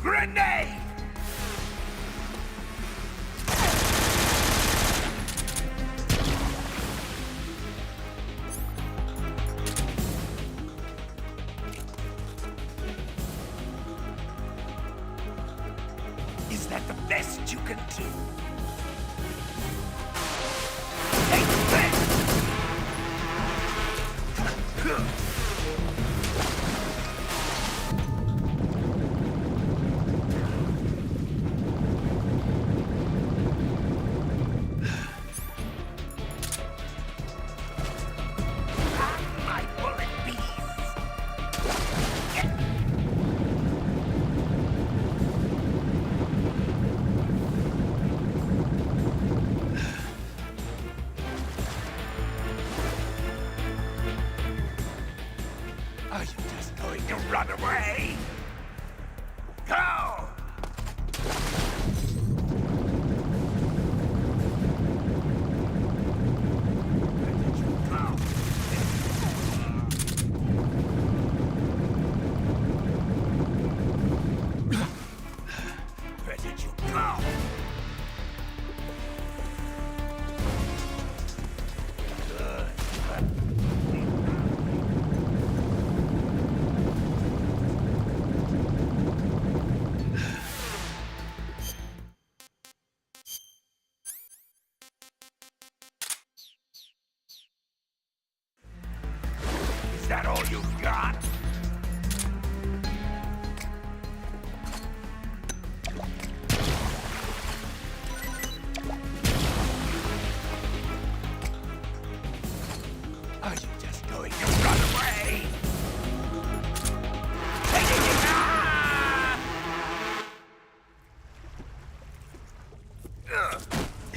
Speaker 21: Grenade! Is that the best you can do? Take this!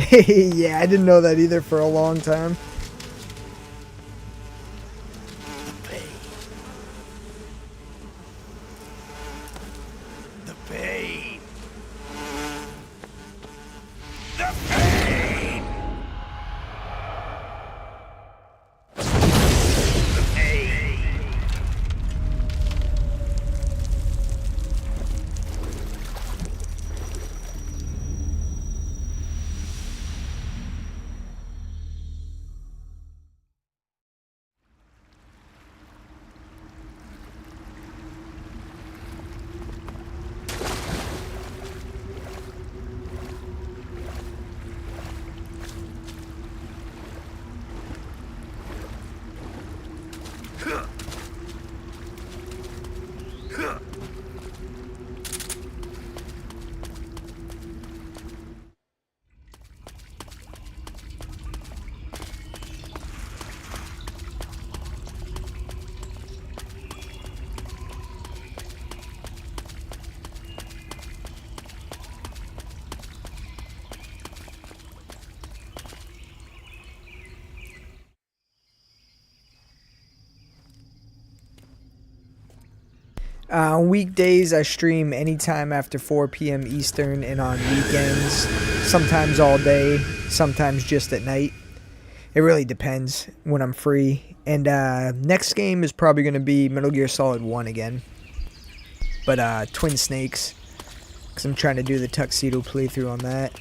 Speaker 2: Yeah, I didn't know that either for a long time.
Speaker 21: The pain. The pain. The pain.
Speaker 2: On weekdays, I stream anytime after 4 p.m. Eastern, and on weekends, sometimes all day, sometimes just at night. It really depends when I'm free. And next game is probably going to be Metal Gear Solid 1 again. But Twin Snakes, because I'm trying to do the Tuxedo playthrough on that.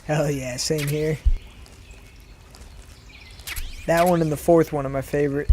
Speaker 2: Hell yeah, same here. That one and the fourth one are my favorite.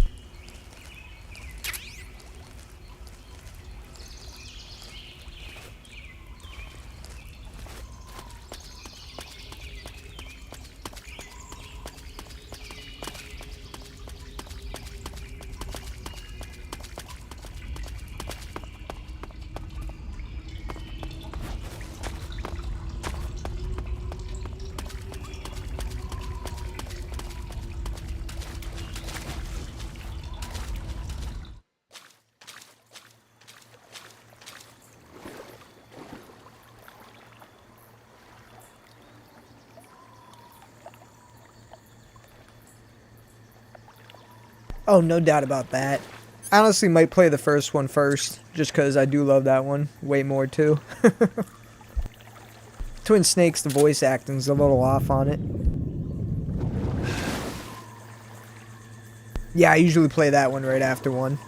Speaker 2: Oh, no doubt about that. I honestly might play the first one first, just because I do love that one way more too. Twin Snakes, the voice acting's a little off on it. Yeah, I usually play that one right after one.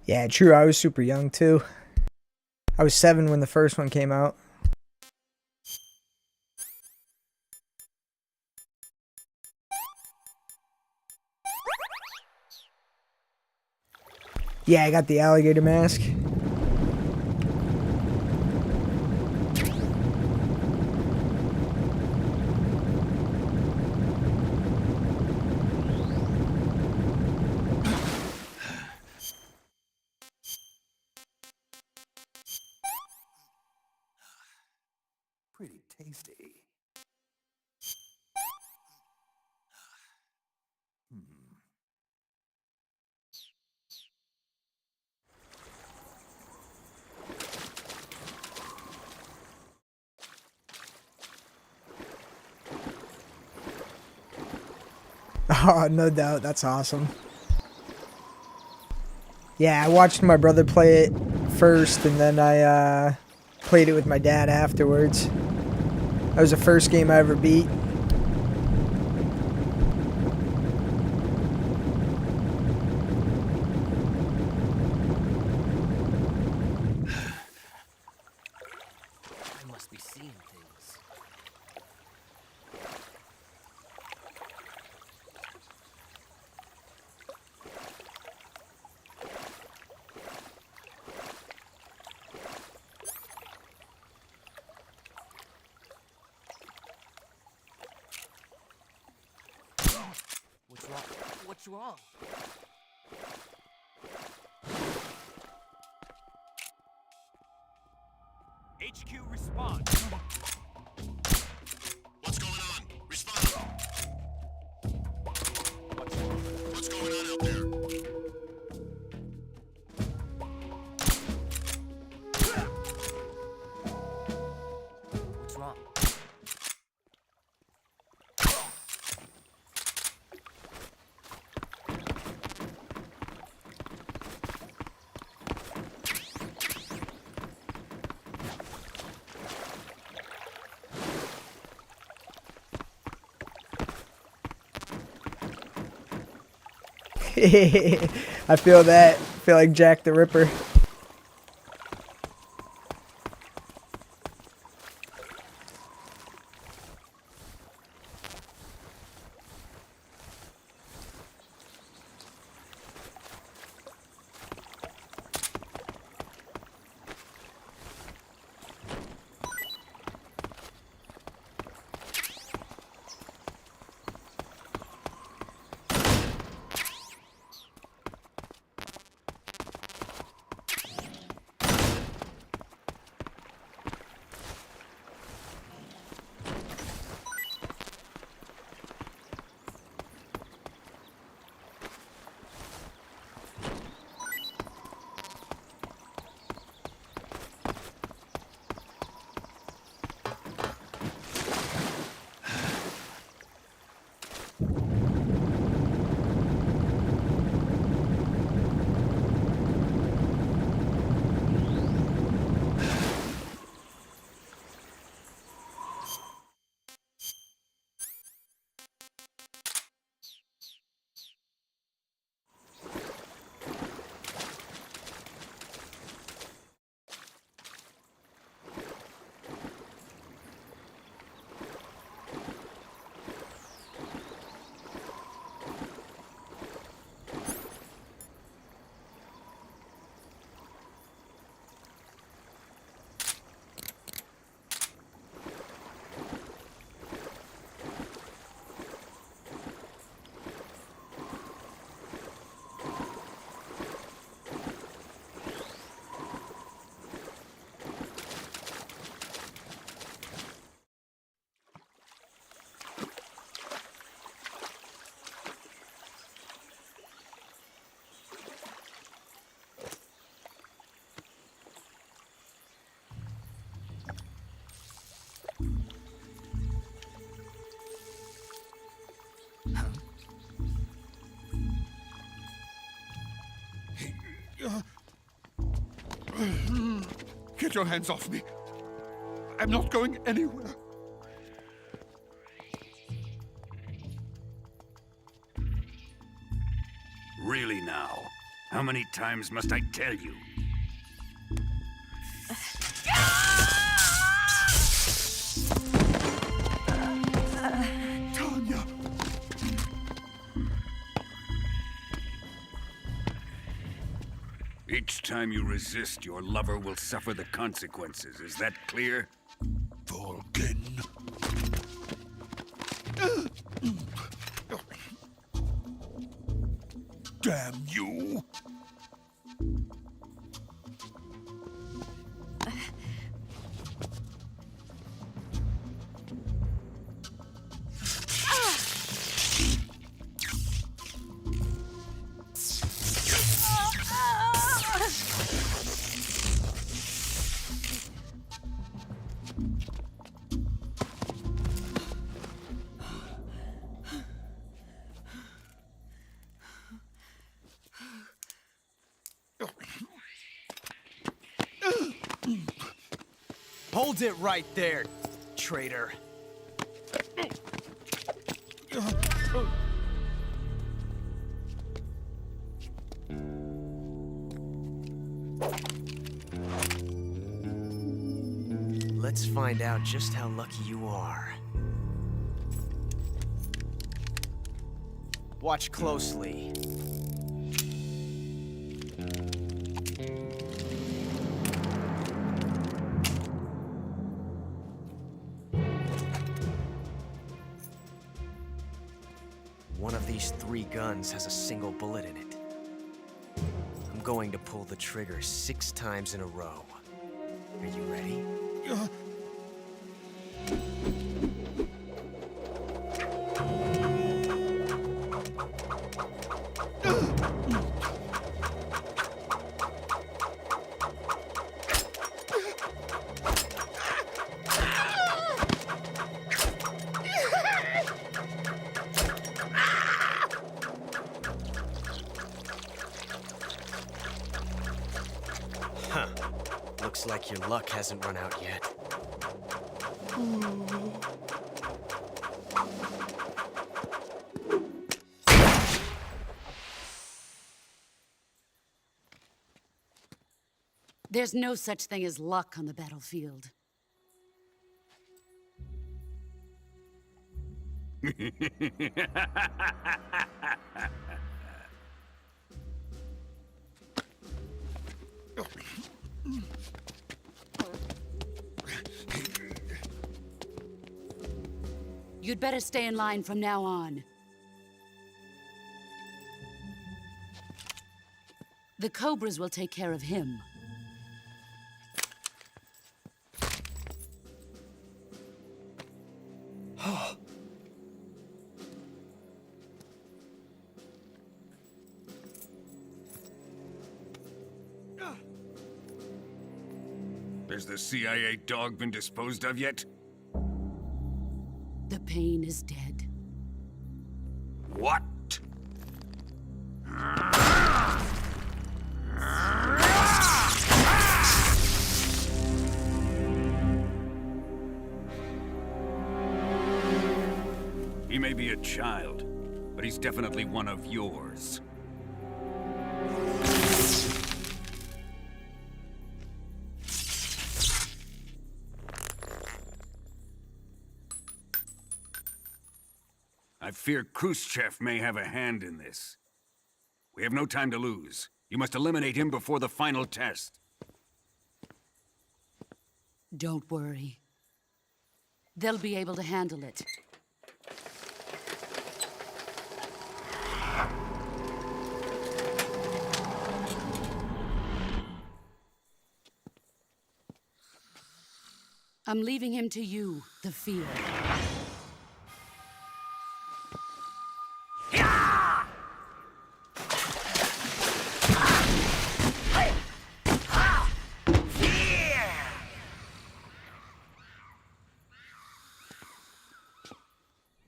Speaker 2: Yeah, true. I was super young too. I was 7 when the first one came out. Yeah, I got the alligator mask.
Speaker 14: Pretty tasty.
Speaker 2: Oh, no doubt. That's awesome. Yeah, I watched my brother play it first, and then I played it with my dad afterwards. That was the first game I ever beat.
Speaker 12: I must be seeing things. What's wrong? What's wrong?
Speaker 18: HQ, respond.
Speaker 19: What's going on? Respond. What's going on out there?
Speaker 12: What's wrong?
Speaker 2: I feel that. I feel like Jack the Ripper.
Speaker 11: Get your hands off me. I'm not going anywhere.
Speaker 14: Really now? How many times must I tell you?
Speaker 11: Tanya!
Speaker 14: Each time you resist, your lover will suffer the consequences. Is that clear?
Speaker 11: Volgin. Damn you!
Speaker 12: Hold it right there, traitor. Let's find out just how lucky you are. Watch closely. One of these 3 guns has a single bullet in it. I'm going to pull the trigger 6 times in a row. Are you ready? Huh. Looks like your luck hasn't run out yet.
Speaker 9: There's no such thing as luck on the battlefield. You'd better stay in line from now on. The Cobras will take care of him.
Speaker 14: Has the CIA dog been disposed of yet?
Speaker 9: The pain is dead.
Speaker 14: What? He may be a child, but he's definitely one of yours. I fear Khrushchev may have a hand in this. We have no time to lose. You must eliminate him before the final test.
Speaker 9: Don't worry. They'll be able to handle it. I'm leaving him to you, the field.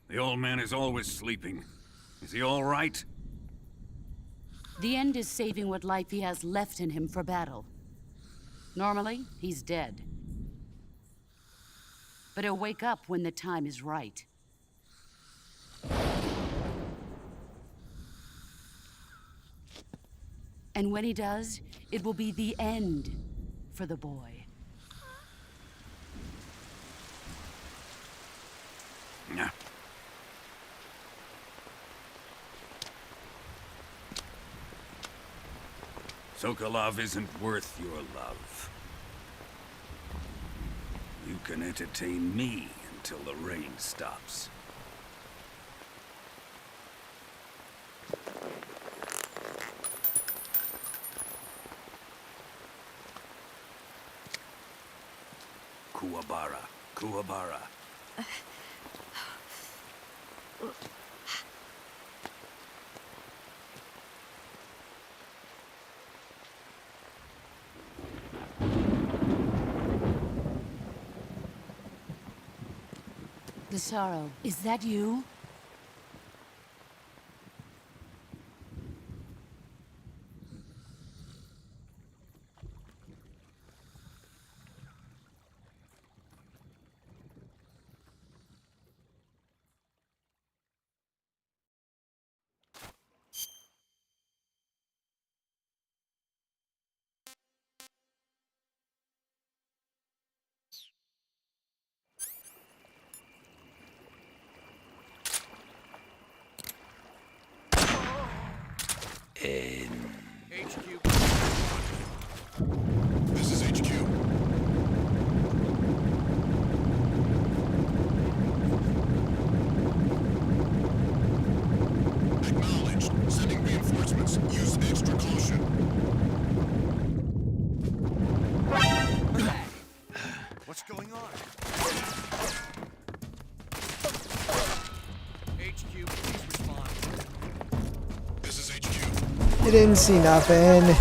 Speaker 14: The old man is always sleeping. Is he all right?
Speaker 9: The end is saving what life he has left in him for battle. Normally, he's dead. But he'll wake up when the time is right. And when he does, it will be the end for the boy.
Speaker 14: Yeah. Sokolov isn't worth your love. You can entertain me until the rain stops. Kuwabara. Kuwabara.
Speaker 9: Desaro, is that you?
Speaker 19: HQ. This is HQ. Acknowledged. Sending reinforcements. Use extra caution.
Speaker 21: What's going on?
Speaker 19: HQ, please respond. This is HQ.
Speaker 2: You didn't see nothing.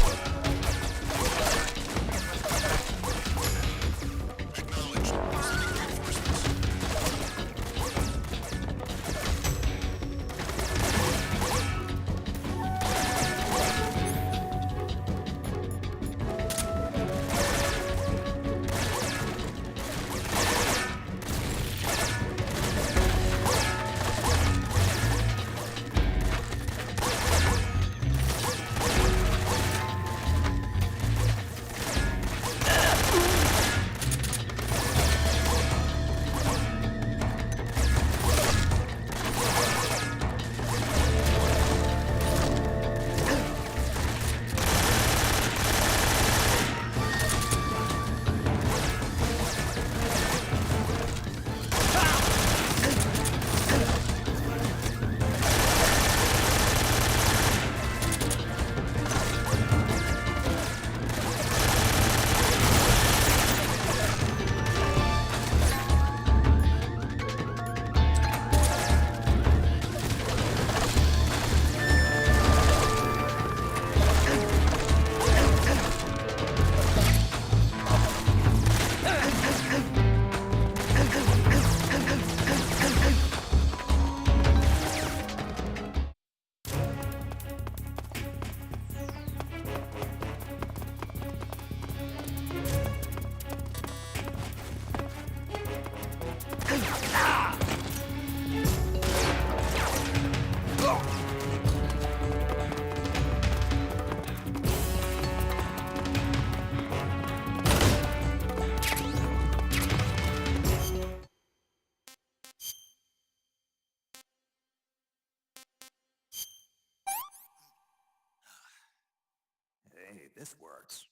Speaker 3: Hey, this works.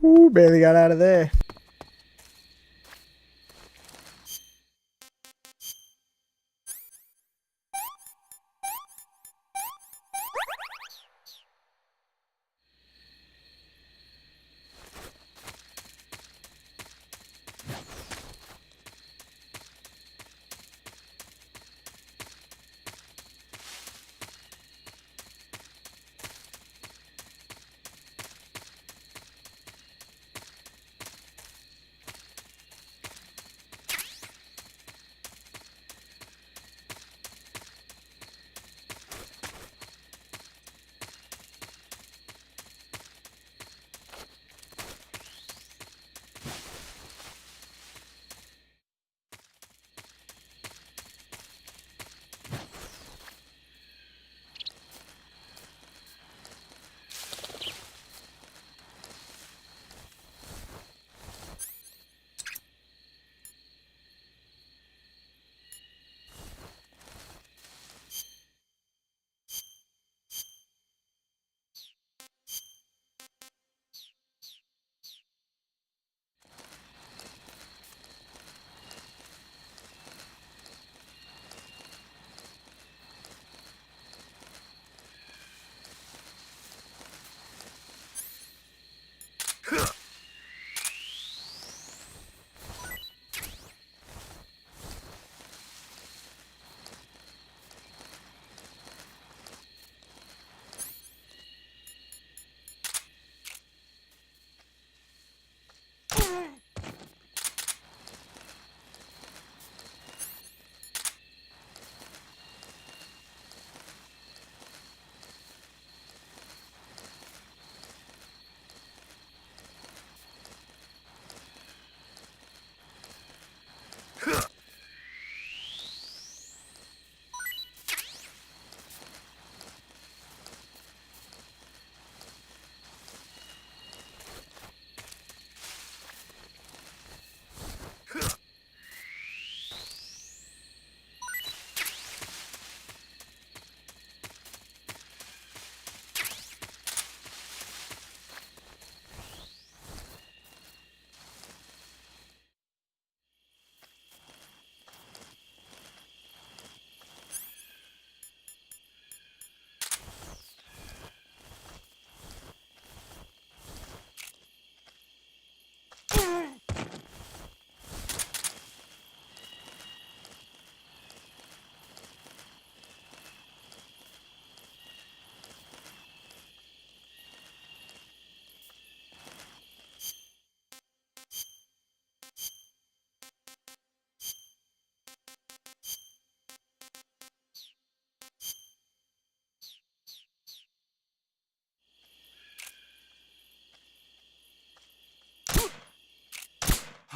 Speaker 2: Ooh, barely got out of there.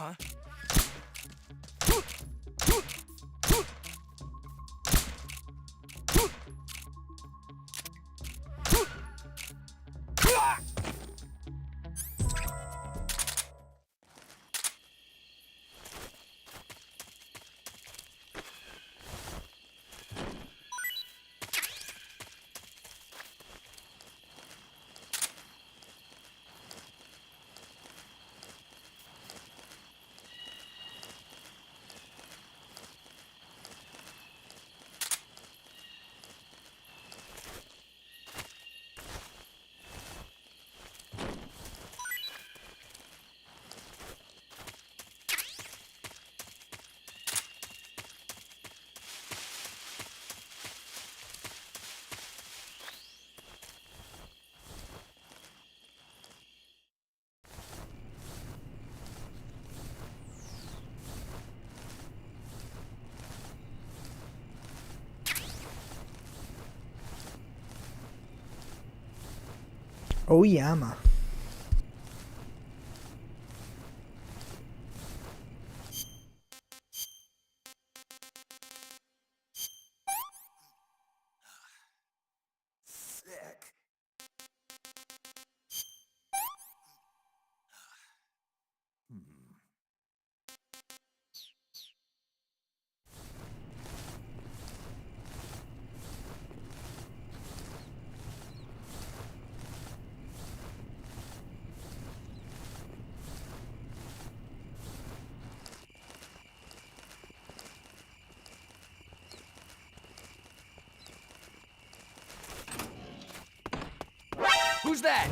Speaker 12: huh?
Speaker 2: Oyama.
Speaker 21: Sick.
Speaker 12: Who's that?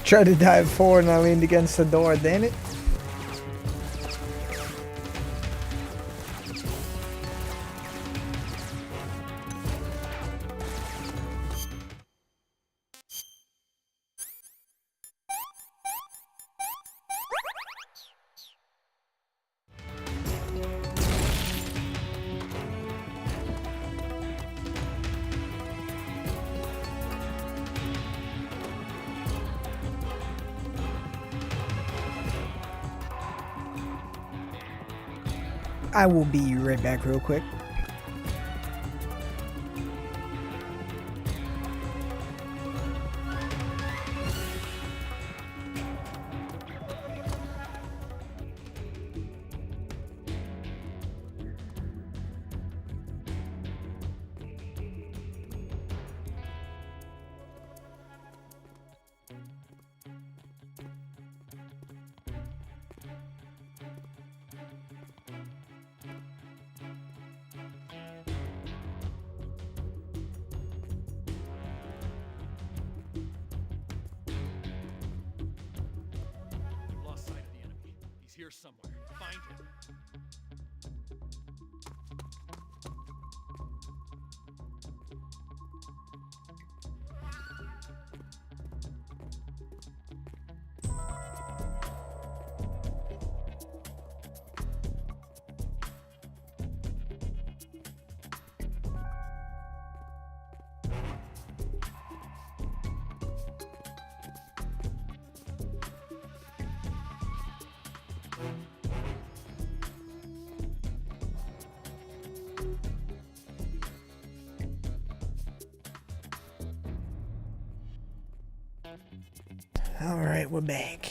Speaker 2: Tried to dive forward and I leaned against the door, damn it. I will be right back real quick.
Speaker 10: Lost sight of the enemy. He's here somewhere. Find him.
Speaker 2: All right, we're back.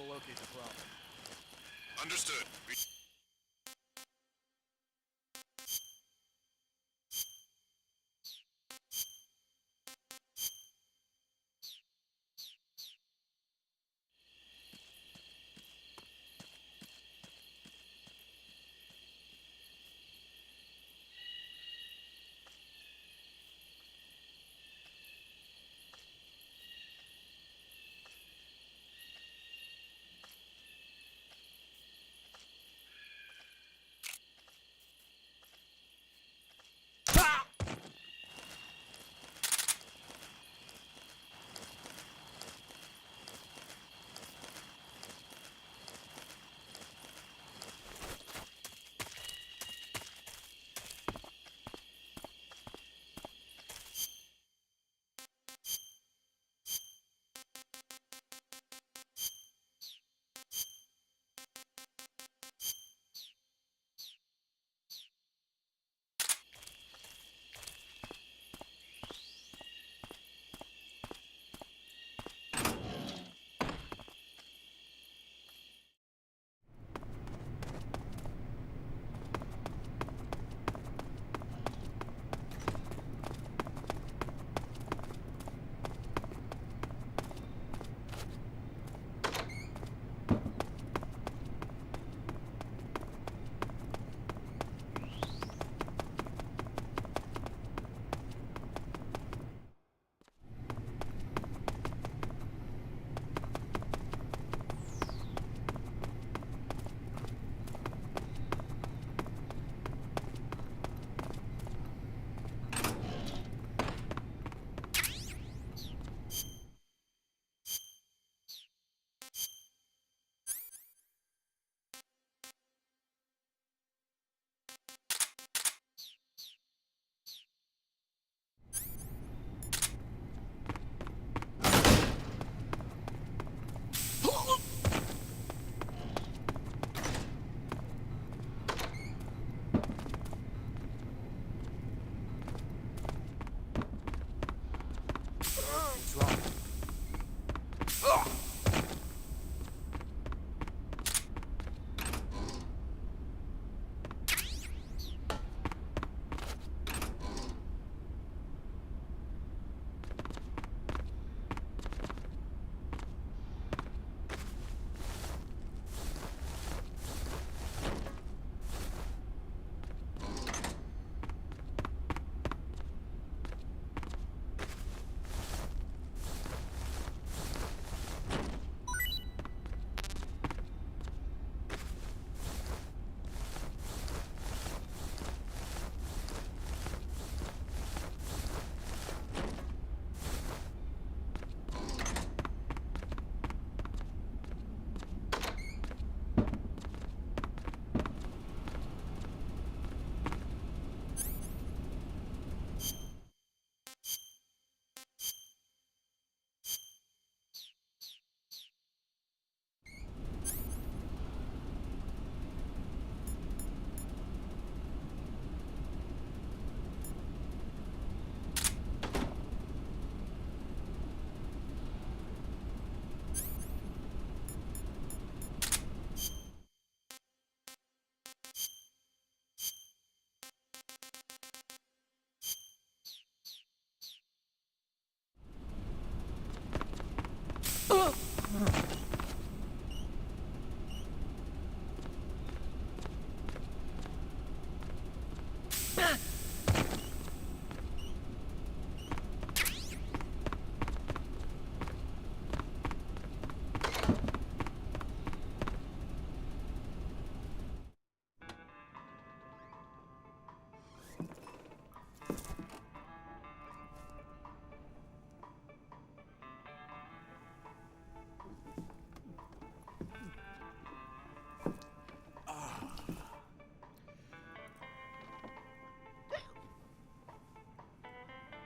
Speaker 10: locate the problem.
Speaker 19: Understood.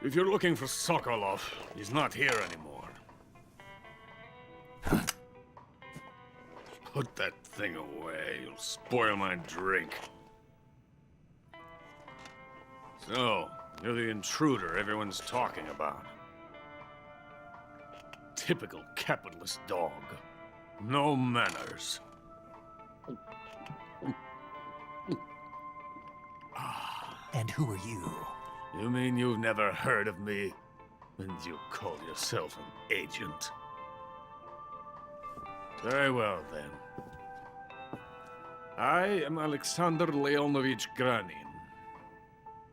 Speaker 4: If you're looking for Sokolov, he's not here anymore. Put that thing away. You'll spoil my drink. So, you're the intruder everyone's talking about. Typical capitalist dog. No manners.
Speaker 3: And who are you?
Speaker 4: You mean you've never heard of me? And you call yourself an agent? Very well, then. I am Alexander Leonovich Granin.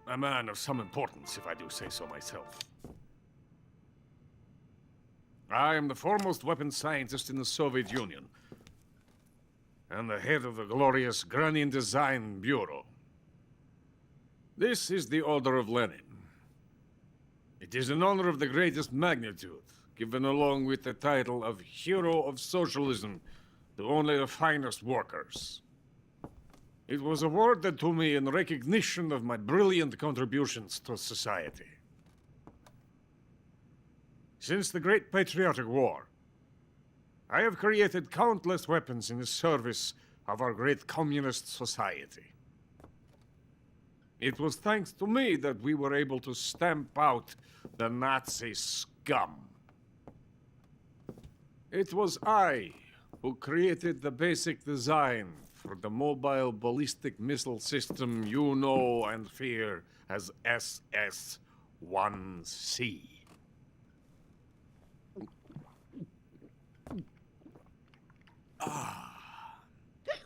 Speaker 4: A man of some importance, if I do say so myself. I am the foremost weapons scientist in the Soviet Union, and the head of the glorious Granin Design Bureau. This is the Order of Lenin. It is an honor of the greatest magnitude, given along with the title of Hero of Socialism to only the finest workers. It was awarded to me in recognition of my brilliant contributions to society. Since the Great Patriotic War, I have created countless weapons in the service of our great communist society. It was thanks to me that we were able to stamp out the Nazi scum. It was I who created the basic design for the mobile ballistic missile system you know and fear as SS-1C.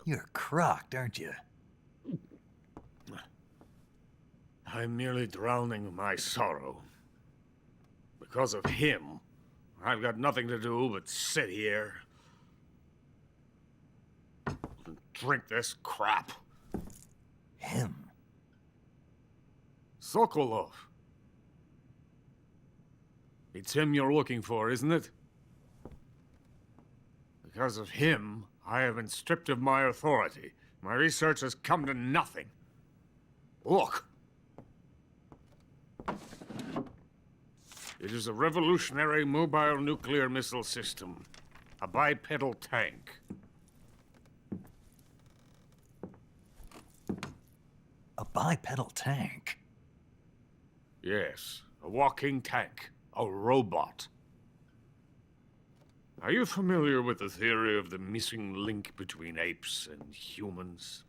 Speaker 3: You're crocked, aren't you?
Speaker 4: I'm merely drowning my sorrow. Because of him, I've got nothing to do but sit here and drink this crap.
Speaker 3: Him?
Speaker 4: Sokolov. It's him you're looking for, isn't it? Because of him, I have been stripped of my authority. My research has come to nothing. Look. It is a revolutionary mobile nuclear missile system. A bipedal tank.
Speaker 3: A bipedal tank?
Speaker 4: Yes, a walking tank. A robot. Are you familiar with the theory of the missing link between apes and humans?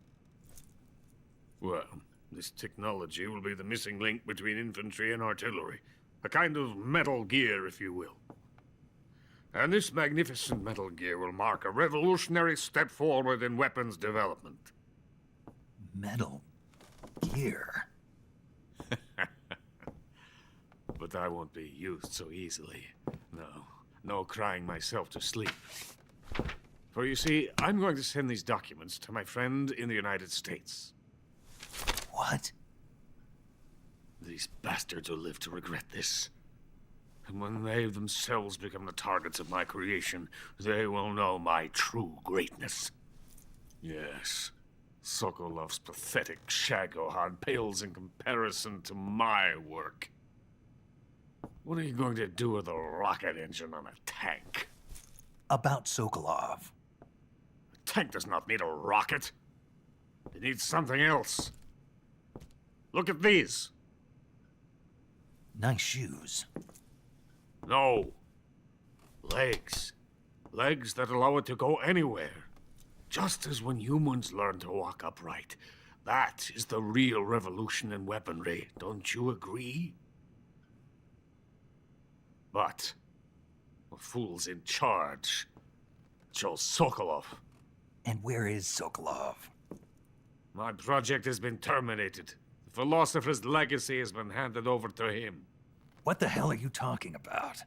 Speaker 4: Well, this technology will be the missing link between infantry and artillery. A kind of Metal Gear, if you will. And this magnificent Metal Gear will mark a revolutionary step forward in weapons development.
Speaker 3: Metal Gear?
Speaker 4: But I won't be used so easily. No crying myself to sleep. For you see, I'm going to send these documents to my friend in the United States.
Speaker 3: What?
Speaker 4: These bastards will live to regret this. And when they themselves become the targets of my creation, they will know my true greatness. Yes, Sokolov's pathetic Shagohod pales in comparison to my work. What are you going to do with a rocket engine on a tank?
Speaker 3: About Sokolov.
Speaker 4: A tank does not need a rocket. It needs something else. Look at these.
Speaker 3: Nice shoes.
Speaker 4: No. Legs. Legs that allow it to go anywhere. Just as when humans learn to walk upright. That is the real revolution in weaponry. Don't you agree? But the fool's in charge. Joe Sokolov.
Speaker 3: And where is Sokolov?
Speaker 4: My project has been terminated. The philosopher's legacy has been handed over to him.
Speaker 3: What the hell are you talking about?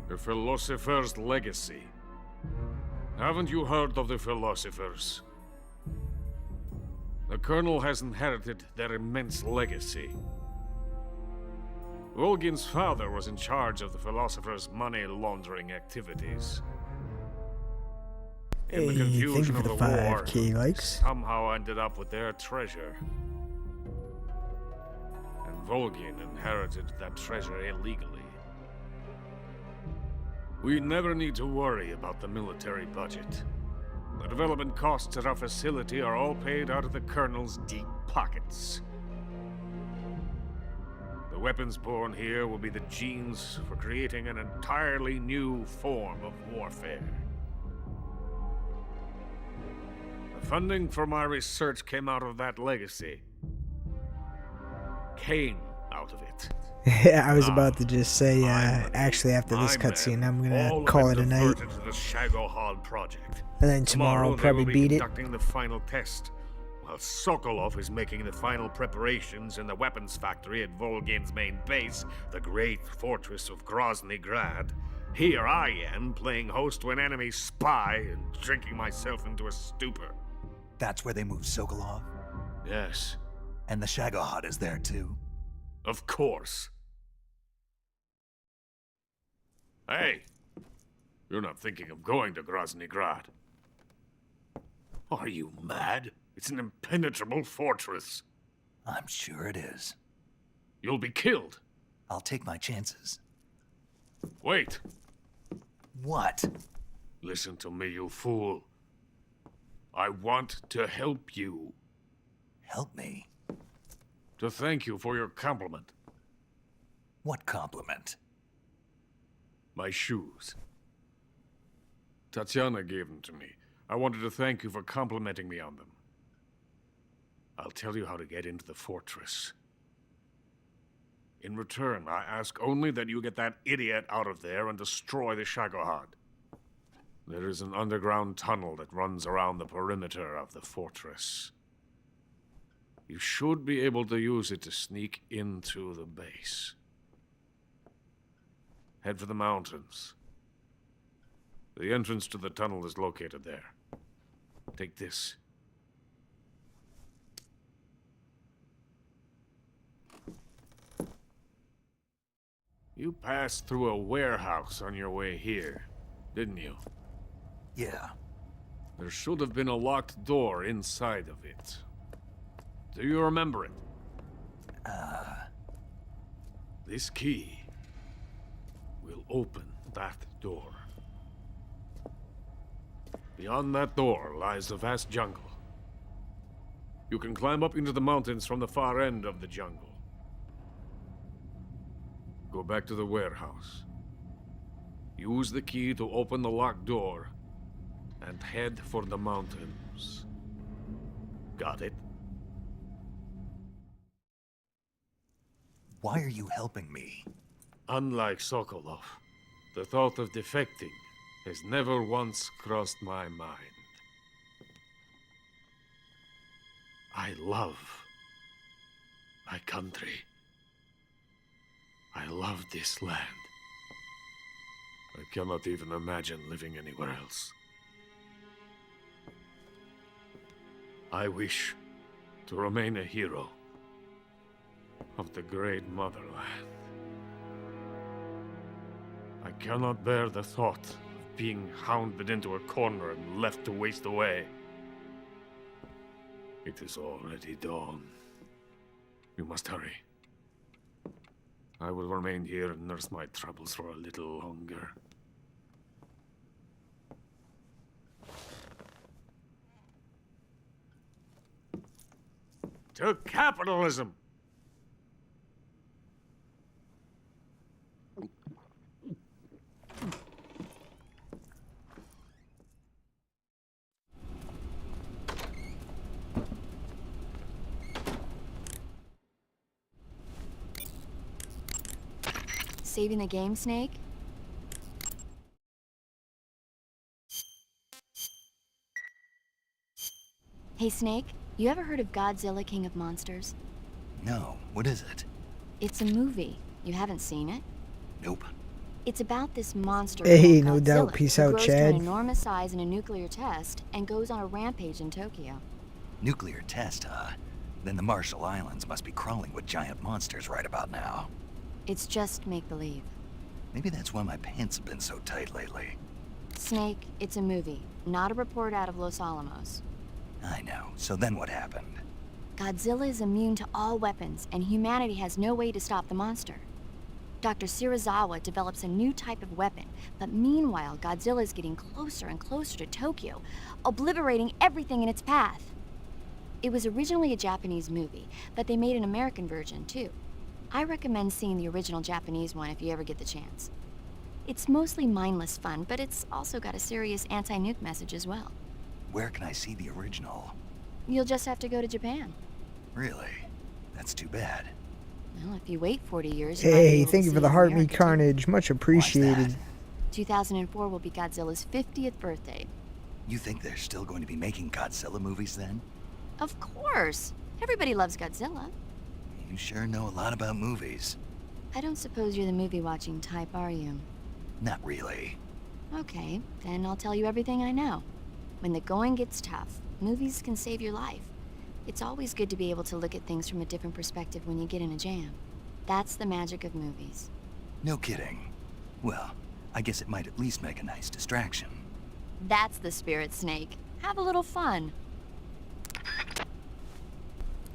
Speaker 4: The philosopher's legacy. Haven't you heard of the philosophers? The Colonel has inherited their immense legacy. Volgin's father was in charge of the philosopher's money laundering activities. In the confusion of the war, somehow ended up with their treasure. And Volgin inherited that treasure illegally. We never need to worry about the military budget. The development costs at our facility are all paid out of the Colonel's deep pockets. The The weapons born here will be the genes for creating an entirely new form of warfare. The funding for my research came out of that legacy. Came out of it.
Speaker 2: I was about to just say, actually, after this cutscene, I'm gonna call it a night.
Speaker 4: To the Shagohod project.
Speaker 2: And then tomorrow I'll probably beat it.
Speaker 4: Conducting the final test, while Sokolov is making the final preparations in the weapons factory at Volgin's main base, the great fortress of Grozny Grad. Here I am, playing host to an enemy spy and drinking myself into a stupor.
Speaker 3: That's where they moved Sokolov?
Speaker 4: Yes.
Speaker 3: And the Shagohod is there too?
Speaker 4: Of course. Hey, you're not thinking of going to Grozny Grad. Are you mad? It's an impenetrable fortress.
Speaker 3: I'm sure it is.
Speaker 4: You'll be killed.
Speaker 3: I'll take my chances.
Speaker 4: Wait.
Speaker 3: What?
Speaker 4: Listen to me, you fool. I want to help you.
Speaker 3: Help me?
Speaker 4: To thank you for your compliment.
Speaker 3: What compliment?
Speaker 4: My shoes. Tatiana gave them to me. I wanted to thank you for complimenting me on them. I'll tell you how to get into the fortress. In return, I ask only that you get that idiot out of there and destroy the Shagohod. There is an underground tunnel that runs around the perimeter of the fortress. You should be able to use it to sneak into the base. Head for the mountains. The entrance to the tunnel is located there. Take this. You passed through a warehouse on your way here, didn't you?
Speaker 3: Yeah.
Speaker 4: There should have been a locked door inside of it. Do you remember it? This key will open that door. Beyond that door lies a vast jungle. You can climb up into the mountains from the far end of the jungle. Go back to the warehouse. Use the key to open the locked door and head for the mountains. Got it?
Speaker 3: Why are you helping me?
Speaker 4: Unlike Sokolov, the thought of defecting has never once crossed my mind. I love my country. I love this land. I cannot even imagine living anywhere else. I wish to remain a hero of the great motherland. I cannot bear the thought of being hounded into a corner and left to waste away. It is already dawn. You must hurry. I will remain here and nurse my troubles for a little longer. To capitalism!
Speaker 8: Saving the game, Snake? Hey, Snake, you ever heard of Godzilla, King of Monsters?
Speaker 3: No, what is it?
Speaker 8: It's a movie. You haven't seen it?
Speaker 3: Nope.
Speaker 8: It's about this monster
Speaker 2: Hey,
Speaker 8: called
Speaker 2: no
Speaker 8: Godzilla,
Speaker 2: doubt. Peace
Speaker 8: who
Speaker 2: out,
Speaker 8: grows
Speaker 2: Chad.
Speaker 8: to an enormous size in a nuclear test and goes on a rampage in Tokyo.
Speaker 3: Nuclear test, huh? Then the Marshall Islands must be crawling with giant monsters right about now.
Speaker 8: It's just make-believe.
Speaker 3: Maybe that's why my pants have been so tight lately.
Speaker 8: Snake, it's a movie, not a report out of Los Alamos.
Speaker 3: I know. So then what happened?
Speaker 8: Godzilla is immune to all weapons, and humanity has no way to stop the monster. Dr. Shirazawa develops a new type of weapon, but meanwhile, Godzilla is getting closer and closer to Tokyo, obliterating everything in its path. It was originally a Japanese movie, but they made an American version, too. I recommend seeing the original Japanese one if you ever get the chance. It's mostly mindless fun, but it's also got a serious anti-nuke message as well.
Speaker 3: Where can I see the original?
Speaker 8: You'll just have to go to Japan.
Speaker 3: Really? That's too bad.
Speaker 8: Well, if you wait 40 years, you might be
Speaker 2: Hey,
Speaker 8: able to
Speaker 2: thank you
Speaker 8: see
Speaker 2: for the
Speaker 8: it in
Speaker 2: Heart Me
Speaker 8: America, too.
Speaker 2: Carnage. Much appreciated.
Speaker 8: 2004 will be Godzilla's 50th birthday.
Speaker 3: You think they're still going to be making Godzilla movies then?
Speaker 8: Of course. Everybody loves Godzilla.
Speaker 3: You sure know a lot about movies.
Speaker 8: I don't suppose you're the movie-watching type, are you?
Speaker 3: Not really.
Speaker 8: Okay, then I'll tell you everything I know. When the going gets tough, movies can save your life. It's always good to be able to look at things from a different perspective when you get in a jam. That's the magic of movies.
Speaker 3: No kidding. Well, I guess it might at least make a nice distraction.
Speaker 8: That's the spirit, Snake. Have a little fun.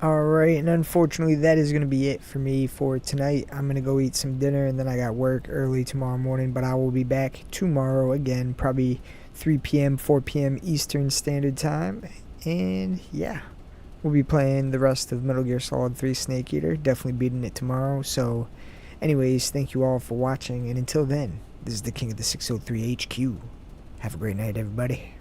Speaker 2: Alright, and unfortunately that is going to be it for me for tonight. I'm going to go eat some dinner and then I got work early tomorrow morning, but I will be back tomorrow again, probably 3 p.m., 4 p.m. Eastern Standard Time. And yeah, we'll be playing the rest of Metal Gear Solid 3 Snake Eater, definitely beating it tomorrow. So anyways, thank you all for watching, and until then, this is the King of the 603 HQ. Have a great night, everybody.